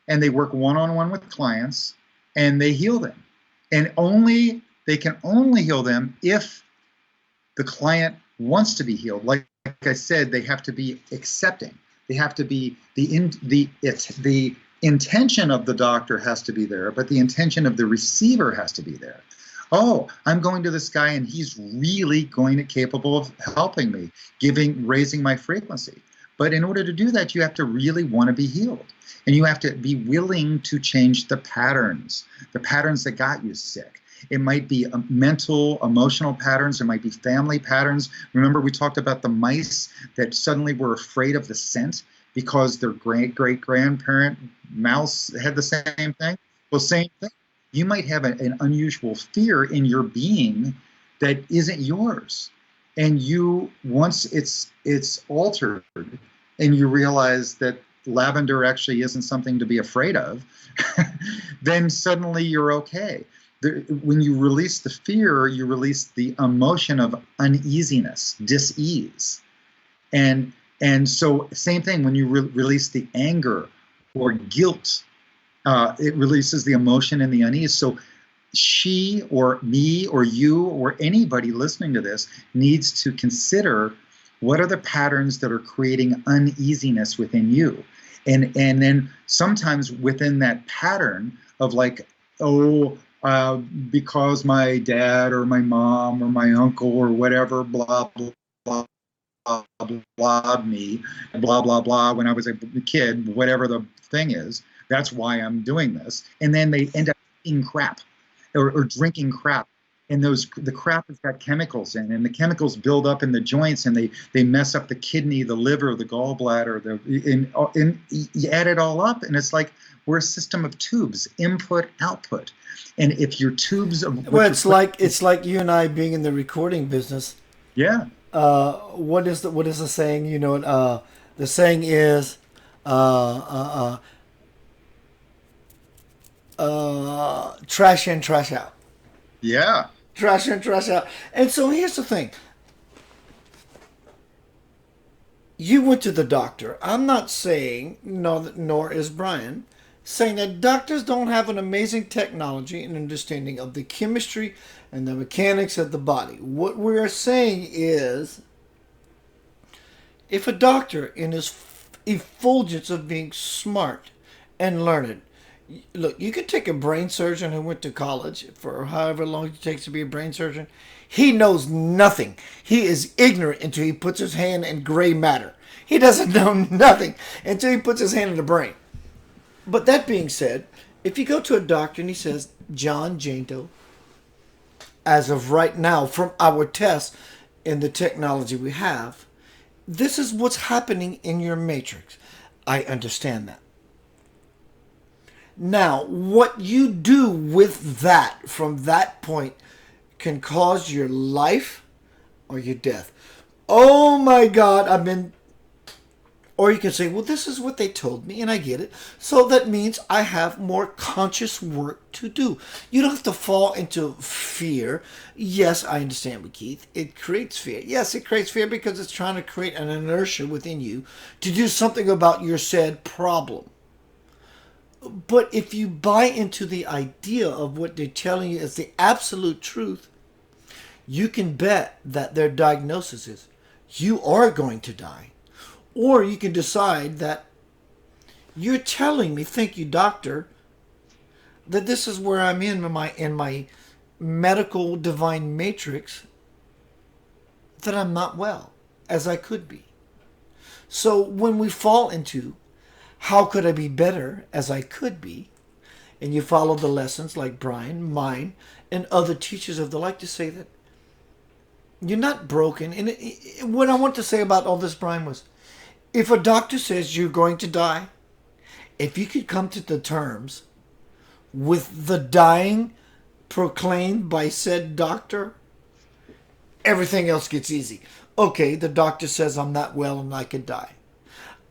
and they work one-on-one with clients, and they heal them. And they can only heal them if the client wants to be healed. Like I said, they have to be accepting. They have to be the intention of the doctor has to be there, but the intention of the receiver has to be there. Oh, I'm going to this guy and he's really capable of helping me, raising my frequency. But in order to do that, you have to really want to be healed. And you have to be willing to change the patterns that got you sick. It might be mental, emotional patterns. It might be family patterns. Remember, we talked about the mice that suddenly were afraid of the scent because their great-great-grandparent mouse had the same thing. Well, same thing. You might have an unusual fear in your being that isn't yours. And once it's altered and you realize that lavender actually isn't something to be afraid of, then suddenly you're okay. When you release the fear, you release the emotion of uneasiness, dis-ease. And so same thing, when you release the anger or guilt, it releases the emotion and the unease. So she or me or you or anybody listening to this needs to consider, what are the patterns that are creating uneasiness within you? And then sometimes within that pattern of like, because my dad or my mom or my uncle or whatever, blah, blah, blah, blah, me, blah, blah, blah, when I was a kid, whatever the thing is, that's why I'm doing this. And then they end up eating crap or drinking crap and the crap has got chemicals in, and the chemicals build up in the joints, and they mess up the kidney, the liver, the gallbladder. And you add it all up, and it's like we're a system of tubes, input, output. And if your tubes of Well, it's like you and I being in the recording business. yeah, What is the saying? You know, the saying is, trash in, trash out. yeah, Trash in, trash out. And so here's the thing. You went to the doctor. I'm not saying, nor is Brian, saying that doctors don't have an amazing technology and understanding of the chemistry and the mechanics of the body. What we're saying is, if a doctor in his effulgence of being smart and learned, look, you could take a brain surgeon who went to college for however long it takes to be a brain surgeon. He knows nothing. He is ignorant until he puts his hand in gray matter. He doesn't know nothing until he puts his hand in the brain. But that being said, if you go to a doctor and he says, John Jane Doe, as of right now, from our tests and the technology we have, this is what's happening in your matrix. I understand that. Now, what you do with that from that point can cause your life or your death. Oh my God, or you can say, well, this is what they told me, and I get it. So that means I have more conscious work to do. You don't have to fall into fear. Yes, I understand with Keith. It creates fear. Yes, it creates fear because it's trying to create an inertia within you to do something about your said problem. But if you buy into the idea of what they're telling you is the absolute truth, you can bet that their diagnosis is you are going to die. Or you can decide that you're telling me, thank you, doctor, that this is where I'm in my medical divine matrix, that I'm not well as I could be. So when we fall into how could I be better as I could be, and you follow the lessons like Brian, mine, and other teachers of the like to say that you're not broken. And what I want to say about all this, Brian, was if a doctor says you're going to die, if you could come to the terms with the dying proclaimed by said doctor, everything else gets easy. Okay, the doctor says I'm not well and I could die.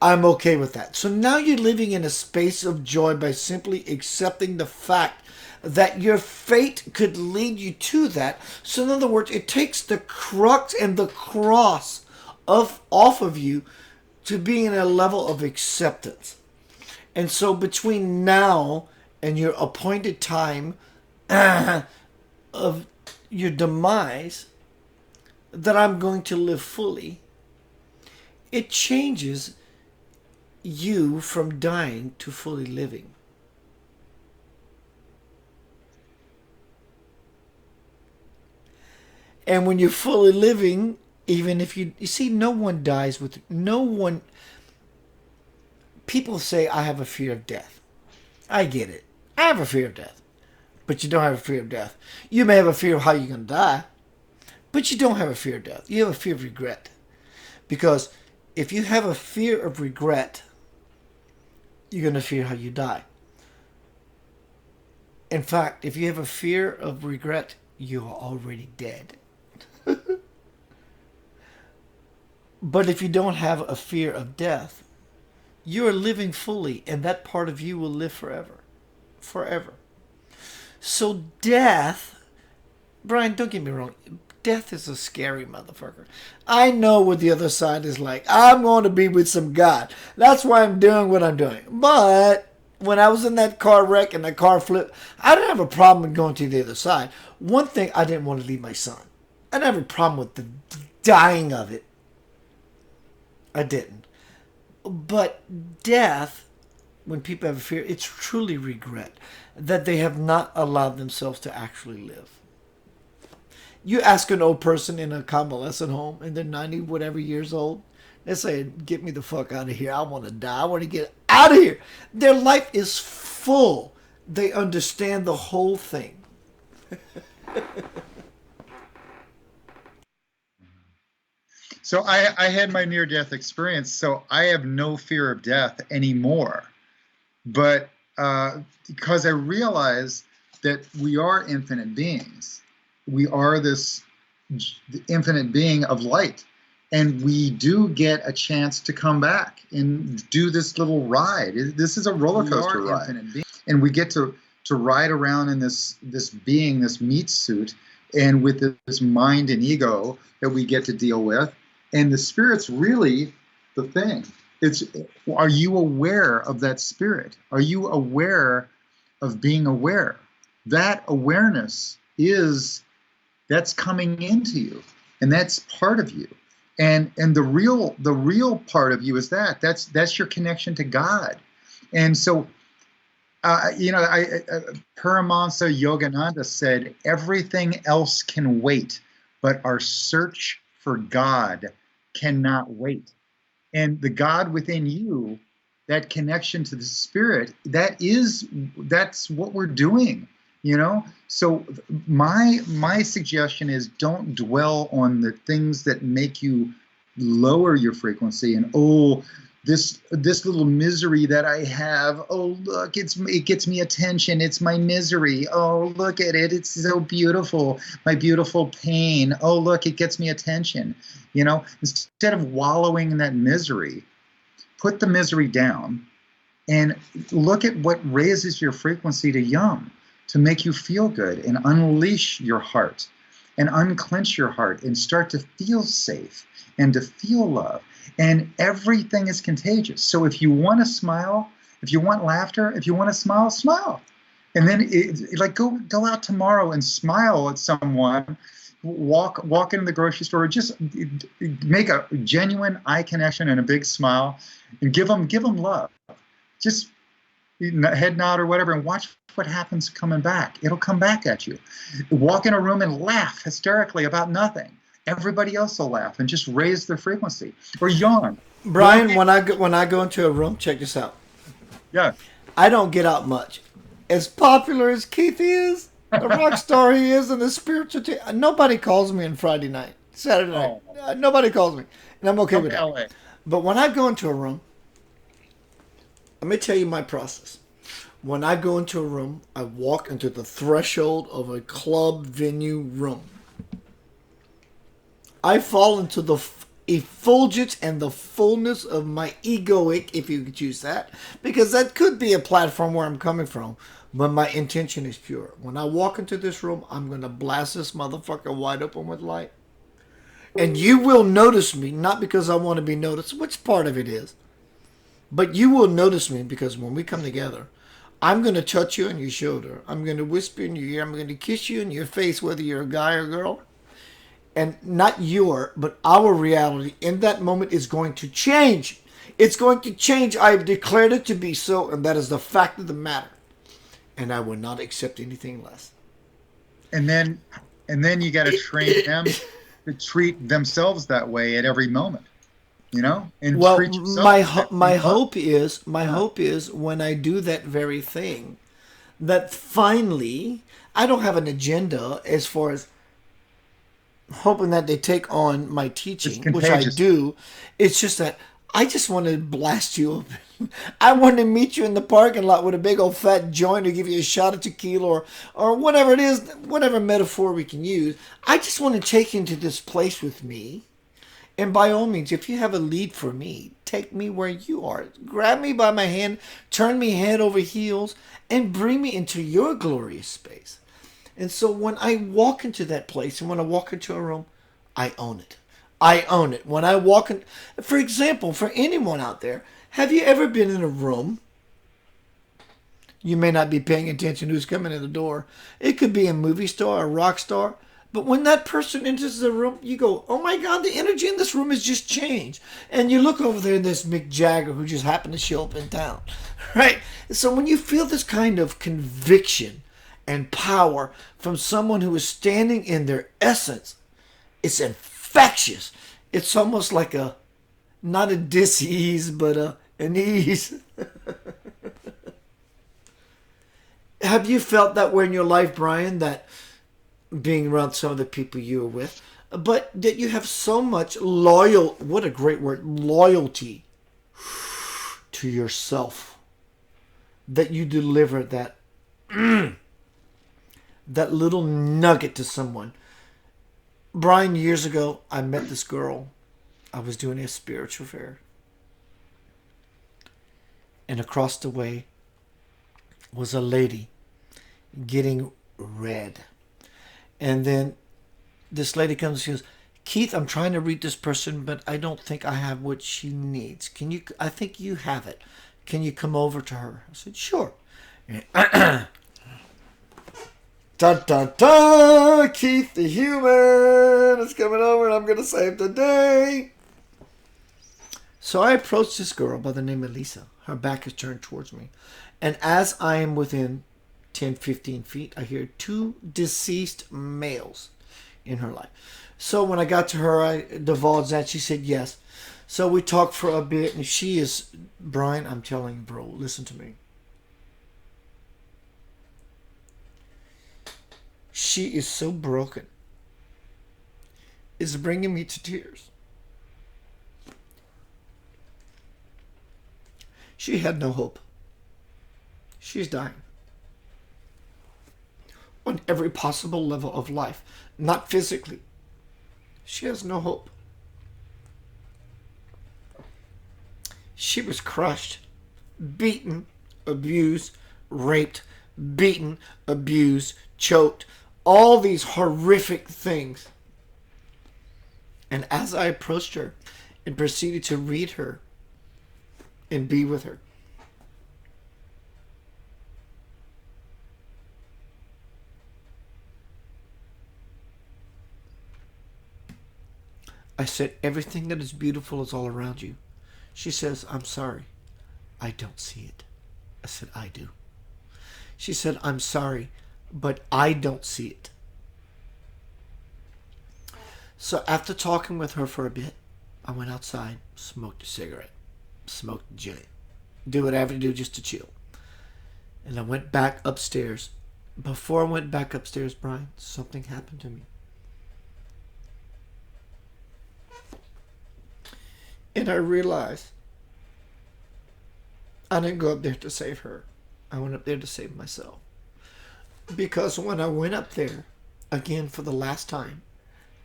I'm okay with that. So now you're living in a space of joy by simply accepting the fact that your fate could lead you to that. So in other words, it takes the crux and the cross off of you to being in a level of acceptance. And so between now and your appointed time of your demise, that I'm going to live fully, it changes you from dying to fully living. And when you're fully living, even if you see, no one dies with, no one, people say, I have a fear of death. I get it. I have a fear of death. But you don't have a fear of death. You may have a fear of how you're going to die, but you don't have a fear of death. You have a fear of regret. Because if you have a fear of regret, you're going to fear how you die. In fact, if you have a fear of regret, you are already dead. But if you don't have a fear of death, you are living fully, and that part of you will live forever. Forever. So death, Brian, don't get me wrong, death is a scary motherfucker. I know what the other side is like. I'm going to be with some God. That's why I'm doing what I'm doing. But when I was in that car wreck and that car flipped, I didn't have a problem with going to the other side. One thing, I didn't want to leave my son. I didn't have a problem with the dying of it. I didn't. But death, when people have a fear, it's truly regret that they have not allowed themselves to actually live. You ask an old person in a convalescent home and they're 90 whatever years old, they say, get me the fuck out of here. I want to die. I want to get out of here. Their life is full. They understand the whole thing. So I had my near-death experience, so I have no fear of death anymore. But because I realize that we are infinite beings, we are this infinite being of light, and we do get a chance to come back and do this little ride. This is a roller coaster ride, and we get to ride around in this being, this meat suit, and with this mind and ego that we get to deal with. And the spirit's really the thing. Are you aware of that spirit? Are you aware of being aware? That awareness that's coming into you, and that's part of you. And the real part of you is that's your connection to God. And so, Paramahansa Yogananda said, everything else can wait, but our search for God cannot wait. And the God within you, that connection to the spirit, that's what we're doing, So my suggestion is, don't dwell on the things that make you lower your frequency and, this little misery that I have. Oh, look, it gets me attention. It's my misery. Oh, look at it. It's so beautiful. My beautiful pain. Oh, look, it gets me attention. Instead of wallowing in that misery, put the misery down and look at what raises your frequency to yum, to make you feel good, and unleash your heart and unclench your heart and start to feel safe and to feel love. And everything is contagious. So if you want to smile, if you want laughter, if you want to smile, smile. And then go out tomorrow and smile at someone. Walk into the grocery store. Just make a genuine eye connection and a big smile, and give them love. Just head nod or whatever, and watch what happens coming back. It'll come back at you. Walk in a room and laugh hysterically about nothing. Everybody else will laugh and just raise their frequency, or yawn. Brian, when I go into a room, check this out. Yeah. I don't get out much. As popular as Keith is, the rock star he is, and the spiritual nobody calls me on Friday night, Saturday night. Nobody calls me, and I'm okay with that. LA. But when I go into a room, let me tell you my process. When I go into a room, I walk into the threshold of a club venue room. I fall into the effulgence and the fullness of my egoic, if you could choose that, because that could be a platform where I'm coming from, but my intention is pure. When I walk into this room, I'm going to blast this motherfucker wide open with light. And you will notice me, not because I want to be noticed, which part of it is, but you will notice me because when we come together, I'm going to touch you on your shoulder. I'm going to whisper in your ear. I'm going to kiss you in your face, whether you're a guy or girl. And not your, but our reality in that moment is going to change. It's going to change. I have declared it to be so, and that is the fact of the matter. And I will not accept anything less. And then you got to train them to treat themselves that way at every moment, And well, treat yourself my hope is when I do that very thing, that finally I don't have an agenda as far as hoping that they take on my teaching, which I do. It's just that I just want to blast you open. I want to meet you in the parking lot with a big old fat joint or give you a shot of tequila or whatever it is, whatever metaphor we can use. I just want to take you into this place with me. And by all means, if you have a lead for me, take me where you are. Grab me by my hand, turn me head over heels, and bring me into your glorious space. And so when I walk into that place and when I walk into a room, I own it. I own it. When I walk in, for example, for anyone out there, have you ever been in a room? You may not be paying attention who's coming in the door. It could be a movie star, a rock star. But when that person enters the room, you go, oh my God, the energy in this room has just changed. And you look over there and there's Mick Jagger who just happened to show up in town. Right? So when you feel this kind of conviction and power from someone who is standing in their essence, it's infectious. It's almost like not a dis-ease, but an ease. Have you felt that way in your life, Brian, that being around some of the people you were with, but that you have so much loyal, what a great word, loyalty to yourself, that you deliver that that little nugget to someone. Brian, years ago, I met this girl. I was doing a spiritual fair. And across the way was a lady getting red. And then this lady comes and she goes, Keith, I'm trying to read this person, but I don't think I have what she needs. Can you, I think you have it. Can you come over to her? I said, sure. Dun, dun, dun! Keith the human is coming over and I'm going to save the day. So I approached this girl by the name of Lisa. Her back is turned towards me. And as I am within 10, 15 feet, I hear two deceased males in her life. So when I got to her, I divulged that. She said yes. So we talked for a bit, and she is, Brian, I'm telling you, bro, listen to me. She is so broken. It's bringing me to tears. She had no hope. She's dying. On every possible level of life. Not physically. She has no hope. She was crushed, beaten, abused, raped, beaten, abused, choked. All these horrific things. And as I approached her and proceeded to read her and be with her, I said, everything that is beautiful is all around you. She says, I'm sorry. I don't see it. I said, I do. She said, I'm sorry, but I don't see it. So after talking with her for a bit, I went outside, smoked a cigarette, smoked a joint, do whatever to do just to chill. And I went back upstairs. Before I went back upstairs, Brian, something happened to me. And I realized I didn't go up there to save her. I went up there to save myself. Because when I went up there, again for the last time,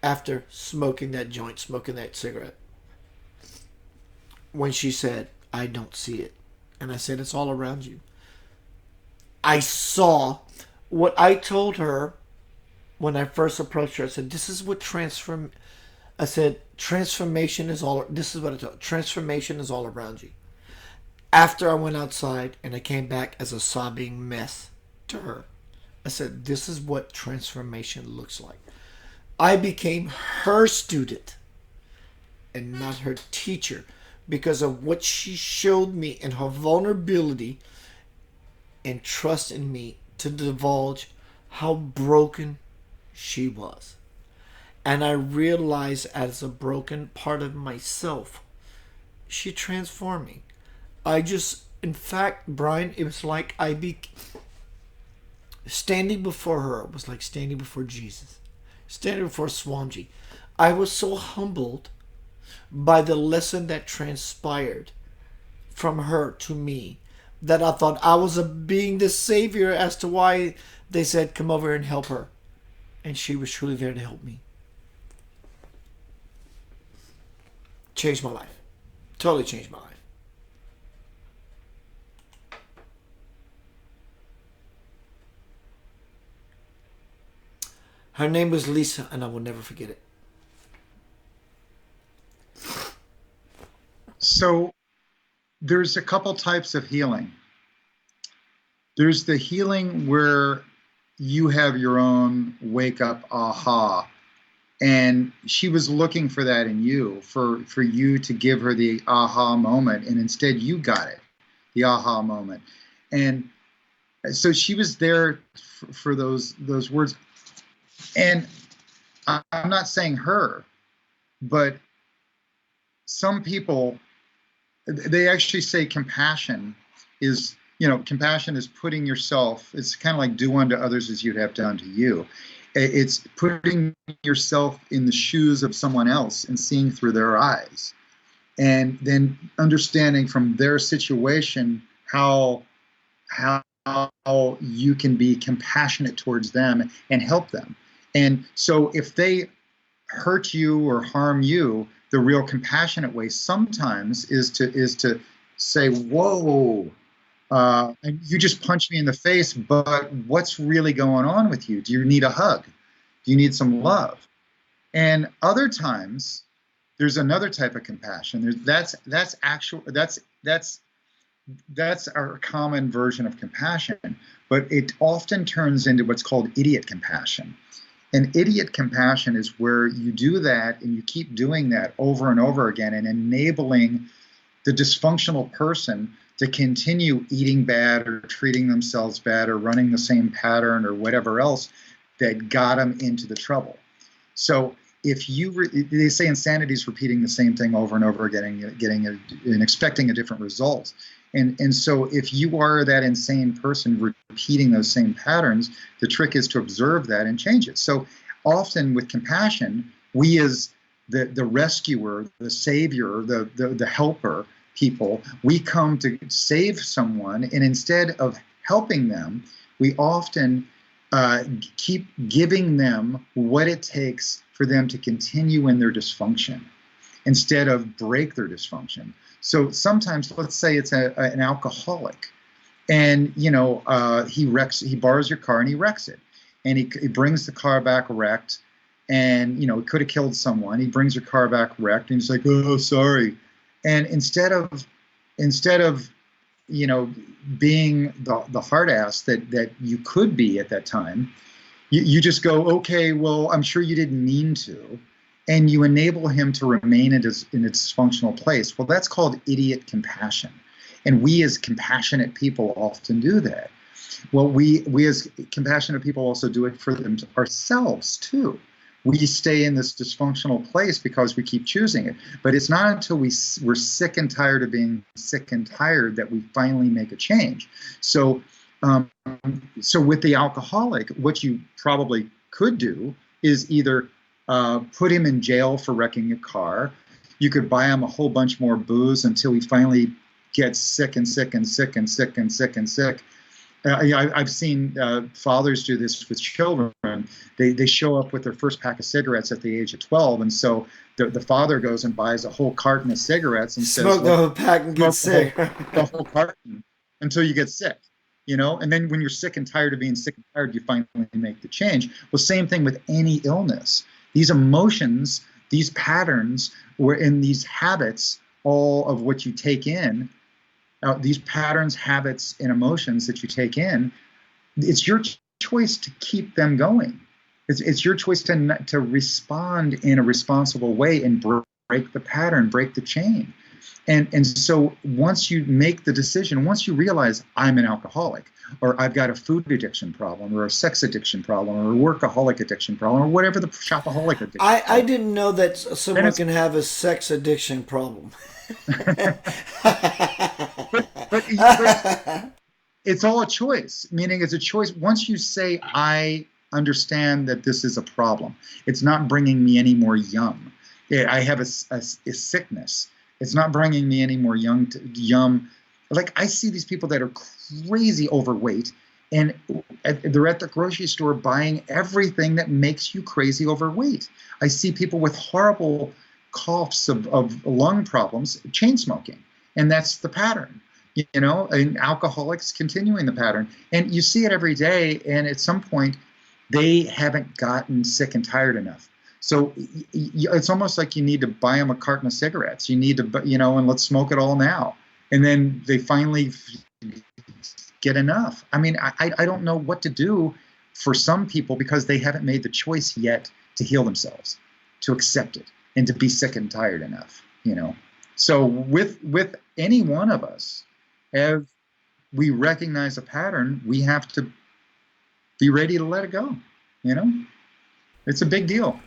after smoking that joint, smoking that cigarette, when she said, I don't see it. And I said, it's all around you. I saw what I told her when I first approached her. I said, this is what I said, transformation is all, this is what I told her, transformation is all around you. After I went outside and I came back as a sobbing mess to her, I said, this is what transformation looks like. I became her student and not her teacher because of what she showed me and her vulnerability and trust in me to divulge how broken she was. And I realized as a broken part of myself, she transformed me. In fact, Brian, it was like standing before her was like standing before Jesus, standing before Swamiji. I was so humbled by the lesson that transpired from her to me that I thought I was being the savior as to why they said, come over and help her. And she was truly there to help me. Changed my life. Totally changed my life. Her name was Lisa, and I will never forget it. So there's a couple types of healing. There's the healing where you have your own wake up aha. And she was looking for that in you, for you to give her the aha moment. And instead you got it, the aha moment. And so she was there for those words. And I'm not saying her, but some people, they actually say compassion is putting yourself, it's kind of like do unto others as you'd have done to you. It's putting yourself in the shoes of someone else and seeing through their eyes, and then understanding from their situation how you can be compassionate towards them and help them. And so if they hurt you or harm you, the real compassionate way sometimes is to say, whoa, you just punched me in the face, but what's really going on with you? Do you need a hug? Do you need some love? And other times, there's another type of compassion. That's our common version of compassion, but it often turns into what's called idiot compassion. And idiot compassion is where you do that and you keep doing that over and over again and enabling the dysfunctional person to continue eating bad or treating themselves bad or running the same pattern or whatever else that got them into the trouble. So if they say insanity is repeating the same thing over and over again, and expecting a different result. And so if you are that insane person repeating those same patterns, the trick is to observe that and change it. So often with compassion, we as the rescuer, the savior, the helper people, we come to save someone, and instead of helping them, we often keep giving them what it takes for them to continue in their dysfunction instead of break their dysfunction. So sometimes, let's say it's an alcoholic, and he borrows your car and he wrecks it, and he brings the car back wrecked, and he could have killed someone. He brings your car back wrecked, and he's like, "Oh, sorry," and instead of being the hard ass that you could be at that time, you just go, okay, well, I'm sure you didn't mean to, and you enable him to remain in a dysfunctional place. Well, that's called idiot compassion, and we as compassionate people often do that. Well, we as compassionate people also do it for ourselves too. We stay in this dysfunctional place because we keep choosing it. But it's not until we're sick and tired of being sick and tired that we finally make a change. So with the alcoholic, what you probably could do is either put him in jail for wrecking a car. You could buy him a whole bunch more booze until he finally gets sick and sick and sick and sick and sick and sick. I've seen fathers do this with children. They show up with their first pack of cigarettes at the age of 12, and so the father goes and buys a whole carton of cigarettes and smoke says, the whole pack and get sick. the whole carton until you get sick, and then when you're sick and tired of being sick and tired, you finally make the change. Well, same thing with any illness. These emotions, these patterns, in these habits, all of what you take in, these patterns, habits, and emotions that you take in, it's your choice to keep them going. It's your choice to respond in a responsible way and break the pattern, break the chain. And so once you make the decision, once you realize I'm an alcoholic, or I've got a food addiction problem, or a sex addiction problem, or a workaholic addiction problem, or whatever the shopaholic addiction I didn't know that someone can have a sex addiction problem. but it's all a choice, meaning it's a choice. Once you say, I understand that this is a problem, it's not bringing me any more yum. I have a sickness. It's not bringing me any more yum. Like, I see these people that are crazy overweight, and they're at the grocery store buying everything that makes you crazy overweight. I see people with horrible coughs of lung problems, chain smoking, and that's the pattern. And alcoholics continuing the pattern, and you see it every day. And at some point, they haven't gotten sick and tired enough. So it's almost like you need to buy them a carton of cigarettes. You need to, and let's smoke it all now. And then they finally get enough. I mean, I don't know what to do for some people because they haven't made the choice yet to heal themselves, to accept it, and to be sick and tired enough. So with any one of us, as we recognize a pattern, we have to be ready to let it go. It's a big deal.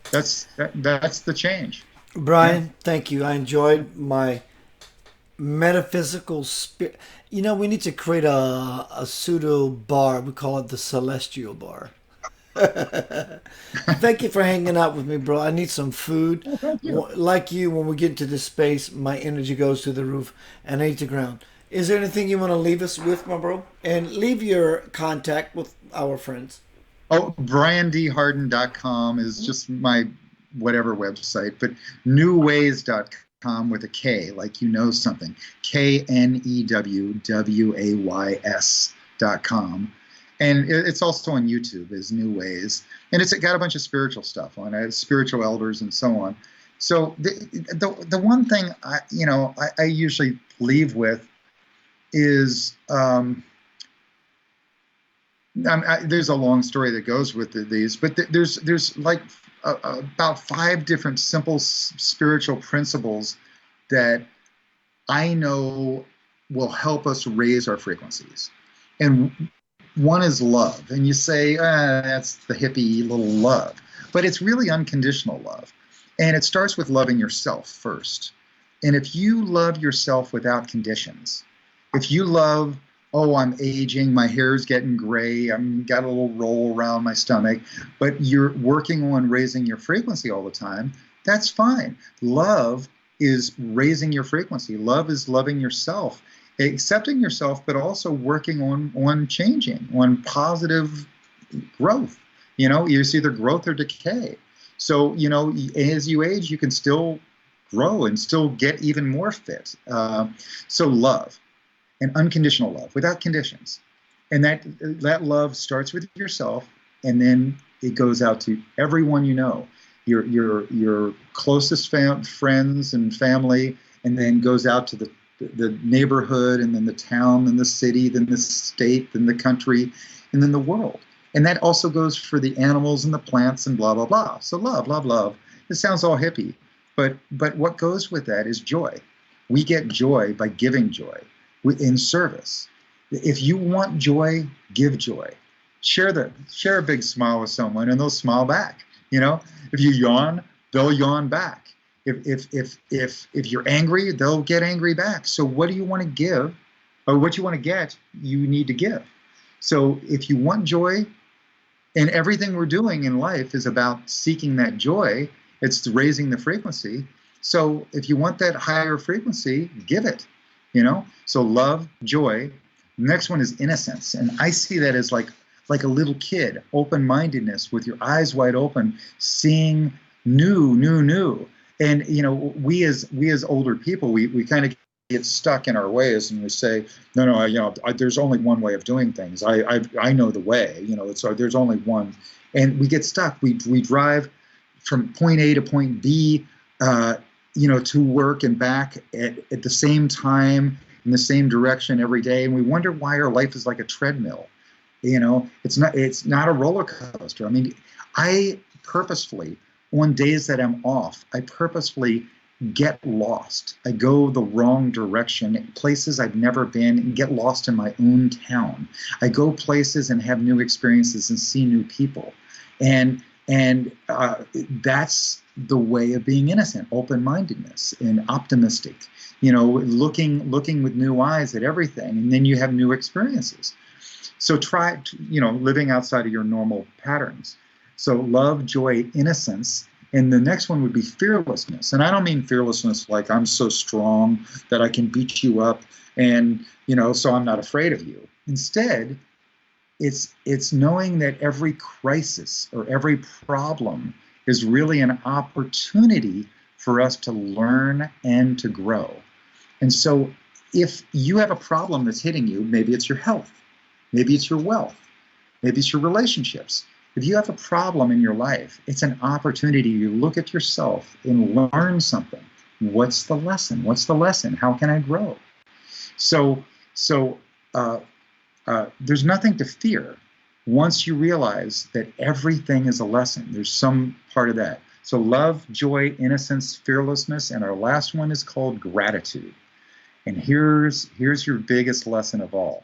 That's the change. Brian, thank you. I enjoyed my metaphysical spirit. We need to create a pseudo bar. We call it the celestial bar. Thank you for hanging out with me, bro. I need some food. Oh, thank you. Like you, when we get into this space, my energy goes to the roof and I eat the ground. Is there anything you want to leave us with, my bro? And leave your contact with our friends. Oh, briandhardin.com is just my whatever website, but newways.com with a K, like you know something. KNEWWAYS.com. And it's also on YouTube as New Ways. And it's got a bunch of spiritual stuff on it, spiritual elders and so on. So the one thing I usually leave with is there's a long story that goes with these, but there's like about 5 different simple spiritual principles that I know will help us raise our frequencies. And one is love. And you say, that's the hippie little love. But it's really unconditional love. And it starts with loving yourself first. And if you love yourself without conditions, if you love, oh, I'm aging, my hair's getting gray, I've got a little roll around my stomach, but you're working on raising your frequency all the time, that's fine. Love is raising your frequency. Love is loving yourself, accepting yourself, but also working on changing, on positive growth. It's either growth or decay. So, as you age, you can still grow and still get even more fit. So love. And unconditional love, without conditions. And that love starts with yourself, and then it goes out to everyone you know, your closest friends and family, and then goes out to the neighborhood, and then the town, and the city, then the state, then the country, and then the world. And that also goes for the animals and the plants and blah, blah, blah. So love, love, love. It sounds all hippie, but what goes with that is joy. We get joy by giving joy. In service. If you want joy, give joy. Share a big smile with someone and they'll smile back. If you yawn, they'll yawn back. If you're angry, they'll get angry back. So what do you want to give, or what you want to get, you need to give. So if you want joy, and everything we're doing in life is about seeking that joy, it's raising the frequency. So if you want that higher frequency, give it. So love, joy. Next one is innocence, and I see that as like a little kid, open-mindedness, with your eyes wide open, seeing new. And we as older people, we kind of get stuck in our ways, and we say, no, there's only one way of doing things. I know the way. There's only one, and we get stuck. We drive from point A to point B. To work and back at the same time in the same direction every day, and we wonder why our life is like a treadmill. It's not a roller coaster. I mean, I purposefully, on days that I'm off, I purposefully get lost. I go the wrong direction, places I've never been, and get lost in my own town. I go places and have new experiences and see new people, and that's the way of being innocent, open-mindedness and optimistic, looking with new eyes at everything, and then you have new experiences. So try, living outside of your normal patterns. So love, joy, innocence, and the next one would be fearlessness. And I don't mean fearlessness like I'm so strong that I can beat you up and, so I'm not afraid of you. Instead, it's knowing that every crisis or every problem is really an opportunity for us to learn and to grow. And so if you have a problem that's hitting you, maybe it's your health, maybe it's your wealth, maybe it's your relationships. If you have a problem in your life, it's an opportunity to look at yourself and learn something. What's the lesson? What's the lesson? How can I grow? So there's nothing to fear once you realize that everything is a lesson. There's some part of that. So love, joy, innocence, fearlessness, and our last one is called gratitude. And here's your biggest lesson of all.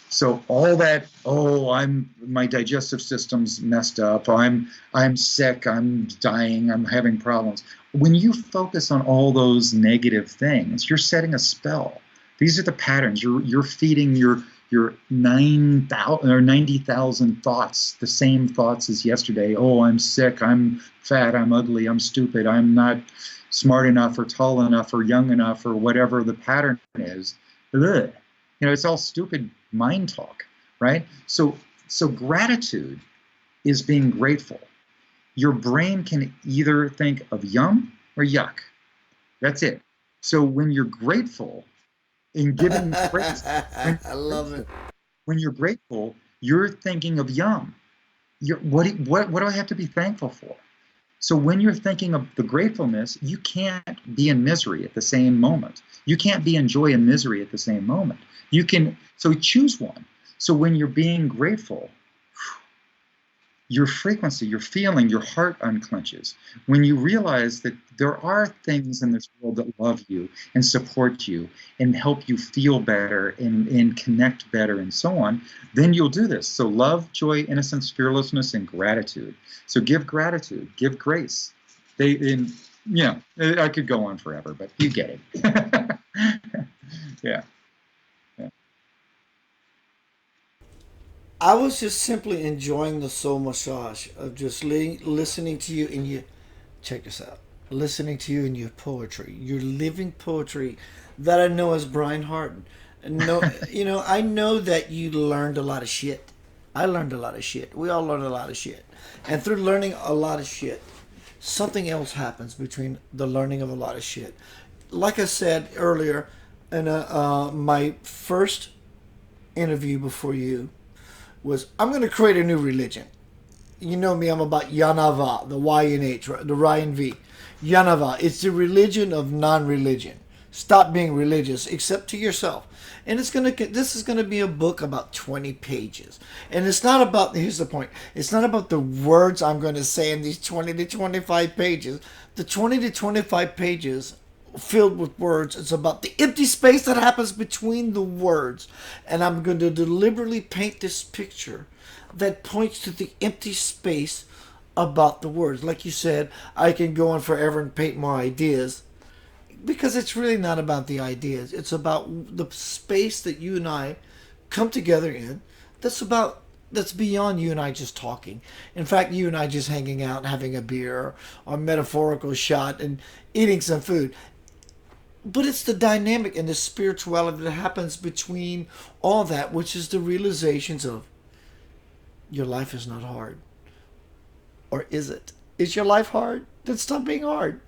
So all that, my digestive system's messed up, I'm sick, I'm dying, I'm having problems. When you focus on all those negative things, you're setting a spell. These are the patterns. You're feeding your your 9,000 or 90,000 thoughts, the same thoughts as yesterday. Oh, I'm sick, I'm fat, I'm ugly, I'm stupid, I'm not smart enough or tall enough or young enough or whatever the pattern is. Ugh. It's all stupid mind talk, right? So gratitude is being grateful. Your brain can either think of yum or yuck. That's it. So when you're grateful and giving praise, I love it. when you're grateful, you're thinking of yum. What do I have to be thankful for? So when you're thinking of the gratefulness, you can't be in misery at the same moment. You can't be in joy and misery at the same moment. So choose one. So when you're being grateful, your frequency, your feeling, your heart unclenches. When you realize that there are things in this world that love you and support you and help you feel better and connect better and so on, then you'll do this. So love, joy, innocence, fearlessness, and gratitude. So give gratitude, give grace. I could go on forever, but you get it. Yeah. I was just simply enjoying the soul massage of just listening to you and you. Check this out. Listening to you and your poetry, your living poetry that I know as Brian Hardin. No, I know that you learned a lot of shit. I learned a lot of shit. We all learned a lot of shit. And through learning a lot of shit, something else happens between the learning of a lot of shit. Like I said earlier in my first interview before you, was I'm going to create a new religion. You know me, I'm about Yanava, the Y-N-H, the Ryan V. Yanava, it's the religion of non-religion. Stop being religious, except to yourself. And this is going to be a book about 20 pages. And it's not about, here's the point, it's not about the words I'm going to say in these 20 to 25 pages. The 20 to 25 pages filled with words. It's about the empty space that happens between the words. And I'm going to deliberately paint this picture that points to the empty space about the words. Like you said, I can go on forever and paint more ideas because it's really not about the ideas. It's about the space that you and I come together in. That's beyond you and I just talking. In fact, you and I just hanging out and having a beer or metaphorical shot and eating some food. But it's the dynamic and the spirituality that happens between all that, which is the realizations of your life is not hard. Or is it? Is your life hard? Then stop being hard.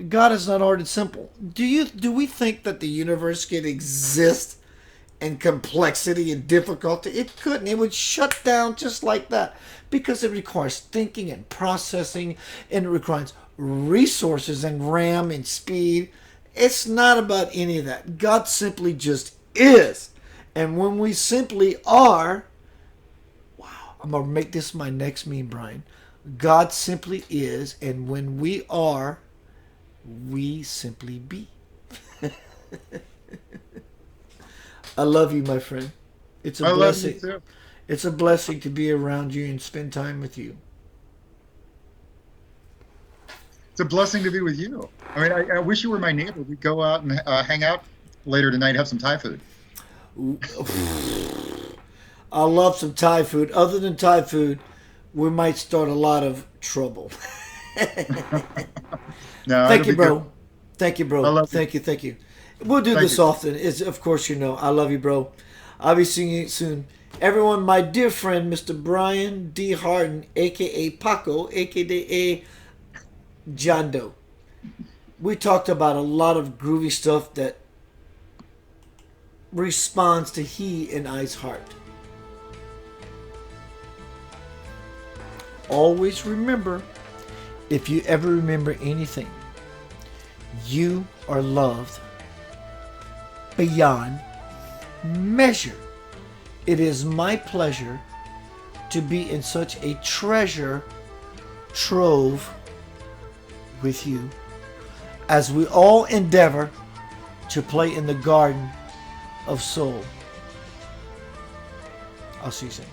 God is not hard, it's simple. Do we think that the universe can exist in complexity and difficulty? It couldn't. It would shut down just like that because it requires thinking and processing, and it requires resources and RAM and speed. It's not about any of that. God simply just is. And when we simply are, wow, I'm going to make this my next meme, Brian. God simply is, and when we are, we simply be. I love you, my friend. It's a blessing. Love you too. It's a blessing to be around you and spend time with you. It's a blessing to be with you. I mean, I wish you were my neighbor. We'd go out and hang out later tonight, have some Thai food. I love some Thai food. Other than Thai food, we might start a lot of trouble. No, Thank you, bro. Good. Thank you, bro. I love Thank you. We'll do this often. Of course, I love you, bro. I'll be seeing you soon. Everyone, my dear friend, Mr. Brian D. Hardin, a.k.a. Paco, a.k.a. John Doe. We talked about a lot of groovy stuff that responds to he and I's heart. Always remember, if you ever remember anything, you are loved beyond measure. It is my pleasure to be in such a treasure trove with you as we all endeavor to play in the garden of soul. I'll see you soon.